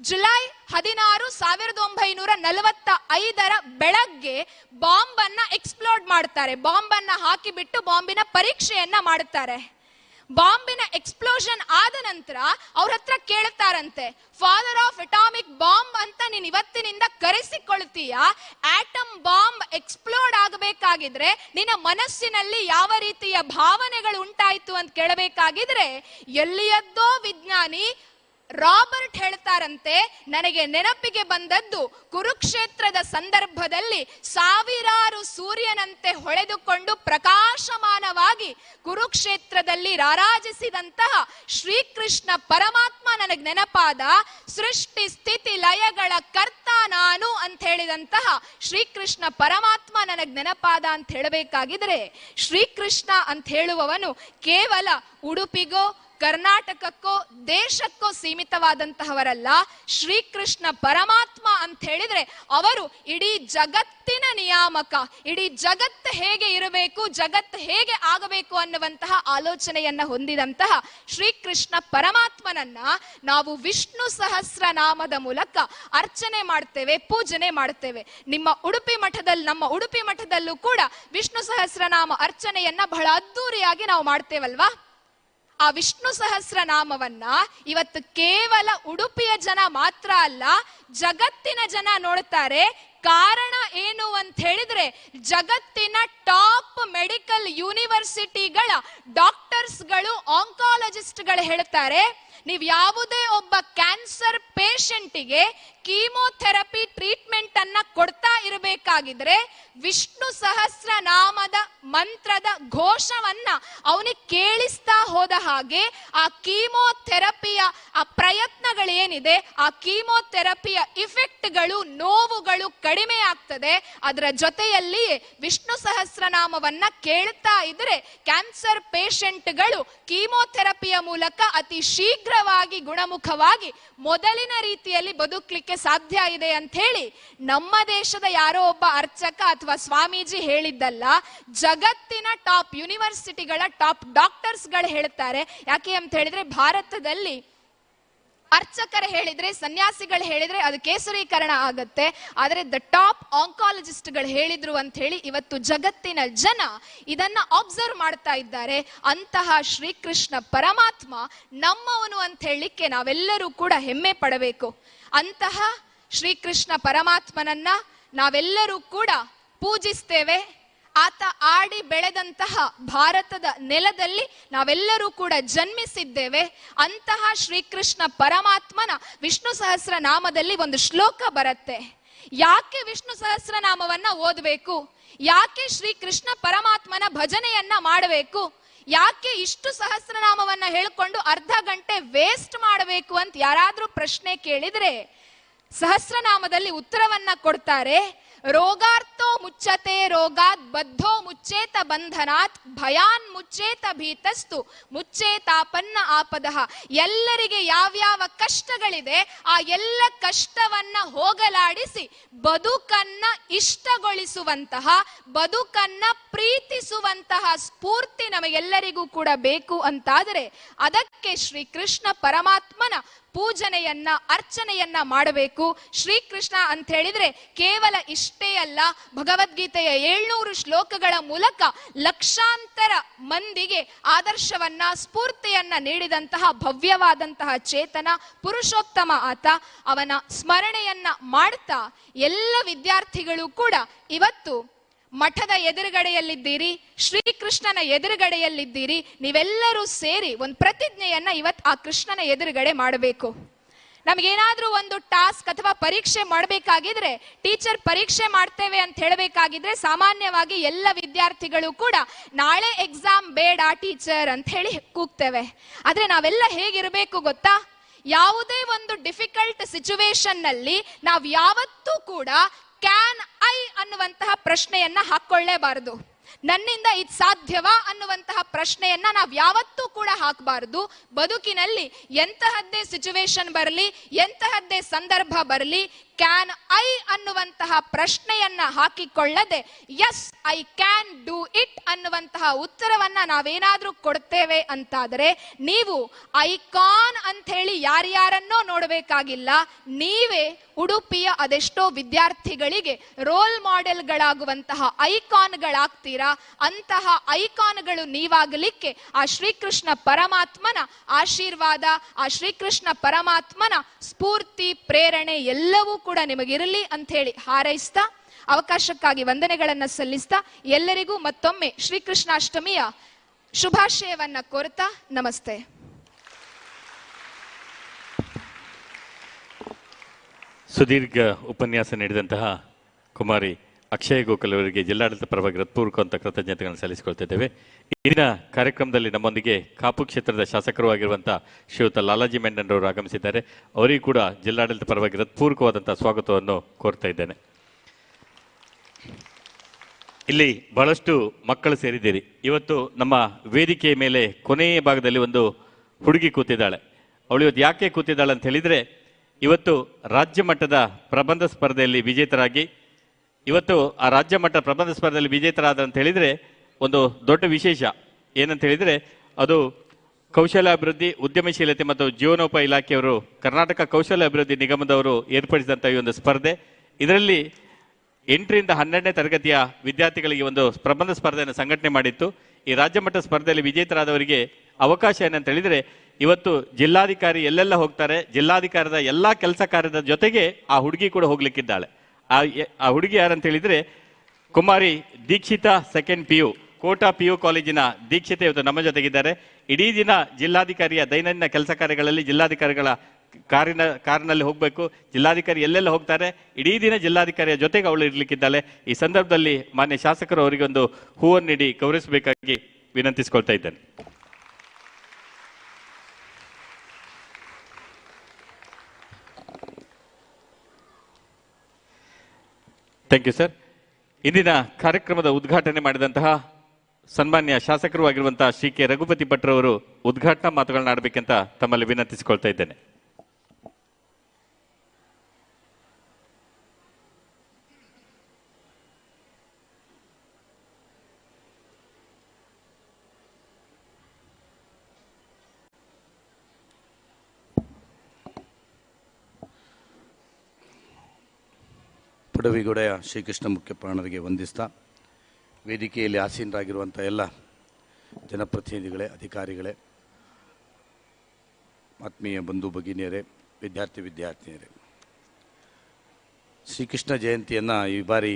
ಜುಲೈ 16, 1945 ಬೆಳಗ್ಗೆ ಬಾಂಬ್ ಅನ್ನ ಎಕ್ಸ್ಪ್ಲೋಡ್ ಮಾಡ್ತಾರೆ. ಬಾಂಬ್ ಅನ್ನ ಹಾಕಿಬಿಟ್ಟು ಬಾಂಬಿನ ಪರೀಕ್ಷೆಯನ್ನ ಮಾಡುತ್ತಾರೆ. ಬಾಂಬಿನ ಎಕ್ಸ್ಪ್ಲೋಷನ್ ಆದ ನಂತರ ಅವ್ರ ಹತ್ರ ಕೇಳ್ತಾರಂತೆ, ಫಾದರ್ ಆಫ್ ಅಟಾಮಿಕ್ ಬಾಂಬ್ ಅಂತ ನೀನ್ ಇವತ್ತಿನಿಂದ ಕರೆಸಿಕೊಳ್ತೀಯ, ಆಟಮ್ ಬಾಂಬ್ ಎಕ್ಸ್ಪ್ಲೋಡ್ ಆಗಬೇಕಾಗಿದ್ರೆ ನಿನ್ನ ಮನಸ್ಸಿನಲ್ಲಿ ಯಾವ ರೀತಿಯ ಭಾವನೆಗಳು ಉಂಟಾಯ್ತು ಅಂತ ಕೇಳಬೇಕಾಗಿದ್ರೆ ಎಲ್ಲಿಯದ್ದೋ ವಿಜ್ಞಾನಿ ರಾಬರ್ಟ್ ಹೇಳ್ತಾರಂತೆ, ನನಗೆ ನೆನಪಿಗೆ ಬಂದದ್ದು ಕುರುಕ್ಷೇತ್ರದ ಸಂದರ್ಭದಲ್ಲಿ ಸಾವಿರಾರು ಸೂರ್ಯನಂತೆ ಹೊಳೆದುಕೊಂಡು ಪ್ರಕಾಶಮಾನವಾಗಿ ಕುರುಕ್ಷೇತ್ರದಲ್ಲಿ ರಾರಾಜಿಸಿದಂತಹ ಶ್ರೀಕೃಷ್ಣ ಪರಮಾತ್ಮ ನನಗೆ ನೆನಪಾದ. ಸೃಷ್ಟಿ ಸ್ಥಿತಿ ಲಯಗಳ ಕರ್ತ ನಾನು ಅಂತ ಹೇಳಿದಂತಹ ಶ್ರೀಕೃಷ್ಣ ಪರಮಾತ್ಮ ನನಗೆ ನೆನಪಾದ ಅಂತ ಹೇಳಬೇಕಾಗಿದ್ರೆ, ಶ್ರೀಕೃಷ್ಣ ಅಂತ ಹೇಳುವವನು ಕೇವಲ ಉಡುಪಿಗೋ ಕರ್ನಾಟಕಕ್ಕೋ ದೇಶಕ್ಕೋ ಸೀಮಿತವಾದಂತಹವರಲ್ಲ. ಶ್ರೀಕೃಷ್ಣ ಪರಮಾತ್ಮ ಅಂತ ಹೇಳಿದ್ರೆ ಅವರು ಇಡೀ ಜಗತ್ತಿನ ನಿಯಾಮಕ. ಇಡೀ ಜಗತ್ತು ಹೇಗೆ ಇರಬೇಕು, ಜಗತ್ತು ಹೇಗೆ ಆಗಬೇಕು ಅನ್ನುವಂತಹ ಆಲೋಚನೆಯನ್ನ ಹೊಂದಿದಂತಹ ಶ್ರೀಕೃಷ್ಣ ಪರಮಾತ್ಮನನ್ನ ನಾವು ವಿಷ್ಣು ಸಹಸ್ರನಾಮದ ಮೂಲಕ ಅರ್ಚನೆ ಮಾಡ್ತೇವೆ, ಪೂಜನೆ ಮಾಡ್ತೇವೆ. ನಮ್ಮ ಉಡುಪಿ ಮಠದಲ್ಲೂ ಕೂಡ ವಿಷ್ಣು ಸಹಸ್ರನಾಮ ಅರ್ಚನೆಯನ್ನ ಬಹಳ ಅದ್ದೂರಿಯಾಗಿ ನಾವು ಮಾಡ್ತೇವಲ್ವಾ. ಆ ವಿಷ್ಣು ಸಹಸ್ರನಾಮವನ್ನ ಇವತ್ತು ಕೇವಲ ಉಡುಪಿಯ ಜನ ಮಾತ್ರ ಅಲ್ಲ, ಜಗತ್ತಿನ ಜನ ನೋಡ್ತಾರೆ. ಕಾರಣ ಏನು ಅಂತ ಹೇಳಿದ್ರೆ, ಜಗತ್ತಿನ ಟಾಪ್ ಮೆಡಿಕಲ್ ಯೂನಿವರ್ಸಿಟಿಗಳ ಡಾಕ್ಟರ್ಸ್ಗಳು, ಆಂಕಾಲಜಿಸ್ಟ್ಗಳು ಹೇಳ್ತಾರೆ, ನೀವು ಯಾವುದೇ ಒಬ್ಬ ಕ್ಯಾನ್ಸರ್ ಪೇಷಂಟಿಗೆ ಕೀಮೋಥೆರಪಿ ಟ್ರೀಟ್ಮೆಂಟ್ ಅನ್ನ ಕೊಡ್ತಾ ಇರಬೇಕಾಗಿದ್ರೆ ವಿಷ್ಣು ಸಹಸ್ರನಾಮದ ಮಂತ್ರದ ಘೋಷವನ್ನ ಅವನಿಗೆ ಕೇಳಿಸ್ತಾ ಹೋದ ಹಾಗೆ ಆ ಕೀಮೋಥೆರಪಿಯ ಆ ಪ್ರಯತ್ನಗಳೇನಿದೆ, ಆ ಕೀಮೋಥೆರಪಿಯ ಇಫೆಕ್ಟ್ಗಳು, ನೋವುಗಳು ಕಡಿಮೆ ಆಗ್ತದೆ. ಅದರ ಜೊತೆಯಲ್ಲಿ ವಿಷ್ಣು ಸಹಸ್ರನಾಮವನ್ನ ಕೇಳ್ತಾ ಇದ್ರೆ ಕ್ಯಾನ್ಸರ್ ಪೇಷಂಟ್ಗಳು ಕೀಮೋಥೆರಪಿಯ ಮೂಲಕ ಅತಿ ಶೀಘ್ರವಾಗಿ ಗುಣಮುಖವಾಗಿ ಮೊದಲಿನ ರೀತಿಯಲ್ಲಿ ಬದುಕಲಿಕ್ಕೆ ಸಾಧ್ಯ ಇದೆ ಅಂತ ಹೇಳಿ ನಮ್ಮ ದೇಶದ ಯಾರೋ ಒಬ್ಬ ಅರ್ಚಕ ಅಥವಾ ಸ್ವಾಮೀಜಿ ಹೇಳಿದ್ದಲ್ಲ, ಜಗತ್ತಿನ ಟಾಪ್ ಯೂನಿವರ್ಸಿಟಿಗಳ ಟಾಪ್ ಡಾಕ್ಟರ್ಸ್ಗಳು ಹೇಳ್ತಾರೆ. ಯಾಕೆ ಅಂತ ಹೇಳಿದ್ರೆ, ಭಾರತದಲ್ಲಿ ಅರ್ಚಕರು ಹೇಳಿದ್ರೆ, ಸನ್ಯಾಸಿಗಳು ಹೇಳಿದ್ರೆ ಅದು ಕೇಸರೀಕರಣ ಆಗತ್ತೆ. ಆದರೆ ದ ಟಾಪ್ ಆಂಕಾಲಜಿಸ್ಟ್ಗಳು ಹೇಳಿದ್ರು ಅಂತ ಹೇಳಿ ಇವತ್ತು ಜಗತ್ತಿನ ಜನ ಇದನ್ನ ಅಬ್ಸರ್ವ್ ಮಾಡ್ತಾ ಇದ್ದಾರೆ. ಅಂತಹ ಶ್ರೀಕೃಷ್ಣ ಪರಮಾತ್ಮ ನಮ್ಮವನು ಅಂತ ಹೇಳಲಿಕ್ಕೆ ನಾವೆಲ್ಲರೂ ಕೂಡ ಹೆಮ್ಮೆ ಪಡಬೇಕು. ಅಂತಹ ಶ್ರೀಕೃಷ್ಣ ಪರಮಾತ್ಮನನ್ನ ನಾವೆಲ್ಲರೂ ಕೂಡ ಪೂಜಿಸ್ತೇವೆ. ಆತ ಆಡಿ ಬೆಳೆದಂತಹ ಭಾರತದ ನೆಲದಲ್ಲಿ ನಾವೆಲ್ಲರೂ ಕೂಡ ಜನ್ಮಿಸಿದ್ದೇವೆ. ಅಂತಹ ಶ್ರೀಕೃಷ್ಣ ಪರಮಾತ್ಮನ ವಿಷ್ಣು ಸಹಸ್ರನಾಮದಲ್ಲಿ ಒಂದು ಶ್ಲೋಕ ಬರುತ್ತೆ. ಯಾಕೆ ವಿಷ್ಣು ಸಹಸ್ರನಾಮವನ್ನ ಓದಬೇಕು, ಯಾಕೆ ಶ್ರೀಕೃಷ್ಣ ಪರಮಾತ್ಮನ ಭಜನೆಯನ್ನ ಮಾಡಬೇಕು, ಯಾಕೆ ಇಷ್ಟು ಸಹಸ್ರನಾಮವನ್ನ ಹೇಳ್ಕೊಂಡು ಅರ್ಧ ಗಂಟೆ ವೇಸ್ಟ್ ಮಾಡಬೇಕು ಅಂತ ಯಾರಾದ್ರೂ ಪ್ರಶ್ನೆ ಕೇಳಿದ್ರೆ ಸಹಸ್ರನಾಮದಲ್ಲಿ ಉತ್ತರವನ್ನ ಕೊಡ್ತಾರೆ. ರೋಗಾರ್ಥೋ ಮುಚ್ಚತೆ ರೋಗಾತ್ ಬದ್ಧೋ ಮುಚ್ಚೇತ ಬಂಧನಾತ್ ಭಯಾನ್ ಮುಚ್ಚೇತ ಭೀತಸ್ತು ಮುಚ್ಚೇತಾಪನ್ನ ಆಪದಃ. ಎಲ್ಲರಿಗೆ ಯಾವ್ಯಾವ ಕಷ್ಟಗಳಿದೆ ಆ ಎಲ್ಲ ಕಷ್ಟವನ್ನ ಹೋಗಲಾಡಿಸಿ ಬದುಕನ್ನ ಇಷ್ಟಗೊಳಿಸುವಂತಹ, ಬದುಕನ್ನ ಪ್ರೀತಿಸುವಂತಹ ಸ್ಫೂರ್ತಿ ನಮಗೆಲ್ಲರಿಗೂ ಕೂಡ ಬೇಕು ಅಂತಾದರೆ ಅದಕ್ಕೆ ಶ್ರೀಕೃಷ್ಣ ಪರಮಾತ್ಮನ ಪೂಜನೆಯನ್ನ ಅರ್ಚನೆಯನ್ನ ಮಾಡಬೇಕು. ಶ್ರೀಕೃಷ್ಣ ಅಂತ ಹೇಳಿದ್ರೆ ಕೇವಲ ಇಷ್ಟೇ ಅಲ್ಲ, ಭಗವದ್ಗೀತೆಯ 700 ಶ್ಲೋಕಗಳ ಮೂಲಕ ಲಕ್ಷಾಂತರ ಮಂದಿಗೆ ಆದರ್ಶವನ್ನ ಸ್ಫೂರ್ತಿಯನ್ನ ನೀಡಿದಂತಹ ಭವ್ಯವಾದಂತಹ ಚೇತನ ಪುರುಷೋತ್ತಮ ಆತ. ಅವನ ಸ್ಮರಣೆಯನ್ನ ಮಾಡ್ತಾ ಎಲ್ಲ ವಿದ್ಯಾರ್ಥಿಗಳು ಕೂಡ ಇವತ್ತು ಮಠದ ಎದುರುಗಡೆಯಲ್ಲಿದ್ದೀರಿ, ಶ್ರೀಕೃಷ್ಣನ ಎದುರುಗಡೆಯಲ್ಲಿದ್ದೀರಿ. ನೀವೆಲ್ಲರೂ ಸೇರಿ ಒಂದು ಪ್ರತಿಜ್ಞೆಯನ್ನ ಇವತ್ತು ಆ ಕೃಷ್ಣನ ಎದುರುಗಡೆ ಮಾಡಬೇಕು. ನಮಗೇನಾದ್ರೂ ಒಂದು ಟಾಸ್ಕ್ ಅಥವಾ ಪರೀಕ್ಷೆ ಮಾಡಬೇಕಾಗಿದ್ರೆ, ಟೀಚರ್ ಪರೀಕ್ಷೆ ಮಾಡ್ತೇವೆ ಅಂತ ಹೇಳಬೇಕಾಗಿದ್ರೆ ಸಾಮಾನ್ಯವಾಗಿ ಎಲ್ಲ ವಿದ್ಯಾರ್ಥಿಗಳು ಕೂಡ ನಾಳೆ ಎಕ್ಸಾಮ್ ಬೇಡ ಟೀಚರ್ ಅಂತ ಹೇಳಿ ಕೂಗ್ತೇವೆ. ಆದ್ರೆ ನಾವೆಲ್ಲ ಹೇಗಿರಬೇಕು ಗೊತ್ತಾ? ಯಾವುದೇ ಒಂದು ಡಿಫಿಕಲ್ಟ್ ಸಿಚುವೇಶನ್ ನಲ್ಲಿ ನಾವು ಯಾವತ್ತೂ ಕೂಡ ಕ್ಯಾನ್ ಐ ಅನ್ನುವಂತಹ ಪ್ರಶ್ನೆಯನ್ನ ಹಾಕೊಳ್ಳೇಬಾರದು. ನನ್ನಿಂದ ಇದು ಸಾಧ್ಯವಾ ಅನ್ನುವಂತಹ ಪ್ರಶ್ನೆಯನ್ನ ನಾವು ಯಾವತ್ತೂ ಕೂಡ ಹಾಕಬಾರದು. ಬದುಕಿನಲ್ಲಿ ಎಂತಹದ್ದೇ ಸಿಚುವೇಶನ್ ಬರಲಿ, ಎಂತಹದ್ದೇ ಸಂದರ್ಭ ಬರಲಿ, ಕ್ಯಾನ್ ಐ ಅನ್ನುವಂತಹ ಪ್ರಶ್ನೆಯನ್ನ ಹಾಕಿಕೊಳ್ಳದೆ yes I can do it ಅನ್ನುವಂತಹ ಉತ್ತರವನ್ನ ನಾವೇನಾದ್ರೂ ಕೊಡ್ತೇವೆ ಅಂತಾದರೆ, ನೀವು ಐಕಾನ್ ಅಂತ ಹೇಳಿ ಯಾರ್ಯಾರನ್ನೋ ನೋಡಬೇಕಾಗಿಲ್ಲ, ನೀವೇ ಉಡುಪಿಯ ಅದೆಷ್ಟೋ ವಿದ್ಯಾರ್ಥಿಗಳಿಗೆ ರೋಲ್ ಮಾಡೆಲ್ಗಳಾಗುವಂತಹ ಐಕಾನ್ಗಳಾಗ್ತೀರಾ. ಅಂತಹ ಐಕಾನ್ಗಳು ನೀವಾಗಲಿಕ್ಕೆ ಆ ಶ್ರೀಕೃಷ್ಣ ಪರಮಾತ್ಮನ ಆಶೀರ್ವಾದ, ಆ ಶ್ರೀಕೃಷ್ಣ ಪರಮಾತ್ಮನ ಸ್ಫೂರ್ತಿ, ಪ್ರೇರಣೆ ಎಲ್ಲವೂ ಕೂಡ ನಿಮಗಿರಲಿ ಅಂತ ಹೇಳಿ ಹಾರೈಸ್ತಾ, ಅವಕಾಶಕ್ಕಾಗಿ ವಂದನೆಗಳನ್ನ ಸಲ್ಲಿಸ್ತಾ ಎಲ್ಲರಿಗೂ ಮತ್ತೊಮ್ಮೆ ಶ್ರೀಕೃಷ್ಣಾಷ್ಟಮಿಯ ಶುಭಾಶಯವನ್ನ ಕೋರ್ತಾ ನಮಸ್ತೆ. ಸುದೀರ್ಘ ಉಪನ್ಯಾಸ ನೀಡಿದಂತಹ ಕುಮಾರಿ ಅಕ್ಷಯ ಗೋಕಲ್ ಅವರಿಗೆ ಜಿಲ್ಲಾಡಳಿತ ಪರವಾಗಿ ಹೃತ್ಪೂರ್ವಕ ಕೃತಜ್ಞತೆಗಳನ್ನು ಸಲ್ಲಿಸಿಕೊಳ್ತಾ ಇದ್ದೇವೆ. ಇಂದಿನ ಕಾರ್ಯಕ್ರಮದಲ್ಲಿ ನಮ್ಮೊಂದಿಗೆ ಕಾಪು ಕ್ಷೇತ್ರದ ಶಾಸಕರು ಆಗಿರುವಂತಹ ಶ್ರೀಯುತ ಲಾಲಾಜಿ ಮೆಂಡನ್ ಅವರು ಆಗಮಿಸಿದ್ದಾರೆ. ಅವರಿಗೂ ಕೂಡ ಜಿಲ್ಲಾಡಳಿತ ಪರವಾಗಿ ಹೃತ್ಪೂರ್ವಕವಾದಂತಹ ಸ್ವಾಗತವನ್ನು ಕೋರ್ತಾ ಇದ್ದೇನೆ. ಇಲ್ಲಿ ಬಹಳಷ್ಟು ಮಕ್ಕಳು ಸೇರಿದ್ದೀರಿ. ಇವತ್ತು ನಮ್ಮ ವೇದಿಕೆಯ ಮೇಲೆ ಕೊನೆಯ ಭಾಗದಲ್ಲಿ ಒಂದು ಹುಡುಗಿ ಕೂತಿದ್ದಾಳೆ. ಅವಳು ಇವತ್ತು ಯಾಕೆ ಕೂತಿದ್ದಾಳೆ ಅಂತ ಹೇಳಿದರೆ, ಇವತ್ತು ರಾಜ್ಯ ಮಟ್ಟದ ಪ್ರಬಂಧ ಸ್ಪರ್ಧೆಯಲ್ಲಿ ವಿಜೇತರಾಗಿ ಇವತ್ತು ಆ ರಾಜ್ಯ ಮಟ್ಟ ಪ್ರಬಂಧ ಸ್ಪರ್ಧೆಯಲ್ಲಿ ವಿಜೇತರಾದ ಅಂತ ಹೇಳಿದರೆ ಒಂದು ದೊಡ್ಡ ವಿಶೇಷ ಏನಂತ ಹೇಳಿದರೆ, ಅದು ಕೌಶಲ್ಯಾಭಿವೃದ್ಧಿ, ಉದ್ಯಮಶೀಲತೆ ಮತ್ತು ಜೀವನೋಪಾಯ ಇಲಾಖೆಯವರು ಕರ್ನಾಟಕ ಕೌಶಲ್ಯ ಅಭಿವೃದ್ಧಿ ನಿಗಮದವರು ಏರ್ಪಡಿಸಿದಂಥ ಈ ಒಂದು ಸ್ಪರ್ಧೆ. ಇದರಲ್ಲಿ 8ರಿಂದ 12ನೇ ತರಗತಿಯ ವಿದ್ಯಾರ್ಥಿಗಳಿಗೆ ಒಂದು ಪ್ರಬಂಧ ಸ್ಪರ್ಧೆಯನ್ನು ಸಂಘಟನೆ ಮಾಡಿತ್ತು. ಈ ರಾಜ್ಯ ಮಟ್ಟ ಸ್ಪರ್ಧೆಯಲ್ಲಿ ವಿಜೇತರಾದವರಿಗೆ ಅವಕಾಶ ಏನಂತ ಹೇಳಿದರೆ, ಇವತ್ತು ಜಿಲ್ಲಾಧಿಕಾರಿ ಎಲ್ಲೆಲ್ಲ ಹೋಗ್ತಾರೆ, ಜಿಲ್ಲಾಧಿಕಾರದ ಎಲ್ಲ ಕೆಲಸ ಕಾರ್ಯದ ಜೊತೆಗೆ ಆ ಹುಡುಗಿ ಕೂಡ ಹೋಗ್ಲಿಕ್ಕಿದ್ದಾಳೆ. ಆ ಹುಡುಗಿ ಯಾರಂತ ಹೇಳಿದರೆ Kumari Dikshita second PU Kota PU ಕಾಲೇಜಿನ ದೀಕ್ಷಿತೆ ಇವತ್ತು ನಮ್ಮ ಜೊತೆಗಿದ್ದಾರೆ. ಇಡೀ ದಿನ ಜಿಲ್ಲಾಧಿಕಾರಿಯ ದೈನಂದಿನ ಕೆಲಸ ಕಾರ್ಯಗಳಲ್ಲಿ ಜಿಲ್ಲಾಧಿಕಾರಿಗಳ ಕಾರಿನಲ್ಲಿ ಹೋಗಬೇಕು. ಜಿಲ್ಲಾಧಿಕಾರಿ ಎಲ್ಲೆಲ್ಲ ಹೋಗ್ತಾರೆ, ಇಡೀ ದಿನ ಜಿಲ್ಲಾಧಿಕಾರಿಯ ಜೊತೆಗೆ ಅವಳು ಇರ್ಲಿಕ್ಕಿದ್ದಾಳೆ. ಈ ಸಂದರ್ಭದಲ್ಲಿ ಮಾನ್ಯ ಶಾಸಕರು ಅವರಿಗೆ ಒಂದು ಹೂವನ್ನು ನೀಡಿ ಗೌರವಿಸಬೇಕಾಗಿ ವಿನಂತಿಸಿಕೊಳ್ತಾ ಇದ್ದೇನೆ. Thank you sir. ಇಂದಿನ ಕಾರ್ಯಕ್ರಮದ ಉದ್ಘಾಟನೆ ಮಾಡಿದಂತಹ ಸನ್ಮಾನ್ಯ ಶಾಸಕರು ಆಗಿರುವಂತಹ ಶ್ರೀ ಕೆ ರಘುಪತಿ ಭಟ್ರವರು ಉದ್ಘಾಟನಾ ಮಾತುಗಳನ್ನ ಆಡಬೇಕಂತ ತಮ್ಮಲ್ಲಿ ವಿನಂತಿಸಿಕೊಳ್ತಾ ಇದ್ದೇನೆ. ಪುಡವಿಗೊಡೆಯ ಶ್ರೀಕೃಷ್ಣ ಮುಖ್ಯ ಪ್ರಾಣರಿಗೆ ವಂದಿಸ್ತಾ, ವೇದಿಕೆಯಲ್ಲಿ ಆಸೀನರಾಗಿರುವಂಥ ಎಲ್ಲ ಜನಪ್ರತಿನಿಧಿಗಳೇ, ಅಧಿಕಾರಿಗಳೇ, ಆತ್ಮೀಯ ಬಂಧು ಭಗಿನಿಯರೇ, ವಿದ್ಯಾರ್ಥಿನಿಯರೇ, ಶ್ರೀಕೃಷ್ಣ ಜಯಂತಿಯನ್ನು ಈ ಬಾರಿ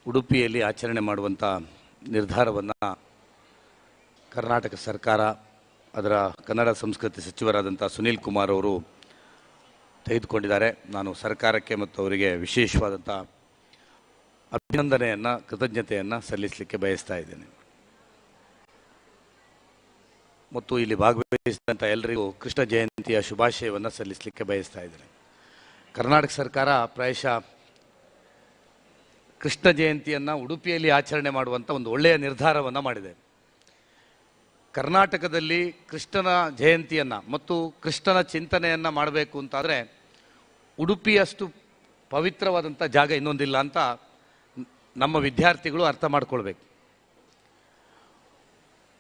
ಉಡುಪಿಯಲ್ಲಿ ಆಚರಣೆ ಮಾಡುವಂಥ ನಿರ್ಧಾರವನ್ನು ಕರ್ನಾಟಕ ಸರ್ಕಾರ, ಅದರ ಕನ್ನಡ ಸಂಸ್ಕೃತಿ ಸಚಿವರಾದಂಥ ಸುನೀಲ್ ಕುಮಾರ್ ಅವರು ತೆಗೆದುಕೊಂಡಿದ್ದಾರೆ. ನಾನು ಸರ್ಕಾರಕ್ಕೆ ಮತ್ತು ಅವರಿಗೆ ವಿಶೇಷವಾದಂಥ ಅಭಿನಂದನೆಯನ್ನು, ಕೃತಜ್ಞತೆಯನ್ನು ಸಲ್ಲಿಸಲಿಕ್ಕೆ ಬಯಸ್ತಾ ಇದ್ದೇನೆ. ಮತ್ತು ಇಲ್ಲಿ ಭಾಗವಹಿಸಿದಂಥ ಎಲ್ಲರಿಗೂ ಕೃಷ್ಣ ಜಯಂತಿಯ ಶುಭಾಶಯವನ್ನು ಸಲ್ಲಿಸಲಿಕ್ಕೆ ಬಯಸ್ತಾ ಇದ್ದೇನೆ. ಕರ್ನಾಟಕ ಸರ್ಕಾರ ಪ್ರಾಯಶಃ ಕೃಷ್ಣ ಜಯಂತಿಯನ್ನು ಉಡುಪಿಯಲ್ಲಿ ಆಚರಣೆ ಮಾಡುವಂಥ ಒಂದು ಒಳ್ಳೆಯ ನಿರ್ಧಾರವನ್ನು ಮಾಡಿದೆ. ಕರ್ನಾಟಕದಲ್ಲಿ ಕೃಷ್ಣನ ಜಯಂತಿಯನ್ನು ಮತ್ತು ಕೃಷ್ಣನ ಚಿಂತನೆಯನ್ನು ಮಾಡಬೇಕು ಅಂತಾದರೆ ಉಡುಪಿಯಷ್ಟು ಪವಿತ್ರವಾದಂಥ ಜಾಗ ಇನ್ನೊಂದಿಲ್ಲ ಅಂತ ನಮ್ಮ ವಿದ್ಯಾರ್ಥಿಗಳು ಅರ್ಥ ಮಾಡ್ಕೊಳ್ಬೇಕು.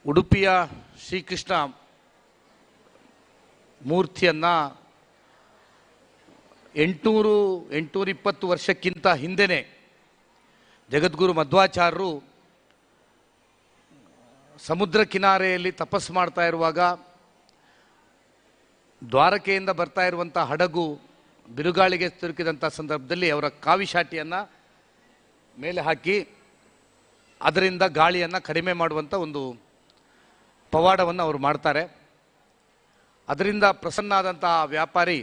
ಉಡುಪಿಯ ಶ್ರೀಕೃಷ್ಣ ಮೂರ್ತಿಯನ್ನು 820 ವರ್ಷಕ್ಕಿಂತ ಹಿಂದೆಯೇ ಜಗದ್ಗುರು ಮಧ್ವಾಚಾರ್ಯರು ಸಮುದ್ರ ಕಿನಾರೆಯಲ್ಲಿ ತಪಸ್ಸು ಮಾಡ್ತಾ ಇರುವಾಗ ದ್ವಾರಕೆಯಿಂದ ಬರ್ತಾ ಇರುವಂಥ ಹಡಗು ಬಿರುಗಾಳಿಗೆ ತುರುಕಿದಂಥ ಸಂದರ್ಭದಲ್ಲಿ ಅವರ ಕಾವಿಶಾಟಿಯನ್ನು ಮೇಲೆ ಹಾಕಿ ಅದರಿಂದ ಗಾಳಿಯನ್ನು ಕಡಿಮೆ ಮಾಡುವಂಥ ಒಂದು ಪವಾಡವನ್ನು ಅವರು ಮಾಡ್ತಾರೆ. ಅದರಿಂದ ಪ್ರಸನ್ನಾದಂಥ ವ್ಯಾಪಾರಿ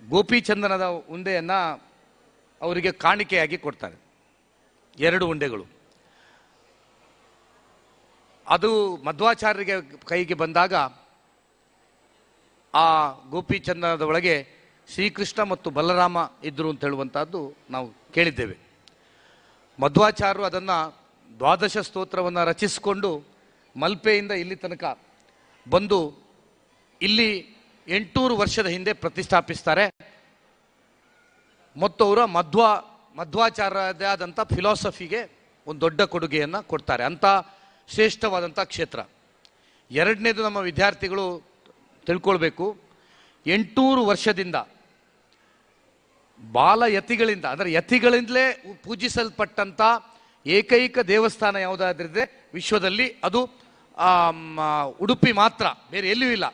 ಗೋಪಿಚಂದನದ ಉಂಡೆಯನ್ನು ಅವರಿಗೆ ಕಾಣಿಕೆಯಾಗಿ ಕೊಡ್ತಾರೆ, 2 ಉಂಡೆಗಳು. ಅದು ಮಧ್ವಾಚಾರ್ಯರಿಗೆ ಕೈಗೆ ಬಂದಾಗ ಆ ಗೋಪಿಚಂದನದ ಒಳಗೆ ಶ್ರೀಕೃಷ್ಣ ಮತ್ತು ಬಲರಾಮ ಇದ್ದರು ಅಂತ ಹೇಳುವಂಥದ್ದು ನಾವು ಕೇಳಿದ್ದೇವೆ. ಮಧ್ವಾಚಾರ್ಯರು ಅದನ್ನು 12 ಸ್ತೋತ್ರವನ್ನು ರಚಿಸಿಕೊಂಡು ಮಲ್ಪೆಯಿಂದ ಇಲ್ಲಿ ತನಕ ಬಂದು ಇಲ್ಲಿ 800 ವರ್ಷದ ಹಿಂದೆ ಪ್ರತಿಷ್ಠಾಪಿಸ್ತಾರೆ. ಮತ್ತು ಅವರ ಮಧ್ವಾಚಾರ್ಯದೇ ಆದಂಥ ಫಿಲಾಸಫಿಗೆ ಒಂದು ದೊಡ್ಡ ಕೊಡುಗೆಯನ್ನು ಕೊಡ್ತಾರೆ. ಅಂಥ ಶ್ರೇಷ್ಠವಾದಂಥ ಕ್ಷೇತ್ರ. ಎರಡನೇದು, ನಮ್ಮ ವಿದ್ಯಾರ್ಥಿಗಳು ತಿಳ್ಕೊಳ್ಬೇಕು, 800 ವರ್ಷದಿಂದ ಬಾಲಯತಿಗಳಿಂದ, ಅಂದರೆ ಯತಿಗಳಿಂದಲೇ ಪೂಜಿಸಲ್ಪಟ್ಟಂಥ ಏಕೈಕ ದೇವಸ್ಥಾನ ಯಾವುದಾದ್ರಿದೆ ವಿಶ್ವದಲ್ಲಿ ಅದು ಉಡುಪಿ ಮಾತ್ರ, ಬೇರೆ ಎಲ್ಲಿಯೂ ಇಲ್ಲ.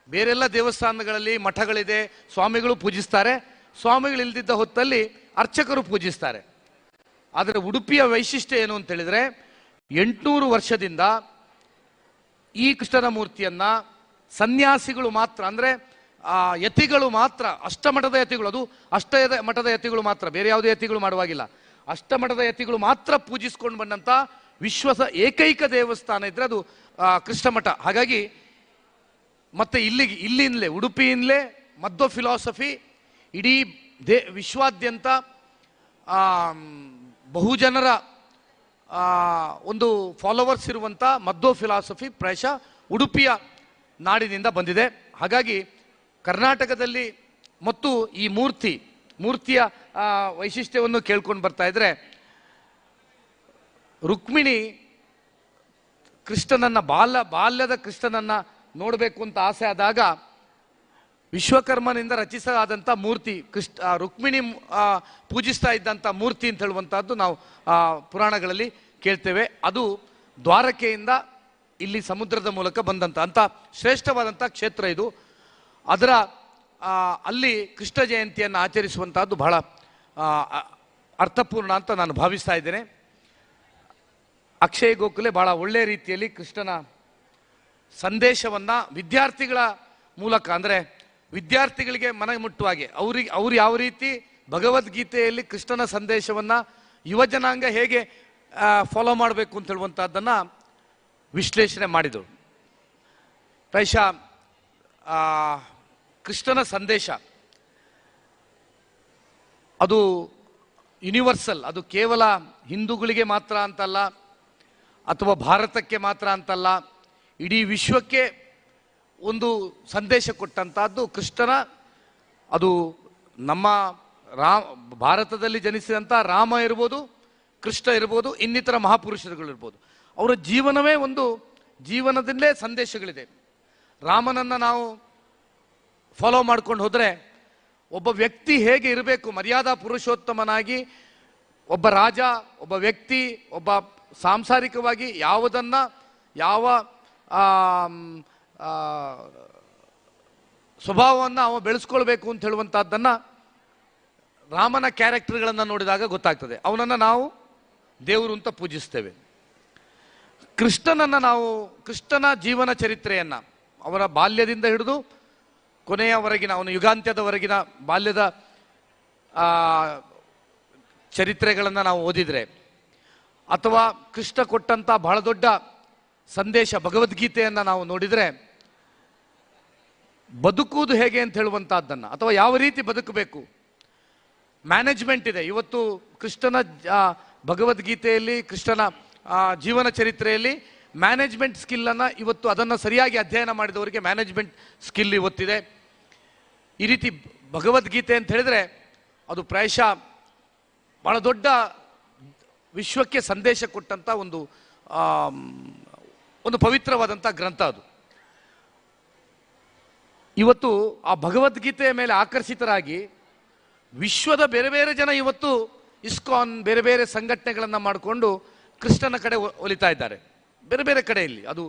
ಬೇರೆಲ್ಲ ದೇವಸ್ಥಾನಗಳಲ್ಲಿ ಮಠಗಳಿದೆ, ಸ್ವಾಮಿಗಳು ಪೂಜಿಸ್ತಾರೆ, ಸ್ವಾಮಿಗಳಿಲ್ದಿದ್ದ ಹೊತ್ತಲ್ಲಿ ಅರ್ಚಕರು ಪೂಜಿಸ್ತಾರೆ. ಆದರೆ ಉಡುಪಿಯ ವೈಶಿಷ್ಟ್ಯ ಏನು ಅಂತ ಹೇಳಿದರೆ, 800 ವರ್ಷದಿಂದ ಈ ಕೃಷ್ಣನ ಮೂರ್ತಿಯನ್ನು ಸನ್ಯಾಸಿಗಳು ಮಾತ್ರ, ಅಂದರೆ ಯತಿಗಳು ಮಾತ್ರ, ಅಷ್ಟಮಠದ ಯತಿಗಳು, ಅದು ಮಠದ ಯತಿಗಳು ಮಾತ್ರ, ಬೇರೆ ಯಾವುದೇ ಯತಿಗಳು ಮಾಡುವಾಗಿಲ್ಲ, ಅಷ್ಟಮಠದ ಯತಿಗಳು ಮಾತ್ರ ಪೂಜಿಸ್ಕೊಂಡು ಬಂದಂಥ ಏಕೈಕ ದೇವಸ್ಥಾನ ಇದ್ರೆ ಅದು ಕೃಷ್ಣ ಮಠ. ಹಾಗಾಗಿ ಮತ್ತೆ ಇಲ್ಲಿಂದಲೇ ಉಡುಪಿಯಿಂದಲೇ ಮಧ್ವ ಫಿಲಾಸಫಿ ಇಡೀ ವಿಶ್ವಾದ್ಯಂತ ಬಹುಜನರ ಒಂದು ಫಾಲೋವರ್ಸ್ ಇರುವಂಥ ಮಧ್ವ ಫಿಲಾಸಫಿ ಪ್ರಾಯಶಃ ಉಡುಪಿಯ ನಾಡಿನಿಂದ ಬಂದಿದೆ. ಹಾಗಾಗಿ ಕರ್ನಾಟಕದಲ್ಲಿ ಮತ್ತು ಈ ಮೂರ್ತಿಯ ವೈಶಿಷ್ಟ್ಯವನ್ನು ಕೇಳ್ಕೊಂಡು ಬರ್ತಾ ಇದ್ರೆ, ರುಕ್ಮಿಣಿ ಕೃಷ್ಣನನ್ನ ಬಾಲ್ಯದ ಕೃಷ್ಣನನ್ನ ನೋಡಬೇಕು ಅಂತ ಆಸೆ ಆದಾಗ ವಿಶ್ವಕರ್ಮನಿಂದ ರಚಿಸಲಾದಂಥ ಮೂರ್ತಿ ರುಕ್ಮಿಣಿ ಪೂಜಿಸ್ತಾ ಇದ್ದಂಥ ಮೂರ್ತಿ ಅಂತ ಹೇಳುವಂಥದ್ದು ನಾವು ಪುರಾಣಗಳಲ್ಲಿ ಕೇಳ್ತೇವೆ. ಅದು ದ್ವಾರಕೆಯಿಂದ ಇಲ್ಲಿ ಸಮುದ್ರದ ಮೂಲಕ ಬಂದಂಥ ಶ್ರೇಷ್ಠವಾದಂಥ ಕ್ಷೇತ್ರ ಇದು. ಅದರ ಅಲ್ಲಿ ಕೃಷ್ಣ ಜಯಂತಿಯನ್ನು ಆಚರಿಸುವಂತಹದ್ದು ಬಹಳ ಅರ್ಥಪೂರ್ಣ ಅಂತ ನಾನು ಭಾವಿಸ್ತಾ ಇದ್ದೇನೆ. ಅಕ್ಷಯ ಗೋಖಲೆ ಬಹಳ ಒಳ್ಳೆಯ ರೀತಿಯಲ್ಲಿ ಕೃಷ್ಣನ ಸಂದೇಶವನ್ನ ವಿದ್ಯಾರ್ಥಿಗಳ ಮೂಲಕ, ಅಂದರೆ ವಿದ್ಯಾರ್ಥಿಗಳಿಗೆ ಮನ ಮುಟ್ಟುವಾಗೆ ಅವ್ರು ಯಾವ ರೀತಿ ಭಗವದ್ಗೀತೆಯಲ್ಲಿ ಕೃಷ್ಣನ ಸಂದೇಶವನ್ನ ಯುವ ಜನಾಂಗ ಹೇಗೆ ಫಾಲೋ ಮಾಡಬೇಕು ಅಂತ ಹೇಳುವಂತಹದ್ದನ್ನ ವಿಶ್ಲೇಷಣೆ ಮಾಡಿದರು. ಪ್ರಾಯಶಃ ಕೃಷ್ಣನ ಸಂದೇಶ ಅದು ಯೂನಿವರ್ಸಲ್, ಅದು ಕೇವಲ ಹಿಂದೂಗಳಿಗೆ ಮಾತ್ರ ಅಂತಲ್ಲ, ಅಥವಾ ಭಾರತಕ್ಕೆ ಮಾತ್ರ ಅಂತಲ್ಲ, ಇಡೀ ವಿಶ್ವಕ್ಕೆ ಒಂದು ಸಂದೇಶ ಕೊಟ್ಟಂತಹದ್ದು ಕೃಷ್ಣನ. ಅದು ನಮ್ಮ ಭಾರತದಲ್ಲಿ ಜನಿಸಿದಂಥ ರಾಮ ಇರ್ಬೋದು, ಕೃಷ್ಣ ಇರ್ಬೋದು, ಇನ್ನಿತರ ಮಹಾಪುರುಷರುಗಳಿರ್ಬೋದು, ಅವರ ಜೀವನವೇ ಒಂದು ಜೀವನದಲ್ಲೇ ಸಂದೇಶಗಳಿದೆ. ರಾಮನನ್ನು ನಾವು ಫಾಲೋ ಮಾಡ್ಕೊಂಡು ಹೋದರೆ ಒಬ್ಬ ವ್ಯಕ್ತಿ ಹೇಗೆ ಇರಬೇಕು, ಮರ್ಯಾದಾ ಪುರುಷೋತ್ತಮನಾಗಿ ಒಬ್ಬ ರಾಜ, ಒಬ್ಬ ವ್ಯಕ್ತಿ, ಒಬ್ಬ ಸಾಂಸಾರಿಕವಾಗಿ ಯಾವ ಸ್ವಭಾವವನ್ನು ಅವ ಬೆಳೆಸ್ಕೊಳ್ಬೇಕು ಅಂತ ಹೇಳುವಂತಹದ್ದನ್ನ ರಾಮನ ಕ್ಯಾರೆಕ್ಟರ್ಗಳನ್ನು ನೋಡಿದಾಗ ಗೊತ್ತಾಗ್ತದೆ. ಅವನನ್ನು ನಾವು ದೇವರು ಅಂತ ಪೂಜಿಸ್ತೇವೆ. ಕೃಷ್ಣನ ಜೀವನ ಚರಿತ್ರೆಯನ್ನ, ಅವರ ಬಾಲ್ಯದಿಂದ ಹಿಡಿದು ಕೊನೆಯವರೆಗಿನ, ಅವನ ಯುಗಾಂತ್ಯದವರೆಗಿನ ಬಾಲ್ಯದ ಚರಿತ್ರೆಗಳನ್ನು ನಾವು ಓದಿದ್ರೆ, ಅಥವಾ ಕೃಷ್ಣ ಕೊಟ್ಟಂತ ಬಹಳ ದೊಡ್ಡ ಸಂದೇಶ ಭಗವದ್ಗೀತೆಯನ್ನು ನಾವು ನೋಡಿದರೆ, ಬದುಕುವುದು ಹೇಗೆ ಅಂತ ಹೇಳುವಂತಹದ್ದನ್ನು, ಅಥವಾ ಯಾವ ರೀತಿ ಬದುಕಬೇಕು, ಮ್ಯಾನೇಜ್ಮೆಂಟ್ ಇದೆ. ಇವತ್ತು ಕೃಷ್ಣನ ಭಗವದ್ಗೀತೆಯಲ್ಲಿ, ಕೃಷ್ಣನ ಜೀವನ ಚರಿತ್ರೆಯಲ್ಲಿ ಮ್ಯಾನೇಜ್ಮೆಂಟ್ ಸ್ಕಿಲ್ಲನ್ನು ಇವತ್ತು ಅದನ್ನು ಸರಿಯಾಗಿ ಅಧ್ಯಯನ ಮಾಡಿದವರಿಗೆ ಮ್ಯಾನೇಜ್ಮೆಂಟ್ ಸ್ಕಿಲ್ ಇವತ್ತಿದೆ. ಈ ರೀತಿ ಭಗವದ್ಗೀತೆ ಅಂತ ಹೇಳಿದ್ರೆ ಅದು ಪ್ರಾಯಶಃ ಬಹಳ ದೊಡ್ಡ ವಿಶ್ವಕ್ಕೆ ಸಂದೇಶ ಕೊಟ್ಟಂತ ಒಂದು ಪವಿತ್ರವಾದಂಥ ಗ್ರಂಥ ಅದು. ಇವತ್ತು ಆ ಭಗವದ್ಗೀತೆಯ ಮೇಲೆ ಆಕರ್ಷಿತರಾಗಿ ವಿಶ್ವದ ಬೇರೆ ಬೇರೆ ಜನ ಇವತ್ತು ಇಸ್ಕಾನ್ ಬೇರೆ ಬೇರೆ ಸಂಘಟನೆಗಳನ್ನು ಮಾಡಿಕೊಂಡು ಕೃಷ್ಣನ ಕಡೆ ಒಲಿತಾ ಇದ್ದಾರೆ. ಬೇರೆ ಬೇರೆ ಕಡೆಯಲ್ಲಿ ಅದು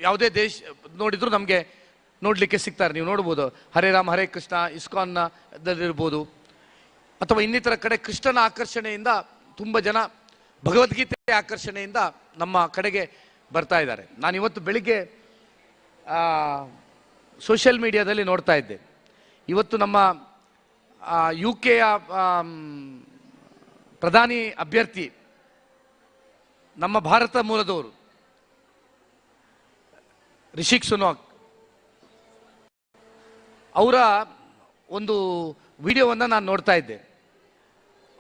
ಯಾವುದೇ ದೇಶ ನೋಡಿದ್ರು ನಮಗೆ ನೋಡಲಿಕ್ಕೆ ಸಿಗ್ತಾರೆ. ನೀವು ನೋಡ್ಬೋದು, ಹರೇ ರಾಮ ಹರೇ ಕೃಷ್ಣ ಇಸ್ಕಾನ್ನಲ್ಲಿರ್ಬೋದು, ಅಥವಾ ಇನ್ನಿತರ ಕಡೆ ಕೃಷ್ಣನ ಆಕರ್ಷಣೆಯಿಂದ ತುಂಬ ಜನ ಭಗವದ್ಗೀತೆ ಆಕರ್ಷಣೆಯಿಂದ ನಮ್ಮ ಕಡೆಗೆ ಬರ್ತಾ ಇದ್ದಾರೆ. ನಾನು ಇವತ್ತು ಬೆಳಿಗ್ಗೆ ಸೋಷಿಯಲ್ ಮೀಡಿಯಾದಲ್ಲಿ ನೋಡ್ತಾ ಇದ್ದೆ, ಇವತ್ತು ನಮ್ಮ UK ಪ್ರಧಾನಿ ಅಭ್ಯರ್ಥಿ ನಮ್ಮ ಭಾರತ ಮೂಲದವರು ರಿಷಿ ಸುನಾಕ್ ಅವರ ಒಂದು ವಿಡಿಯೋವನ್ನು ನಾನು ನೋಡ್ತಾ ಇದ್ದೆ.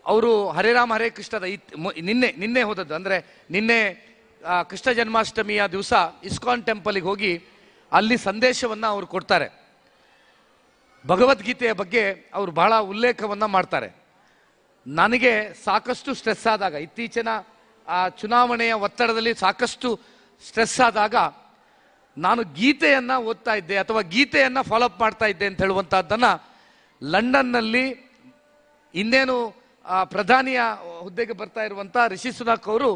ಅವರು ಹರೇ ರಾಮ ಹರೇ ಕೃಷ್ಣದ ನಿನ್ನೆ ಹೋದದ್ದು, ಅಂದರೆ ನಿನ್ನೆ ಕೃಷ್ಣ ಜನ್ಮಾಷ್ಟಮಿಯ ದಿವಸ ಇಸ್ಕಾನ್ ಟೆಂಪಲ್ಗೆ ಹೋಗಿ ಅಲ್ಲಿ ಸಂದೇಶವನ್ನು ಅವರು ಕೊಡ್ತಾರೆ. ಭಗವದ್ಗೀತೆಯ ಬಗ್ಗೆ ಅವರು ಬಹಳ ಉಲ್ಲೇಖವನ್ನು ಮಾಡ್ತಾರೆ. ನನಗೆ ಸಾಕಷ್ಟು ಸ್ಟ್ರೆಸ್ ಆದಾಗ, ಇತ್ತೀಚಿನ ಚುನಾವಣೆಯ ಒತ್ತಡದಲ್ಲಿ ಸಾಕಷ್ಟು ಸ್ಟ್ರೆಸ್ ಆದಾಗ ನಾನು ಗೀತೆಯನ್ನು ಓದ್ತಾ ಇದ್ದೆ ಅಥವಾ ಗೀತೆಯನ್ನು ಫಾಲೋಅಪ್ ಮಾಡ್ತಾ ಇದ್ದೆ ಅಂತ ಹೇಳುವಂತಹದ್ದನ್ನು ಲಂಡನ್ನಲ್ಲಿ ಇನ್ನೇನು ಪ್ರಧಾನಿಯ ಹುದ್ದೆಗೆ ಬರ್ತಾ ಇರುವಂಥ ರಿಷಿ ಸುನಾಕ್ ಅವರು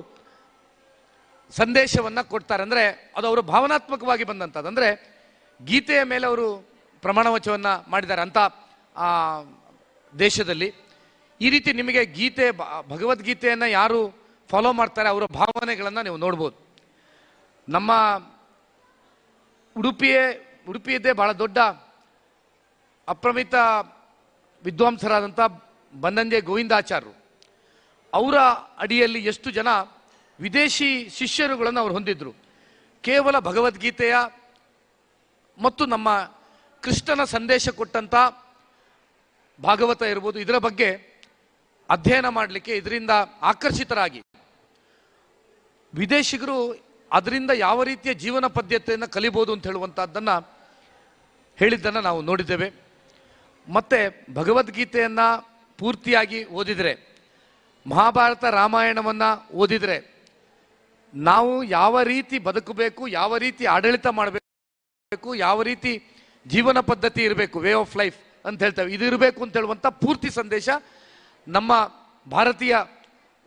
ಸಂದೇಶವನ್ನು ಕೊಡ್ತಾರೆ. ಅಂದರೆ ಅದು ಅವರು ಭಾವನಾತ್ಮಕವಾಗಿ ಬಂದಂಥದ್ದು. ಅಂದರೆ ಗೀತೆಯ ಮೇಲೆ ಅವರು ಪ್ರಮಾಣ ವಚನವನ್ನು ಮಾಡಿದ್ದಾರೆ ಅಂತ ದೇಶದಲ್ಲಿ. ಈ ರೀತಿ ನಿಮಗೆ ಭಗವದ್ಗೀತೆಯನ್ನು ಯಾರು ಫಾಲೋ ಮಾಡ್ತಾರೆ ಅವರ ಭಾವನೆಗಳನ್ನು ನೀವು ನೋಡ್ಬೋದು. ನಮ್ಮ ಉಡುಪಿಯದ್ದೇ ಬಹಳ ದೊಡ್ಡ ಅಪ್ರಮಿತ ವಿದ್ವಾಂಸರಾದಂಥ ಬನ್ನಂಜೆ ಗೋವಿಂದಾಚಾರ್ಯರು, ಅವರ ಅಡಿಯಲ್ಲಿ ಎಷ್ಟು ಜನ ವಿದೇಶಿ ಶಿಷ್ಯರುಗಳನ್ನು ಅವರು ಹೊಂದಿದ್ರು. ಕೇವಲ ಭಗವದ್ಗೀತೆಯ ಮತ್ತು ನಮ್ಮ ಕೃಷ್ಣನ ಸಂದೇಶ ಕೊಟ್ಟಂಥ ಭಾಗವತ ಇರ್ಬೋದು, ಇದರ ಬಗ್ಗೆ ಅಧ್ಯಯನ ಮಾಡಲಿಕ್ಕೆ, ಇದರಿಂದ ಆಕರ್ಷಿತರಾಗಿ ವಿದೇಶಿಗರು ಅದರಿಂದ ಯಾವ ರೀತಿಯ ಜೀವನ ಪದ್ಧತಿಯನ್ನು ಕಲಿಬೋದು ಅಂತ ಹೇಳುವಂಥದ್ದನ್ನು ಹೇಳಿದ್ದನ್ನು ನಾವು ನೋಡಿದ್ದೇವೆ. ಮತ್ತು ಭಗವದ್ಗೀತೆಯನ್ನು ಪೂರ್ತಿಯಾಗಿ ಓದಿದರೆ, ಮಹಾಭಾರತ ರಾಮಾಯಣವನ್ನು ಓದಿದರೆ ನಾವು ಯಾವ ರೀತಿ ಬದುಕಬೇಕು, ಯಾವ ರೀತಿ ಆಡಳಿತ ಮಾಡಬೇಕು, ಯಾವ ರೀತಿ ಜೀವನ ಪದ್ಧತಿ ಇರಬೇಕು, ವೇ ಆಫ್ ಲೈಫ್ ಅಂತ ಹೇಳ್ತೇವೆ, ಇದು ಇರಬೇಕು ಅಂತ ಹೇಳುವಂಥ ಪೂರ್ತಿ ಸಂದೇಶ ನಮ್ಮ ಭಾರತೀಯ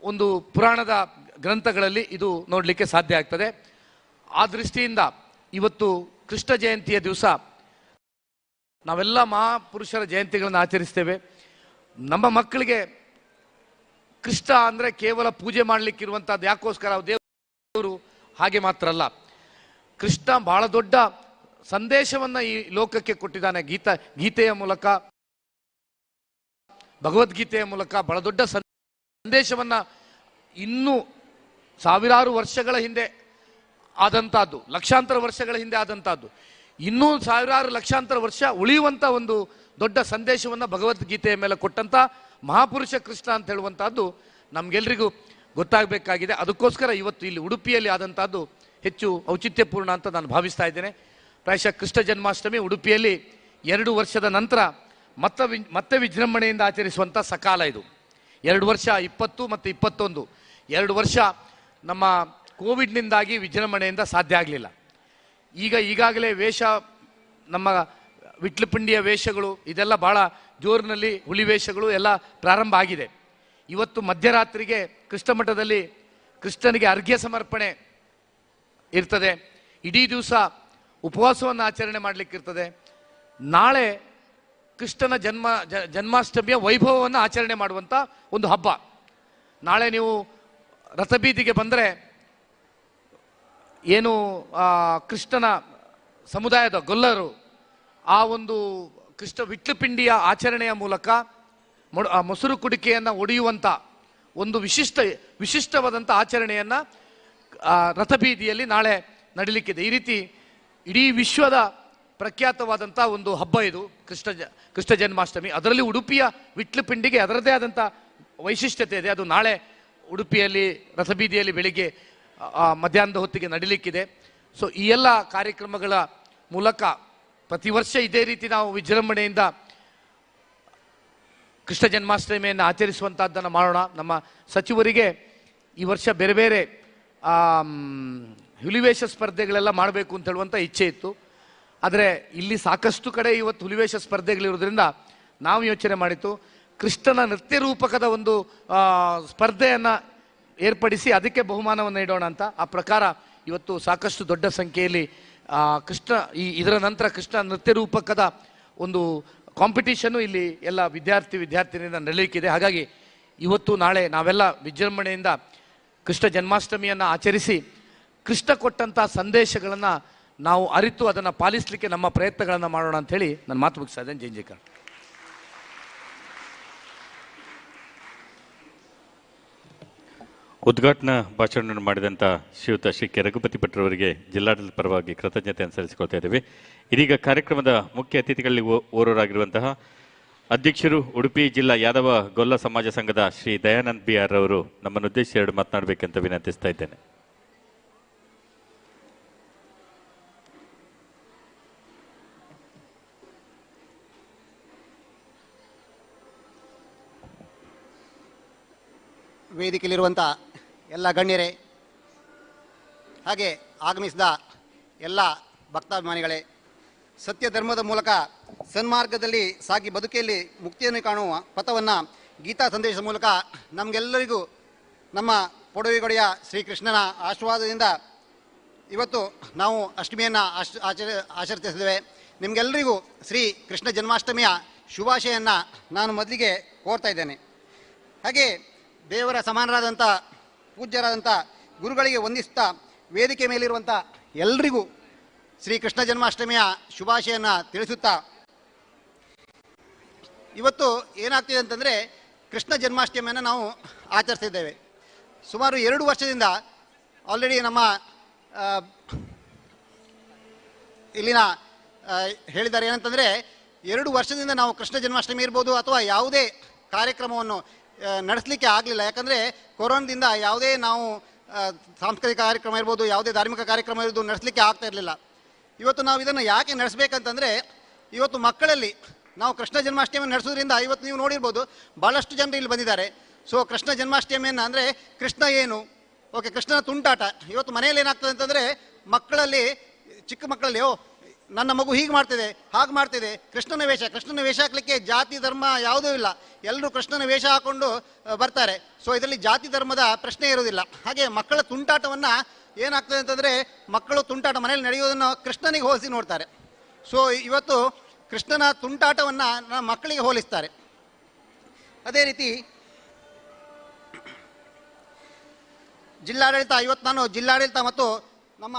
ಒಂದು ಪುರಾಣದ ಗ್ರಂಥಗಳಲ್ಲಿ ಇದು ನೋಡಲಿಕ್ಕೆ ಸಾಧ್ಯ ಆಗ್ತದೆ. ಆ ದೃಷ್ಟಿಯಿಂದ ಇವತ್ತು ಕೃಷ್ಣ ಜಯಂತಿಯ ದಿವಸ ನಾವೆಲ್ಲ ಮಹಾಪುರುಷರ ಜಯಂತಿಗಳನ್ನು ಆಚರಿಸ್ತೇವೆ. ನಮ್ಮ ಮಕ್ಕಳಿಗೆ ಕೃಷ್ಣ ಅಂದರೆ ಕೇವಲ ಪೂಜೆ ಮಾಡಲಿಕ್ಕಿರುವಂಥದ್ದು, ಯಾಕೋಸ್ಕರ ದೇವರು ಹಾಗೆ ಮಾತ್ರ ಅಲ್ಲ, ಕೃಷ್ಣ ಬಹಳ ದೊಡ್ಡ ಸಂದೇಶವನ್ನು ಈ ಲೋಕಕ್ಕೆ ಕೊಟ್ಟಿದ್ದಾನೆ. ಗೀತೆಯ ಮೂಲಕ, ಭಗವದ್ಗೀತೆಯ ಮೂಲಕ ಬಹಳ ದೊಡ್ಡ ಸಂದೇಶವನ್ನು ಇನ್ನೂ ಸಾವಿರಾರು ವರ್ಷಗಳ ಹಿಂದೆ ಆದಂಥದ್ದು, ಲಕ್ಷಾಂತರ ವರ್ಷಗಳ ಹಿಂದೆ ಆದಂಥದ್ದು, ಇನ್ನೂ ಸಾವಿರಾರು ಲಕ್ಷಾಂತರ ವರ್ಷ ಉಳಿಯುವಂಥ ಒಂದು ದೊಡ್ಡ ಸಂದೇಶವನ್ನು ಭಗವದ್ಗೀತೆಯ ಮೇಲೆ ಕೊಟ್ಟಂಥ ಮಹಾಪುರುಷ ಕೃಷ್ಣ ಅಂತ ಹೇಳುವಂಥದ್ದು ನಮಗೆಲ್ರಿಗೂ ಗೊತ್ತಾಗಬೇಕಾಗಿದೆ. ಅದಕ್ಕೋಸ್ಕರ ಇವತ್ತು ಇಲ್ಲಿ ಉಡುಪಿಯಲ್ಲಿ ಆದಂಥದ್ದು ಹೆಚ್ಚು ಔಚಿತ್ಯಪೂರ್ಣ ಅಂತ ನಾನು ಭಾವಿಸ್ತಾ ಇದ್ದೇನೆ. ಪ್ರಾಯಶಃ ಕೃಷ್ಣ ಜನ್ಮಾಷ್ಟಮಿ ಉಡುಪಿಯಲ್ಲಿ 2 ವರ್ಷದ ನಂತರ ಮತ್ತೆ ವಿಜೃಂಭಣೆಯಿಂದ ಆಚರಿಸುವಂಥ ಸಕಾಲ ಇದು. 2 ವರ್ಷ 20 ಮತ್ತು 21, 2 ವರ್ಷ ನಮ್ಮ ಕೋವಿಡ್ನಿಂದಾಗಿ ವಿಜೃಂಭಣೆಯಿಂದ ಸಾಧ್ಯ ಆಗಲಿಲ್ಲ. ಈಗಾಗಲೇ ವೇಷ, ನಮ್ಮ ವಿಟ್ಲಪಿಂಡಿಯ ವೇಷಗಳು ಇದೆಲ್ಲ ಭಾಳ ಜೋರಿನಲ್ಲಿ, ಹುಲಿ ವೇಷಗಳು ಎಲ್ಲ ಪ್ರಾರಂಭ ಆಗಿದೆ. ಇವತ್ತು ಮಧ್ಯರಾತ್ರಿಗೆ ಕೃಷ್ಣ ಮಠದಲ್ಲಿ ಕೃಷ್ಣನಿಗೆ ಅರ್ಘ್ಯ ಸಮರ್ಪಣೆ ಇರ್ತದೆ. ಇಡೀ ದಿವಸ ಉಪವಾಸವನ್ನು ಆಚರಣೆ ಮಾಡಲಿಕ್ಕಿರ್ತದೆ. ನಾಳೆ ಕೃಷ್ಣನ ಜನ್ಮಾಷ್ಟಮಿಯ ವೈಭವವನ್ನು ಆಚರಣೆ ಮಾಡುವಂಥ ಒಂದು ಹಬ್ಬ. ನಾಳೆ ನೀವು ರಥಬೀದಿಗೆ ಬಂದರೆ ಏನು ಕೃಷ್ಣನ ಸಮುದಾಯದ ಗೊಲ್ಲರು ಆ ಒಂದು ಕೃಷ್ಣ ವಿಟ್ಲಪಿಂಡಿಯ ಆಚರಣೆಯ ಮೂಲಕ ಮೊಸರು ಕುಡಿಕೆಯನ್ನು ಒಡೆಯುವಂಥ ಒಂದು ವಿಶಿಷ್ಟವಾದಂಥ ಆಚರಣೆಯನ್ನು ರಥಬೀದಿಯಲ್ಲಿ ನಾಳೆ ನಡೀಲಿಕ್ಕಿದೆ. ಈ ರೀತಿ ಇಡೀ ವಿಶ್ವದ ಪ್ರಖ್ಯಾತವಾದಂಥ ಒಂದು ಹಬ್ಬ ಇದು ಕೃಷ್ಣ ಜನ್ಮಾಷ್ಟಮಿ. ಅದರಲ್ಲಿ ಉಡುಪಿಯ ವಿಟ್ಲಪಿಂಡಿಗೆ ಅದರದೇ ಆದಂಥ ವೈಶಿಷ್ಟ್ಯತೆ ಇದೆ. ಅದು ನಾಳೆ ಉಡುಪಿಯಲ್ಲಿ ರಥಬೀದಿಯಲ್ಲಿ ಬೆಳಿಗ್ಗೆ ಮಧ್ಯಾಹ್ನದ ಹೊತ್ತಿಗೆ ನಡೀಲಿಕ್ಕಿದೆ. ಸೊ ಈ ಎಲ್ಲ ಕಾರ್ಯಕ್ರಮಗಳ ಮೂಲಕ ಪ್ರತಿ ವರ್ಷ ಇದೇ ರೀತಿ ನಾವು ವಿಜೃಂಭಣೆಯಿಂದ ಕೃಷ್ಣ ಜನ್ಮಾಷ್ಟಮಿಯನ್ನು ಆಚರಿಸುವಂಥದ್ದನ್ನು ಮಾಡೋಣ. ನಮ್ಮ ಸಚಿವರಿಗೆ ಈ ವರ್ಷ ಬೇರೆ ಬೇರೆ ಹುಲಿವೇಷ ಸ್ಪರ್ಧೆಗಳೆಲ್ಲ ಮಾಡಬೇಕು ಅಂತ ಹೇಳುವಂಥ ಇಚ್ಛೆ ಇತ್ತು. ಆದರೆ ಇಲ್ಲಿ ಸಾಕಷ್ಟು ಕಡೆ ಇವತ್ತು ಹುಲಿವೇಷ ಸ್ಪರ್ಧೆಗಳಿರೋದ್ರಿಂದ ನಾವು ಯೋಚನೆ ಮಾಡಿತ್ತು, ಕೃಷ್ಣನ ನೃತ್ಯ ರೂಪಕದ ಒಂದು ಸ್ಪರ್ಧೆಯನ್ನು ಏರ್ಪಡಿಸಿ ಅದಕ್ಕೆ ಬಹುಮಾನವನ್ನು ನೀಡೋಣ ಅಂತ. ಆ ಪ್ರಕಾರ ಇವತ್ತು ಸಾಕಷ್ಟು ದೊಡ್ಡ ಸಂಖ್ಯೆಯಲ್ಲಿ ಕೃಷ್ಣ ಇದರ ನಂತರ ಕೃಷ್ಣ ನೃತ್ಯ ರೂಪಕದ ಒಂದು ಕಾಂಪಿಟೇಷನ್ನು ಇಲ್ಲಿ ಎಲ್ಲ ವಿದ್ಯಾರ್ಥಿನಿಂದ ನಡೀಲಿಕ್ಕಿದೆ. ಹಾಗಾಗಿ ಇವತ್ತು ನಾಳೆ ನಾವೆಲ್ಲ ವಿಜೃಂಭಣೆಯಿಂದ ಕೃಷ್ಣ ಜನ್ಮಾಷ್ಟಮಿಯನ್ನು ಆಚರಿಸಿ ಕೃಷ್ಣ ಕೊಟ್ಟಂಥ ಸಂದೇಶಗಳನ್ನು ನಾವು ಅರಿತು ಅದನ್ನು ಪಾಲಿಸಲಿಕ್ಕೆ ನಮ್ಮ ಪ್ರಯತ್ನಗಳನ್ನು ಮಾಡೋಣ ಅಂಥೇಳಿ ನನ್ನ ಮಾತು ಮುಗಿಸ್ತಾ ಇದ್ದೇನೆ. ಜೈ ಜೈಕಾರ. ಉದ್ಘಾಟನಾ ಭಾಷಣವನ್ನು ಮಾಡಿದಂಥ ಶ್ರೀಯುತ ಶ್ರೀ ಕೆ ರಘುಪತಿ ಭಟ್ರವರಿಗೆ ಜಿಲ್ಲಾಡಳಿತ ಪರವಾಗಿ ಕೃತಜ್ಞತೆಯನ್ನು ಸಲ್ಲಿಸಿಕೊಳ್ತಾ ಇದ್ದೇವೆ. ಇದೀಗ ಕಾರ್ಯಕ್ರಮದ ಮುಖ್ಯ ಅತಿಥಿಗಳಲ್ಲಿ ಓರ್ವರಾಗಿರುವಂತಹ ಅಧ್ಯಕ್ಷರು ಉಡುಪಿ ಜಿಲ್ಲಾ ಯಾದವ ಗೊಲ್ಲ ಸಮಾಜ ಸಂಘದ ಶ್ರೀ ದಯಾನಂದ್ ಬಿ ಆರ್ ಅವರು ನಮ್ಮನ್ನು ಉದ್ದೇಶಿಸಿ 2 ಮಾತನಾಡಬೇಕಂತ ವಿನಂತಿಸ್ತಾ ಇದ್ದೇನೆ. ವೇದಿಕೆಯಲ್ಲಿರುವಂಥ ಎಲ್ಲ ಗಣ್ಯರೇ, ಹಾಗೆ ಆಗಮಿಸಿದ ಎಲ್ಲ ಭಕ್ತಾಭಿಮಾನಿಗಳೇ, ಸತ್ಯ ಧರ್ಮದ ಮೂಲಕ ಸನ್ಮಾರ್ಗದಲ್ಲಿ ಸಾಗಿ ಬದುಕಿಯಲ್ಲಿ ಮುಕ್ತಿಯನ್ನು ಕಾಣುವ ಪಥವನ್ನು ಗೀತಾ ಸಂದೇಶದ ಮೂಲಕ ನಮಗೆಲ್ಲರಿಗೂ ನಮ್ಮ ಪೊಡವೆಗೊಡೆಯ ಶ್ರೀಕೃಷ್ಣನ ಆಶೀರ್ವಾದದಿಂದ ಇವತ್ತು ನಾವು ಅಷ್ಟಮಿಯನ್ನು ಆಚರಿಸಿದ್ದೇವೆ. ನಿಮಗೆಲ್ಲರಿಗೂ ಶ್ರೀ ಕೃಷ್ಣ ಜನ್ಮಾಷ್ಟಮಿಯ ಶುಭಾಶಯನ್ನು ನಾನು ಮೊದಲಿಗೆ ಕೋರ್ತಾ ಇದ್ದೇನೆ. ಹಾಗೆ ದೇವರ ಸಮಾನರಾದಂಥ ಪೂಜ್ಯರಾದಂಥ ಗುರುಗಳಿಗೆ ವಂದಿಸ್ತಾ ವೇದಿಕೆ ಮೇಲಿರುವಂಥ ಎಲ್ರಿಗೂ ಶ್ರೀ ಕೃಷ್ಣ ಜನ್ಮಾಷ್ಟಮಿಯ ಶುಭಾಶಯನ್ನು ತಿಳಿಸುತ್ತಾ, ಇವತ್ತು ಏನಾಗ್ತಿದೆ ಅಂತಂದರೆ ಕೃಷ್ಣ ಜನ್ಮಾಷ್ಟಮಿಯನ್ನು ನಾವು ಆಚರಿಸ್ತಿದ್ದೇವೆ. ಸುಮಾರು 2 ವರ್ಷದಿಂದ ಆಲ್ರೆಡಿ ನಮ್ಮ ಇಲ್ಲಿನ ಹೇಳಿದ್ದಾರೆ. ಏನಂತಂದರೆ 2 ವರ್ಷದಿಂದ ನಾವು ಕೃಷ್ಣ ಜನ್ಮಾಷ್ಟಮಿ ಇರ್ಬೋದು ಅಥವಾ ಯಾವುದೇ ಕಾರ್ಯಕ್ರಮವನ್ನು ನಡೆಸಲಿಕ್ಕೆ ಆಗಲಿಲ್ಲ. ಯಾಕಂದರೆ ಕೊರೋನಾದಿಂದ ಯಾವುದೇ ನಾವು ಸಾಂಸ್ಕೃತಿಕ ಕಾರ್ಯಕ್ರಮ ಇರ್ಬೋದು, ಯಾವುದೇ ಧಾರ್ಮಿಕ ಕಾರ್ಯಕ್ರಮ ಇರ್ಬೋದು ನಡೆಸಲಿಕ್ಕೆ ಆಗ್ತಾ ಇರಲಿಲ್ಲ. ಇವತ್ತು ನಾವು ಇದನ್ನು ಯಾಕೆ ನಡೆಸಬೇಕಂತಂದರೆ ಇವತ್ತು ಮಕ್ಕಳಲ್ಲಿ ನಾವು ಕೃಷ್ಣ ಜನ್ಮಾಷ್ಟಮಿಯನ್ನು ನಡೆಸೋದ್ರಿಂದ ಇವತ್ತು ನೀವು ನೋಡಿರ್ಬೋದು ಭಾಳಷ್ಟು ಜನರು ಇಲ್ಲಿ ಬಂದಿದ್ದಾರೆ. ಸೊ ಕೃಷ್ಣ ಜನ್ಮಾಷ್ಟಮಿಯನ್ನು ಅಂದರೆ ಕೃಷ್ಣ ಏನು, ಓಕೆ, ಕೃಷ್ಣನ ತುಂಟಾಟ. ಇವತ್ತು ಮನೆಯಲ್ಲಿ ಏನಾಗ್ತದೆ ಅಂತಂದರೆ ಮಕ್ಕಳಲ್ಲಿ, ಚಿಕ್ಕ ಮಕ್ಕಳಲ್ಲಿ, ನನ್ನ ಮಗು ಹೀಗೆ ಮಾಡ್ತಿದೆ, ಹಾಗೆ ಮಾಡ್ತಿದೆ, ಕೃಷ್ಣನ ವೇಷ ಹಾಕಲಿಕ್ಕೆ ಜಾತಿ ಧರ್ಮ ಯಾವುದೂ ಇಲ್ಲ, ಎಲ್ಲರೂ ಕೃಷ್ಣನ ವೇಷ ಹಾಕ್ಕೊಂಡು ಬರ್ತಾರೆ. ಸೊ ಇದರಲ್ಲಿ ಜಾತಿ ಧರ್ಮದ ಪ್ರಶ್ನೆ ಇರೋದಿಲ್ಲ. ಹಾಗೆ ಮಕ್ಕಳ ತುಂಟಾಟವನ್ನು ಏನಾಗ್ತದೆ ಅಂತಂದರೆ ಮಕ್ಕಳು ತುಂಟಾಟ ಮನೇಲಿ ನಡೆಯೋದನ್ನು ಕೃಷ್ಣನಿಗೆ ಹೋಲಿಸಿ ನೋಡ್ತಾರೆ. ಸೊ ಇವತ್ತು ಕೃಷ್ಣನ ತುಂಟಾಟವನ್ನು ನಮ್ಮ ಮಕ್ಕಳಿಗೆ ಹೋಲಿಸ್ತಾರೆ. ಅದೇ ರೀತಿ ಜಿಲ್ಲಾಡಳಿತ, ಇವತ್ತು ನಾನು ಜಿಲ್ಲಾಡಳಿತ ಮತ್ತು ನಮ್ಮ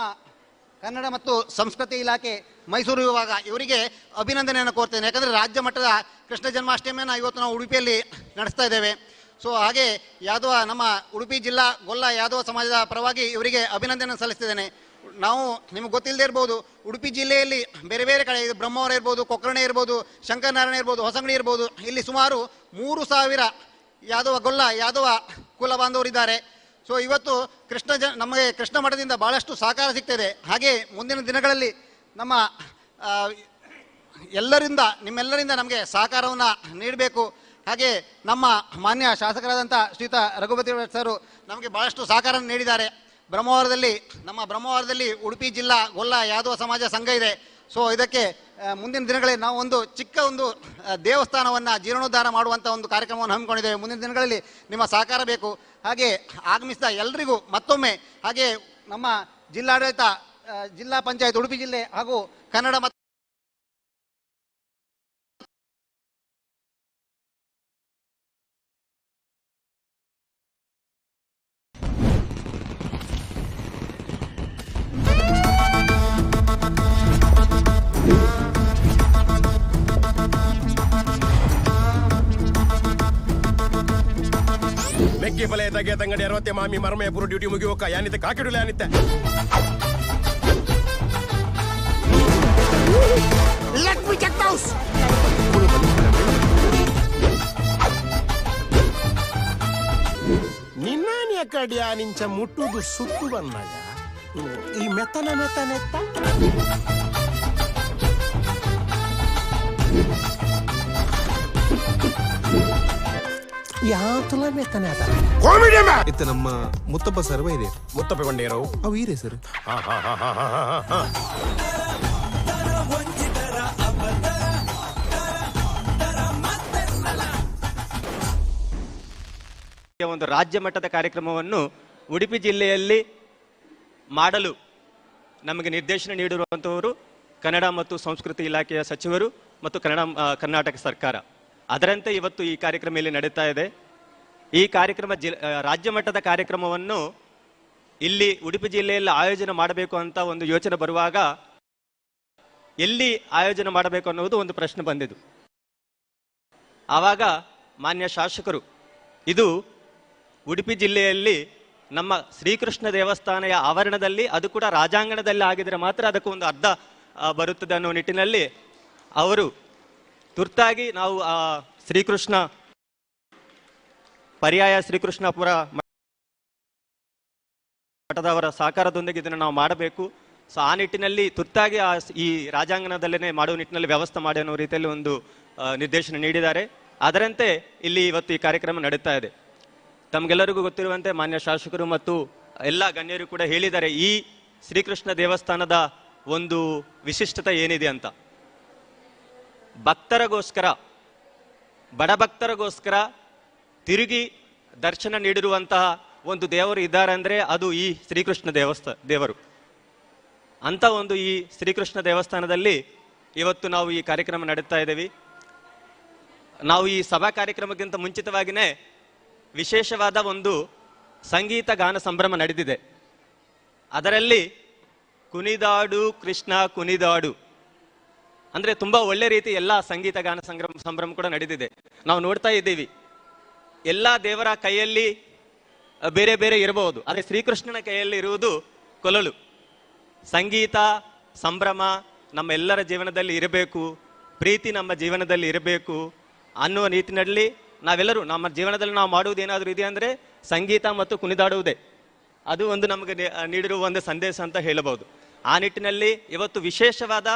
ಕನ್ನಡ ಮತ್ತು ಸಂಸ್ಕೃತಿ ಇಲಾಖೆ ಮೈಸೂರು ವಿಭಾಗ ಇವರಿಗೆ ಅಭಿನಂದನೆಯನ್ನು ಕೋರ್ತೇನೆ. ಯಾಕಂದರೆ ರಾಜ್ಯ ಮಟ್ಟದ ಕೃಷ್ಣ ಜನ್ಮಾಷ್ಟಮಿಯನ್ನು ಇವತ್ತು ನಾವು ಉಡುಪಿಯಲ್ಲಿ ನಡೆಸ್ತಾ ಇದ್ದೇವೆ. ಸೊ ಹಾಗೆ ಯಾದವ, ನಮ್ಮ ಉಡುಪಿ ಜಿಲ್ಲಾ ಗೊಲ್ಲ ಯಾದವ ಸಮಾಜದ ಪರವಾಗಿ ಇವರಿಗೆ ಅಭಿನಂದನೆ ಸಲ್ಲಿಸ್ತಿದ್ದೇನೆ. ನಾವು ನಿಮಗೆ ಗೊತ್ತಿಲ್ಲದೆ ಇರ್ಬೋದು, ಉಡುಪಿ ಜಿಲ್ಲೆಯಲ್ಲಿ ಬೇರೆ ಬೇರೆ ಕಡೆ ಬ್ರಹ್ಮಾವರ ಇರ್ಬೋದು, ಕೊಕ್ಕರ್ಣೆ ಇರ್ಬೋದು, ಶಂಕರನಾರಾಯಣ ಇರ್ಬೋದು, ಹೊಸಂಗಡಿ ಇರ್ಬೋದು, ಇಲ್ಲಿ ಸುಮಾರು 3000 ಯಾದವ ಕುಲ ಬಾಂಧವರಿದ್ದಾರೆ. ಸೊ ಇವತ್ತು ನಮಗೆ ಕೃಷ್ಣ ಮಠದಿಂದ ಭಾಳಷ್ಟು ಸಹಕಾರ ಸಿಗ್ತದೆ. ಹಾಗೆ ಮುಂದಿನ ದಿನಗಳಲ್ಲಿ ನಮ್ಮ ನಿಮ್ಮೆಲ್ಲರಿಂದ ನಮಗೆ ಸಹಕಾರವನ್ನು ನೀಡಬೇಕು. ಹಾಗೆ ನಮ್ಮ ಮಾನ್ಯ ಶಾಸಕರಾದಂಥ ಶ್ರೀಯುತ ರಘುಪತಿ ಸರ್ ನಮಗೆ ಭಾಳಷ್ಟು ಸಹಕಾರ ನೀಡಿದ್ದಾರೆ. ಬ್ರಹ್ಮಾವರದಲ್ಲಿ ಉಡುಪಿ ಜಿಲ್ಲಾ ಗೊಲ್ಲ ಯಾದವ ಸಮಾಜ ಸಂಘ ಇದೆ. ಸೊ ಇದಕ್ಕೆ ಮುಂದಿನ ದಿನಗಳಲ್ಲಿ ನಾವು ಒಂದು ಚಿಕ್ಕ ದೇವಸ್ಥಾನವನ್ನು ಜೀರ್ಣೋದ್ಧಾರ ಮಾಡುವಂಥ ಒಂದು ಕಾರ್ಯಕ್ರಮವನ್ನು ಹಮ್ಮಿಕೊಂಡಿದ್ದೇವೆ. ಮುಂದಿನ ದಿನಗಳಲ್ಲಿ ನಿಮ್ಮ ಸಹಕಾರ ಬೇಕು. ಹಾಗೆ ಆಗಮಿಸಿದ ಎಲ್ಲರಿಗೂ ಮತ್ತೊಮ್ಮೆ, ಹಾಗೆ ನಮ್ಮ ಜಿಲ್ಲಾಡಳಿತ, ಜಿಲ್ಲಾ ಪಂಚಾಯತ್ ಉಡುಪಿ ಜಿಲ್ಲೆ ಹಾಗೂ ಕನ್ನಡ ಮತ್ತು ಮೆಕ್ಕಿ ಫಲ ತಗೆ ತಂಗಡಿ 60 ಮಾಮಿ ಮರ್ಮಯ ಪುರು ಡ್ಯೂಟಿ ಮುಗಿಯೋಕ ಯಾನಿತ್ತೆ ಕಾಕಿಡುಲೆ ಯಾನಿತ್ತೆ ಲೆಟ್ ಮಿ ಚೆಕ್ ಹೌಸ್ ನಿನ್ನಾನಿ ಕಡಿಯ ನಿಂಚ ಮುಟ್ಟುದು ಸುತ್ತು ಬಂದಾಗ ಈ ಮೆತ್ತನೆತ್ತ ಯಾತುಲ ಮೆತ್ತನೆ ಅದ ಇತ್ತ ನಮ್ಮ ಮುತ್ತಪ್ಪ ಸರ್ವ ಇದೆ. ಮುತ್ತಪ್ಪ ಕೊಂಡೇರೋ ಅವು ಈರೇ ಸರ್. ಒಂದು ರಾಜ್ಯ ಮಟ್ಟದ ಕಾರ್ಯಕ್ರಮವನ್ನು ಉಡುಪಿ ಜಿಲ್ಲೆಯಲ್ಲಿ ಮಾಡಲು ನಮಗೆ ನಿರ್ದೇಶನ ನೀಡಿರುವಂತವರು ಕನ್ನಡ ಮತ್ತು ಸಂಸ್ಕೃತಿ ಇಲಾಖೆಯ ಸಚಿವರು ಮತ್ತು ಕರ್ನಾಟಕ ಸರ್ಕಾರ. ಅದರಂತೆ ಇವತ್ತು ಈ ಕಾರ್ಯಕ್ರಮ ಇಲ್ಲಿ ನಡೀತಾ ಇದೆ. ಈ ಕಾರ್ಯಕ್ರಮ ರಾಜ್ಯ ಮಟ್ಟದ ಕಾರ್ಯಕ್ರಮವನ್ನು ಇಲ್ಲಿ ಉಡುಪಿ ಜಿಲ್ಲೆಯಲ್ಲಿ ಆಯೋಜನೆ ಮಾಡಬೇಕು ಅಂತ ಒಂದು ಯೋಚನೆ ಬರುವಾಗ ಎಲ್ಲಿ ಆಯೋಜನೆ ಮಾಡಬೇಕು ಅನ್ನೋದು ಒಂದು ಪ್ರಶ್ನೆ ಬಂದಿದ್ದು. ಆವಾಗ ಮಾನ್ಯ ಶಾಸಕರು ಇದು ಉಡುಪಿ ಜಿಲ್ಲೆಯಲ್ಲಿ ನಮ್ಮ ಶ್ರೀಕೃಷ್ಣ ದೇವಸ್ಥಾನ ಆವರಣದಲ್ಲಿ, ಅದು ಕೂಡ ರಾಜಾಂಗಣದಲ್ಲಿ ಆಗಿದ್ರೆ ಮಾತ್ರ ಅದಕ್ಕೆ ಒಂದು ಅರ್ಥ ಬರುತ್ತದೆ ಅನ್ನೋ ನಿಟ್ಟಿನಲ್ಲಿ ಅವರು ತುರ್ತಾಗಿ ನಾವು ಶ್ರೀಕೃಷ್ಣ ಪರ್ಯಾಯ ಶ್ರೀಕೃಷ್ಣಪುರ ಮಠದವರ ಸಹಕಾರದೊಂದಿಗೆ ಇದನ್ನು ನಾವು ಮಾಡಬೇಕು. ಸೊ ಆ ನಿಟ್ಟಿನಲ್ಲಿ ತುರ್ತಾಗಿ ಈ ರಾಜಾಂಗಣದಲ್ಲೇ ಮಾಡುವ ನಿಟ್ಟಿನಲ್ಲಿ ವ್ಯವಸ್ಥೆ ಮಾಡಿ ಅನ್ನೋ ರೀತಿಯಲ್ಲಿ ಒಂದು ನಿರ್ದೇಶನ ನೀಡಿದ್ದಾರೆ. ಅದರಂತೆ ಇಲ್ಲಿ ಇವತ್ತು ಈ ಕಾರ್ಯಕ್ರಮ ನಡೀತಾ ಇದೆ. ತಮಗೆಲ್ಲರಿಗೂ ಗೊತ್ತಿರುವಂತೆ ಮಾನ್ಯ ಶಾಸಕರು ಮತ್ತು ಎಲ್ಲ ಗಣ್ಯರು ಕೂಡ ಹೇಳಿದ್ದಾರೆ ಈ ಶ್ರೀಕೃಷ್ಣ ದೇವಸ್ಥಾನದ ಒಂದು ವಿಶಿಷ್ಟತೆ ಏನಿದೆ ಅಂತ. ಭಕ್ತರಿಗೋಸ್ಕರ, ಬಡ ಭಕ್ತರಿಗೋಸ್ಕರ ತಿರುಗಿ ದರ್ಶನ ನೀಡಿರುವಂತಹ ಒಂದು ದೇವರು ಇದ್ದಾರೆ ಅಂದರೆ ಅದು ಈ ಶ್ರೀಕೃಷ್ಣ ದೇವರು. ಅಂತ ಒಂದು ಈ ಶ್ರೀಕೃಷ್ಣ ದೇವಸ್ಥಾನದಲ್ಲಿ ಇವತ್ತು ನಾವು ಈ ಕಾರ್ಯಕ್ರಮ ನಡೆಸ್ತಾ ಇದ್ದೇವೆ. ನಾವು ಈ ಸಭಾ ಕಾರ್ಯಕ್ರಮಕ್ಕಿಂತ ಮುಂಚಿತವಾಗಿಯೇ ವಿಶೇಷವಾದ ಒಂದು ಸಂಗೀತ ಗಾನ ಸಂಭ್ರಮ ನಡೆದಿದೆ. ಅದರಲ್ಲಿ ಕುಣಿದಾಡು ಕೃಷ್ಣ ಕುಣಿದಾಡು ಅಂದ್ರೆ ತುಂಬಾ ಒಳ್ಳೆ ರೀತಿ ಎಲ್ಲ ಸಂಗೀತ ಗಾನ ಸಂಭ್ರಮ ಕೂಡ ನಡೆದಿದೆ. ನಾವು ನೋಡ್ತಾ ಇದ್ದೀವಿ, ಎಲ್ಲಾ ದೇವರ ಕೈಯಲ್ಲಿ ಬೇರೆ ಬೇರೆ ಇರಬಹುದು, ಆದರೆ ಶ್ರೀಕೃಷ್ಣನ ಕೈಯಲ್ಲಿ ಇರುವುದು ಕೊಳಲು. ಸಂಗೀತ ಸಂಭ್ರಮ ನಮ್ಮ ಎಲ್ಲರ ಜೀವನದಲ್ಲಿ ಇರಬೇಕು, ಪ್ರೀತಿ ನಮ್ಮ ಜೀವನದಲ್ಲಿ ಇರಬೇಕು ಅನ್ನುವ ನಿಟ್ಟಿನಲ್ಲಿ ನಾವೆಲ್ಲರೂ ನಮ್ಮ ಜೀವನದಲ್ಲಿ ನಾವು ಮಾಡುವುದು ಏನಾದರೂ ಇದೆ ಅಂದರೆ ಸಂಗೀತ ಮತ್ತು ಕುಣಿದಾಡುವುದೇ. ಅದು ಒಂದು ನಮಗೆ ನೀಡಿರುವ ಒಂದು ಸಂದೇಶ ಅಂತ ಹೇಳಬಹುದು. ಆ ನಿಟ್ಟಿನಲ್ಲಿ ಇವತ್ತು ವಿಶೇಷವಾದ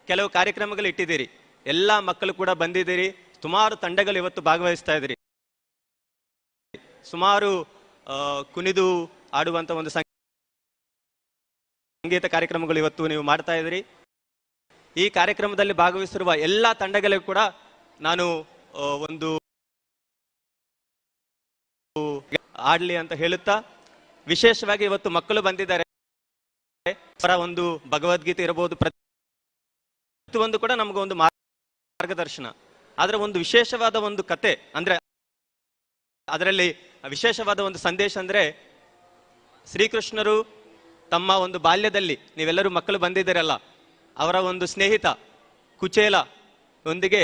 ಕೆಲವು ಕಾರ್ಯಕ್ರಮಗಳು ಇಟ್ಟಿದ್ದೀರಿ. ಎಲ್ಲ ಮಕ್ಕಳು ಕೂಡ ಬಂದಿದ್ದೀರಿ, ಸುಮಾರು ತಂಡಗಳು ಇವತ್ತು ಭಾಗವಹಿಸ್ತಾ ಇದ್ದೀರಿ. ಸುಮಾರು ಕುಣಿದು ಆಡುವಂಥ ಒಂದು ಸಂಗೀತ ಕಾರ್ಯಕ್ರಮಗಳು ಇವತ್ತು ನೀವು ಮಾಡ್ತಾ ಇದ್ದೀರಿ. ಈ ಕಾರ್ಯಕ್ರಮದಲ್ಲಿ ಭಾಗವಹಿಸಿರುವ ಎಲ್ಲ ತಂಡಗಳಿಗೂ ಕೂಡ ನಾನು ಒಂದು ಆಡ್ಲಿ ಅಂತ ಹೇಳುತ್ತಾ, ವಿಶೇಷವಾಗಿ ಇವತ್ತು ಮಕ್ಕಳು ಬಂದಿದ್ದಾರೆ. ಅವರ ಒಂದು ಭಗವದ್ಗೀತೆ ಇರಬಹುದು, ಪ್ರತಿಯೊಂದು ಕೂಡ ನಮಗೊಂದು ಮಾರ್ಗದರ್ಶನ. ಅದರ ಒಂದು ವಿಶೇಷವಾದ ಒಂದು ಕತೆ ಅಂದ್ರೆ, ಅದರಲ್ಲಿ ವಿಶೇಷವಾದ ಒಂದು ಸಂದೇಶ ಅಂದ್ರೆ, ಶ್ರೀಕೃಷ್ಣರು ತಮ್ಮ ಒಂದು ಬಾಲ್ಯದಲ್ಲಿ, ನೀವೆಲ್ಲರೂ ಮಕ್ಕಳು ಬಂದಿದ್ದೀರಲ್ಲ, ಅವರ ಒಂದು ಸ್ನೇಹಿತ ಕುಚೇಲ ಒಂದಿಗೆ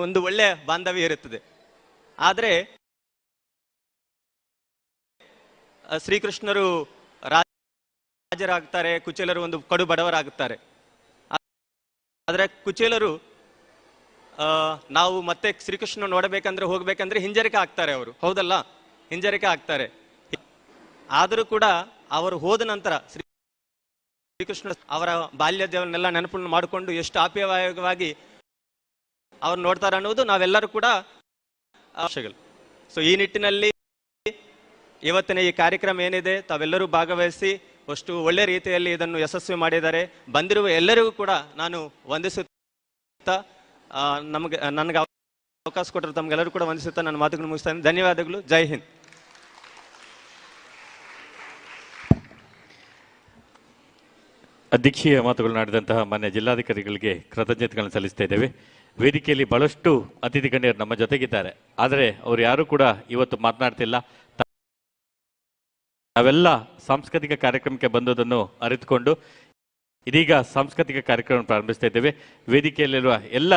ಒಂದು ಒಳ್ಳೆಯ ಬಾಂಧವ್ಯ ಇರುತ್ತದೆ. ಆದರೆ ಶ್ರೀಕೃಷ್ಣರು ರಾಜರಾಗ್ತಾರೆ, ಕುಚೇಲರು ಒಂದು ಕಡು ಬಡವರಾಗುತ್ತಾರೆ. ಆದರೆ ಕುಚೇಲರು ನಾವು ಮತ್ತೆ ಶ್ರೀಕೃಷ್ಣ ನೋಡಬೇಕಂದ್ರೆ ಹೋಗ್ಬೇಕಂದ್ರೆ ಹಿಂಜರಿಕೆ ಆಗ್ತಾರೆ, ಅವರು ಹೌದಲ್ಲ, ಹಿಂಜರಿಕೆ ಆಗ್ತಾರೆ. ಆದರೂ ಕೂಡ ಅವರು ಹೋದ ನಂತರ ಶ್ರೀಕೃಷ್ಣ ಅವರ ಬಾಲ್ಯದವನ್ನೆಲ್ಲ ನೆನಪನ್ನು ಮಾಡಿಕೊಂಡು ಎಷ್ಟು ಆಪ್ಯಾಯವಾಗಿ ಅವ್ರು ನೋಡ್ತಾರೆ ಅನ್ನೋದು ನಾವೆಲ್ಲರೂ ಕೂಡ ಅವಶ್ಯಗಳು. ಸೊ ಈ ನಿಟ್ಟಿನಲ್ಲಿ ಇವತ್ತಿನ ಈ ಕಾರ್ಯಕ್ರಮ ಏನಿದೆ, ತಾವೆಲ್ಲರೂ ಭಾಗವಹಿಸಿ ಅಷ್ಟು ಒಳ್ಳೆ ರೀತಿಯಲ್ಲಿ ಇದನ್ನು ಯಶಸ್ವಿ ಮಾಡಿದ್ದಾರೆ. ಬಂದಿರುವ ಎಲ್ಲರಿಗೂ ಕೂಡ ನಾನು ವಂದಿಸುತ್ತಾ, ನನಗೆ ಅವಕಾಶ ಕೊಟ್ಟರು ತಮಗೆಲ್ಲರೂ ಕೂಡ ವಂದಿಸುತ್ತಾ ನನ್ನ ಮಾತುಗಳನ್ನು ಮುಗಿಸ್ತೇನೆ. ಧನ್ಯವಾದಗಳು. ಜೈ ಹಿಂದ್. ಅಧ್ಯಕ್ಷೀಯ ಮಾತುಗಳನ್ನಾಡಿದಂತಹ ಮಾನ್ಯ ಜಿಲ್ಲಾಧಿಕಾರಿಗಳಿಗೆ ಕೃತಜ್ಞತೆಗಳನ್ನು ಸಲ್ಲಿಸ್ತಾ ಇದ್ದೇವೆ. ವೇದಿಕೆಯಲ್ಲಿ ಬಹಳಷ್ಟು ಅತಿಥಿ ಗಣ್ಯರು ನಮ್ಮ ಜೊತೆಗಿದ್ದಾರೆ, ಆದರೆ ಅವರು ಯಾರು ಕೂಡ ಇವತ್ತು ಮಾತನಾಡ್ತಿಲ್ಲ. ನಾವೆಲ್ಲ ಸಾಂಸ್ಕೃತಿಕ ಕಾರ್ಯಕ್ರಮಕ್ಕೆ ಬಂದುದನ್ನು ಅರಿತುಕೊಂಡು ಇದೀಗ ಸಾಂಸ್ಕೃತಿಕ ಕಾರ್ಯಕ್ರಮ ಪ್ರಾರಂಭಿಸ್ತಾ ಇದ್ದೇವೆ. ವೇದಿಕೆಯಲ್ಲಿರುವ ಎಲ್ಲ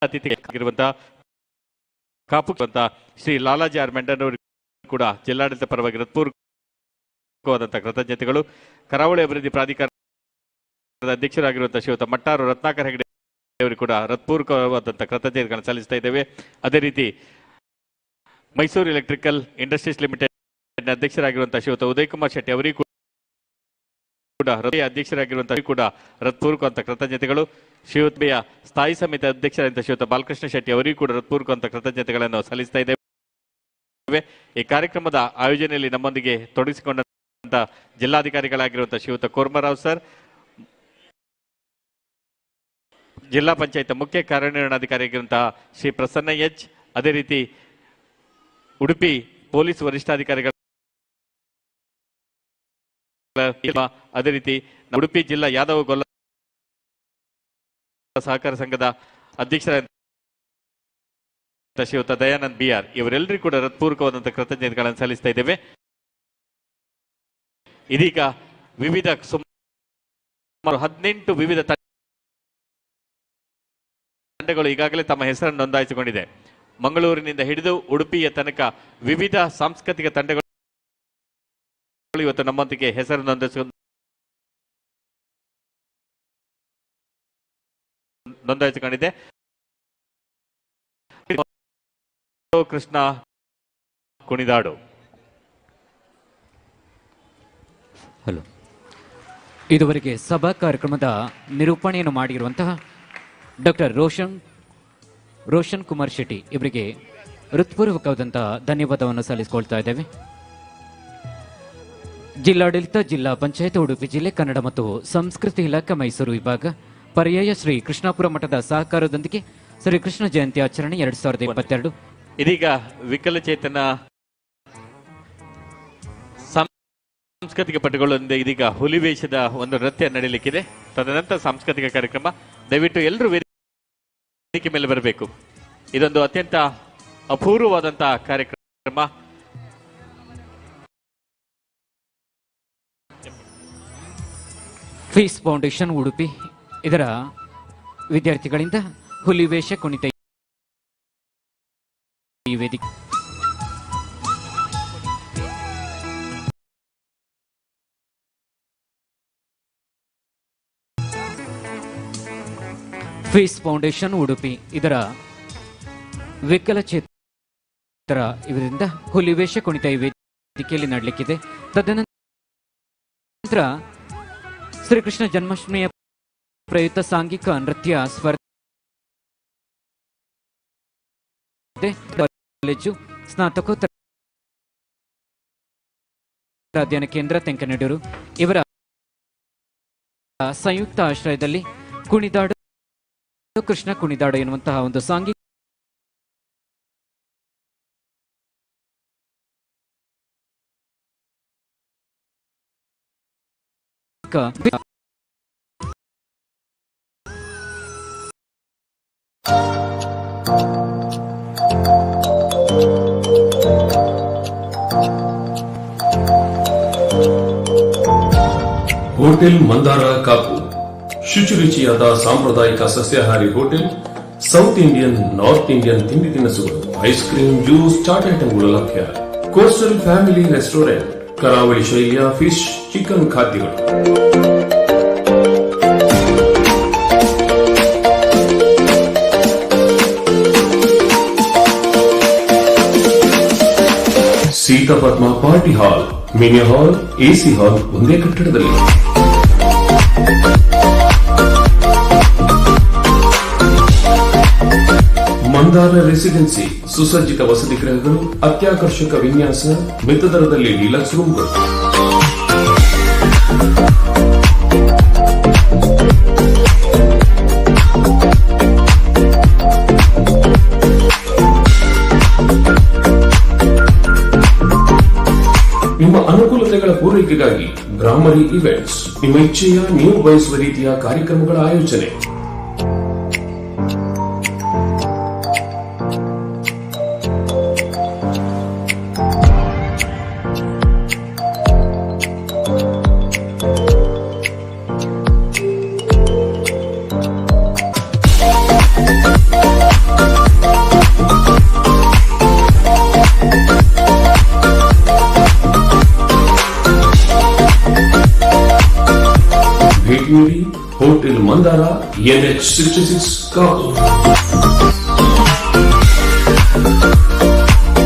ಅತಿಥಿಗಳಿರುವಂತಹ ಕಾಪು ಶ್ರೀ ಲಾಲಾಜಿ ಆರ್ ಮೆಂಡನ್ ಅವರು ಕೂಡ ಜಿಲ್ಲಾಡಳಿತ ಪರವಾಗಿ ಹೃತ್ಪೂರ್ವಕವಾದಂತಹ ಕೃತಜ್ಞತೆಗಳು. ಕರಾವಳಿ ಅಭಿವೃದ್ಧಿ ಪ್ರಾಧಿಕಾರದ ಅಧ್ಯಕ್ಷರಾಗಿರುವಂತಹ ಶ್ರೀಯುತ ಮಟ್ಟಾರು ರತ್ನಾಕರ್ ಹೆಗಡೆ ಅವರಿಗೆ ಕೂಡ ಹೃತ್ಪೂರ್ವಕವಾದಂತಹ ಕೃತಜ್ಞತೆಗಳನ್ನು ಸಲ್ಲಿಸ್ತಾ ಇದ್ದೇವೆ. ಅದೇ ರೀತಿ ಮೈಸೂರು ಎಲೆಕ್ಟ್ರಿಕಲ್ ಇಂಡಸ್ಟ್ರೀಸ್ ಲಿಮಿಟೆಡ್ ಅಧ್ಯಕ್ಷರಾಗಿರುವಂತಹ ಶ್ರೀಯುತ ಉದಯ್ ಕುಮಾರ್ ಶೆಟ್ಟಿ ಅವರಿಗೂ ಕೂಡ ಅಧ್ಯಕ್ಷರಾಗಿರುವಂತಹ ಕೂಡ ಹೃತ್ಪೂರ್ವಕವಾದ ಕೃತಜ್ಞತೆಗಳು. ಶ್ರೀಯುತ ಸ್ಥಾಯಿ ಸಮಿತಿ ಅಧ್ಯಕ್ಷರಾದಂತಹ ಶ್ರೀಯುತ ಬಾಲಕೃಷ್ಣ ಶೆಟ್ಟಿ ಅವರಿಗೂ ಕೂಡ ಹೃತ್ಪೂರ್ವಕವಾದ ಕೃತಜ್ಞತೆಗಳನ್ನು ಸಲ್ಲಿಸ್ತಾ ಇದ್ದೇವೆ. ಈ ಕಾರ್ಯಕ್ರಮದ ಆಯೋಜನೆಯಲ್ಲಿ ನಮ್ಮೊಂದಿಗೆ ತೊಡಗಿಸಿಕೊಂಡಂತಹ ಜಿಲ್ಲಾಧಿಕಾರಿಗಳಾಗಿರುವಂತಹ ಶ್ರೀಯುತ ಕೋರ್ಮರಾವ್ ಸರ್, ಜಿಲ್ಲಾ ಪಂಚಾಯತ್ ಮುಖ್ಯ ಕಾರ್ಯನಿರ್ವಹಣಾಧಿಕಾರಿಯಾಗಿರುವಂತಹ ಶ್ರೀ ಪ್ರಸನ್ನ ಎಚ್, ಅದೇ ರೀತಿ ಉಡುಪಿ ಪೊಲೀಸ್ ವರಿಷ್ಠಾಧಿಕಾರಿಗಳ, ಅದೇ ರೀತಿ ಉಡುಪಿ ಜಿಲ್ಲಾ ಯಾದವ ಗೊಲ್ಲ ಸಹಕಾರ ಸಂಘದ ಅಧ್ಯಕ್ಷರಾದ ಶ್ರೀಯುತ ದಯಾನಂದ್ ಬಿಆರ್, ಇವರೆಲ್ಲರಿಗೂ ಕೂಡ ಹೃತ್ಪೂರ್ವಕವಾದಂತಹ ಕೃತಜ್ಞತೆಗಳನ್ನು ಸಲ್ಲಿಸ್ತಾ ಇದ್ದೇವೆ. ಇದೀಗ ವಿವಿಧ ಸುಮಾರು 18 ವಿವಿಧ ತಂಡಗಳು ಈಗಾಗಲೇ ತಮ್ಮ ಹೆಸರನ್ನು ನೋಂದಾಯಿಸಿಕೊಂಡಿದೆ. ಮಂಗಳೂರಿನಿಂದ ಹಿಡಿದು ಉಡುಪಿಯ ತನಕ ವಿವಿಧ ಸಾಂಸ್ಕೃತಿಕ ತಂಡಗಳು ಇವತ್ತು ನಮ್ಮೊಂದಿಗೆ ಹೆಸರು ನೋಂದಾಯಿಸಿಕೊಂಡಿದೆ. ಕೃಷ್ಣ ಕುಣಿದಾಡು. ಹಲೋ, ಇದುವರೆಗೆ ಸಭಾ ಕಾರ್ಯಕ್ರಮದ ನಿರೂಪಣೆಯನ್ನು ಮಾಡಿರುವಂತಹ ಡಾಕ್ಟರ್ ರೋಷನ್ ಕುಮಾರ್ ಶೆಟ್ಟಿ ಇವರಿಗೆ ಹೃತ್ಪೂರ್ವಕವಾದಂತಹ ಧನ್ಯವಾದವನ್ನು ಸಲ್ಲಿಸಿಕೊಳ್ತಾ ಇದ್ದೇವೆ. ಜಿಲ್ಲಾಡಳಿತ, ಜಿಲ್ಲಾ ಪಂಚಾಯತ್ ಉಡುಪಿ ಜಿಲ್ಲೆ ಕನ್ನಡ ಮತ್ತು ಸಂಸ್ಕೃತಿ ಇಲಾಖೆ ಮೈಸೂರು ವಿಭಾಗ, ಪರ್ಯಾಯ ಶ್ರೀ ಕೃಷ್ಣಾಪುರ ಮಠದ ಸಹಕಾರದೊಂದಿಗೆ ಶ್ರೀ ಕೃಷ್ಣ ಜಯಂತಿ ಆಚರಣೆ 2022. ಇದೀಗ ವಿಕಲಚೇತನ ಸಾಂಸ್ಕೃತಿಕ ಪಟುಗಳೊಂದಿಗೆ ಇದೀಗ ಹುಲಿವೇಷದ ಒಂದು ನೃತ್ಯ ನಡೆಯಲಿಕ್ಕಿದೆ. ತದನಂತರ ಸಾಂಸ್ಕೃತಿಕ ಕಾರ್ಯಕ್ರಮ. ದಯವಿಟ್ಟು ಎಲ್ಲರೂ ವೇದಿಕೆ ಮೇಲೆ ಬರಬೇಕು. ಇದೊಂದು ಅತ್ಯಂತ ಅಪೂರ್ವವಾದಂತಹ ಕಾರ್ಯಕ್ರಮ. ಫೀಸ್ ಫೌಂಡೇಶನ್ ಉಡುಪಿ ಇದರ ವಿದ್ಯಾರ್ಥಿಗಳಿಂದ ಹುಲಿವೇಷ ಕುಣಿತ ಈ ವೇದಿಕೆ ಫೀಸ್ ಫೌಂಡೇಶನ್ ಉಡುಪಿ ಇದರ ವಿಕಲಚೇತರ ಇವರಿಂದ ಹುಲಿವೇಷ ಕುಣಿತ ಈ ವೇದಿಕೆಯಲ್ಲಿ ನಡೆಯಲಿಕ್ಕಿದೆ. ತದನಂತರ ಶ್ರೀಕೃಷ್ಣ ಜನ್ಮಾಷ್ಟಮಿಯ ಪ್ರಯುಕ್ತ ಸಾಂಘಿಕ ನೃತ್ಯ ಸ್ಪರ್ಧೆ ಕಾಲೇಜು ಸ್ನಾತಕೋತ್ತರ ಅಧ್ಯಯನ ಕೇಂದ್ರ ತೆಂಕನಡೂರು ಇವರ ಸಂಯುಕ್ತ ಆಶ್ರಯದಲ್ಲಿ ಕುಣಿದಾಡು ಕೃಷ್ಣ ಕುಣಿದಾಡು ಎನ್ನುವಂತಹ ಒಂದು ಸಾಂಘಿಕ ಹೋಟೆಲ್ ಮಂದಾರ ಕಾಪು ಶುಚಿರುಚಿಯಾದ ಸಾಂಪ್ರದಾಯಿಕ ಸಸ್ಯಾಹಾರಿ hotel. South Indian, north Indian ತಿಂಡಿ ತಿನಿಸುಗಳು, ಐಸ್ ಕ್ರೀಮ್, ಜ್ಯೂಸ್, ಚಾಟ್ ಐಟಂಗಳು ಲಭ್ಯ. ಕೋಸ್ಟಲ್ ಫ್ಯಾಮಿಲಿ ರೆಸ್ಟೋರೆಂಟ್, ಕರಾವಳಿ ಶೈಲಿಯ ಫಿಶ್, ಚಿಕನ್ ಖಾದ್ಯಗಳು. Seethapadma party hall, mini hall, AC hall ಒಂದೇ ಕಟ್ಟಡದಲ್ಲಿ. ಮಂದಾರ ರೆಸಿಡೆನ್ಸಿ, ಸುಸಜ್ಜಿತ ವಸತಿ ಗೃಹಗಳು, ಅತ್ಯಾಕರ್ಷಕ ವಿನ್ಯಾಸ, ಮಿತ ದರದಲ್ಲಿ ಡಿಲಕ್ಸ್ ರೂಮ್ಗಳು. ನಿಮ್ಮ ಅನುಕೂಲತೆಗಳ ಪೂರೈಕೆಗಾಗಿ ಬ್ರಾಹ್ಮರಿ ಇವೆಂಟ್ಸ್, ನಿಮ್ಮ ಇಚ್ಛೆಯ ನೀವು ಬಯಸುವ ರೀತಿಯ ಕಾರ್ಯಕ್ರಮಗಳ ಆಯೋಜನೆ. ಭೇಟಿ ನೀಡಿ ಹೋಟೆಲ್ ಮಂದಾರ NH 66 ಕಾಪು.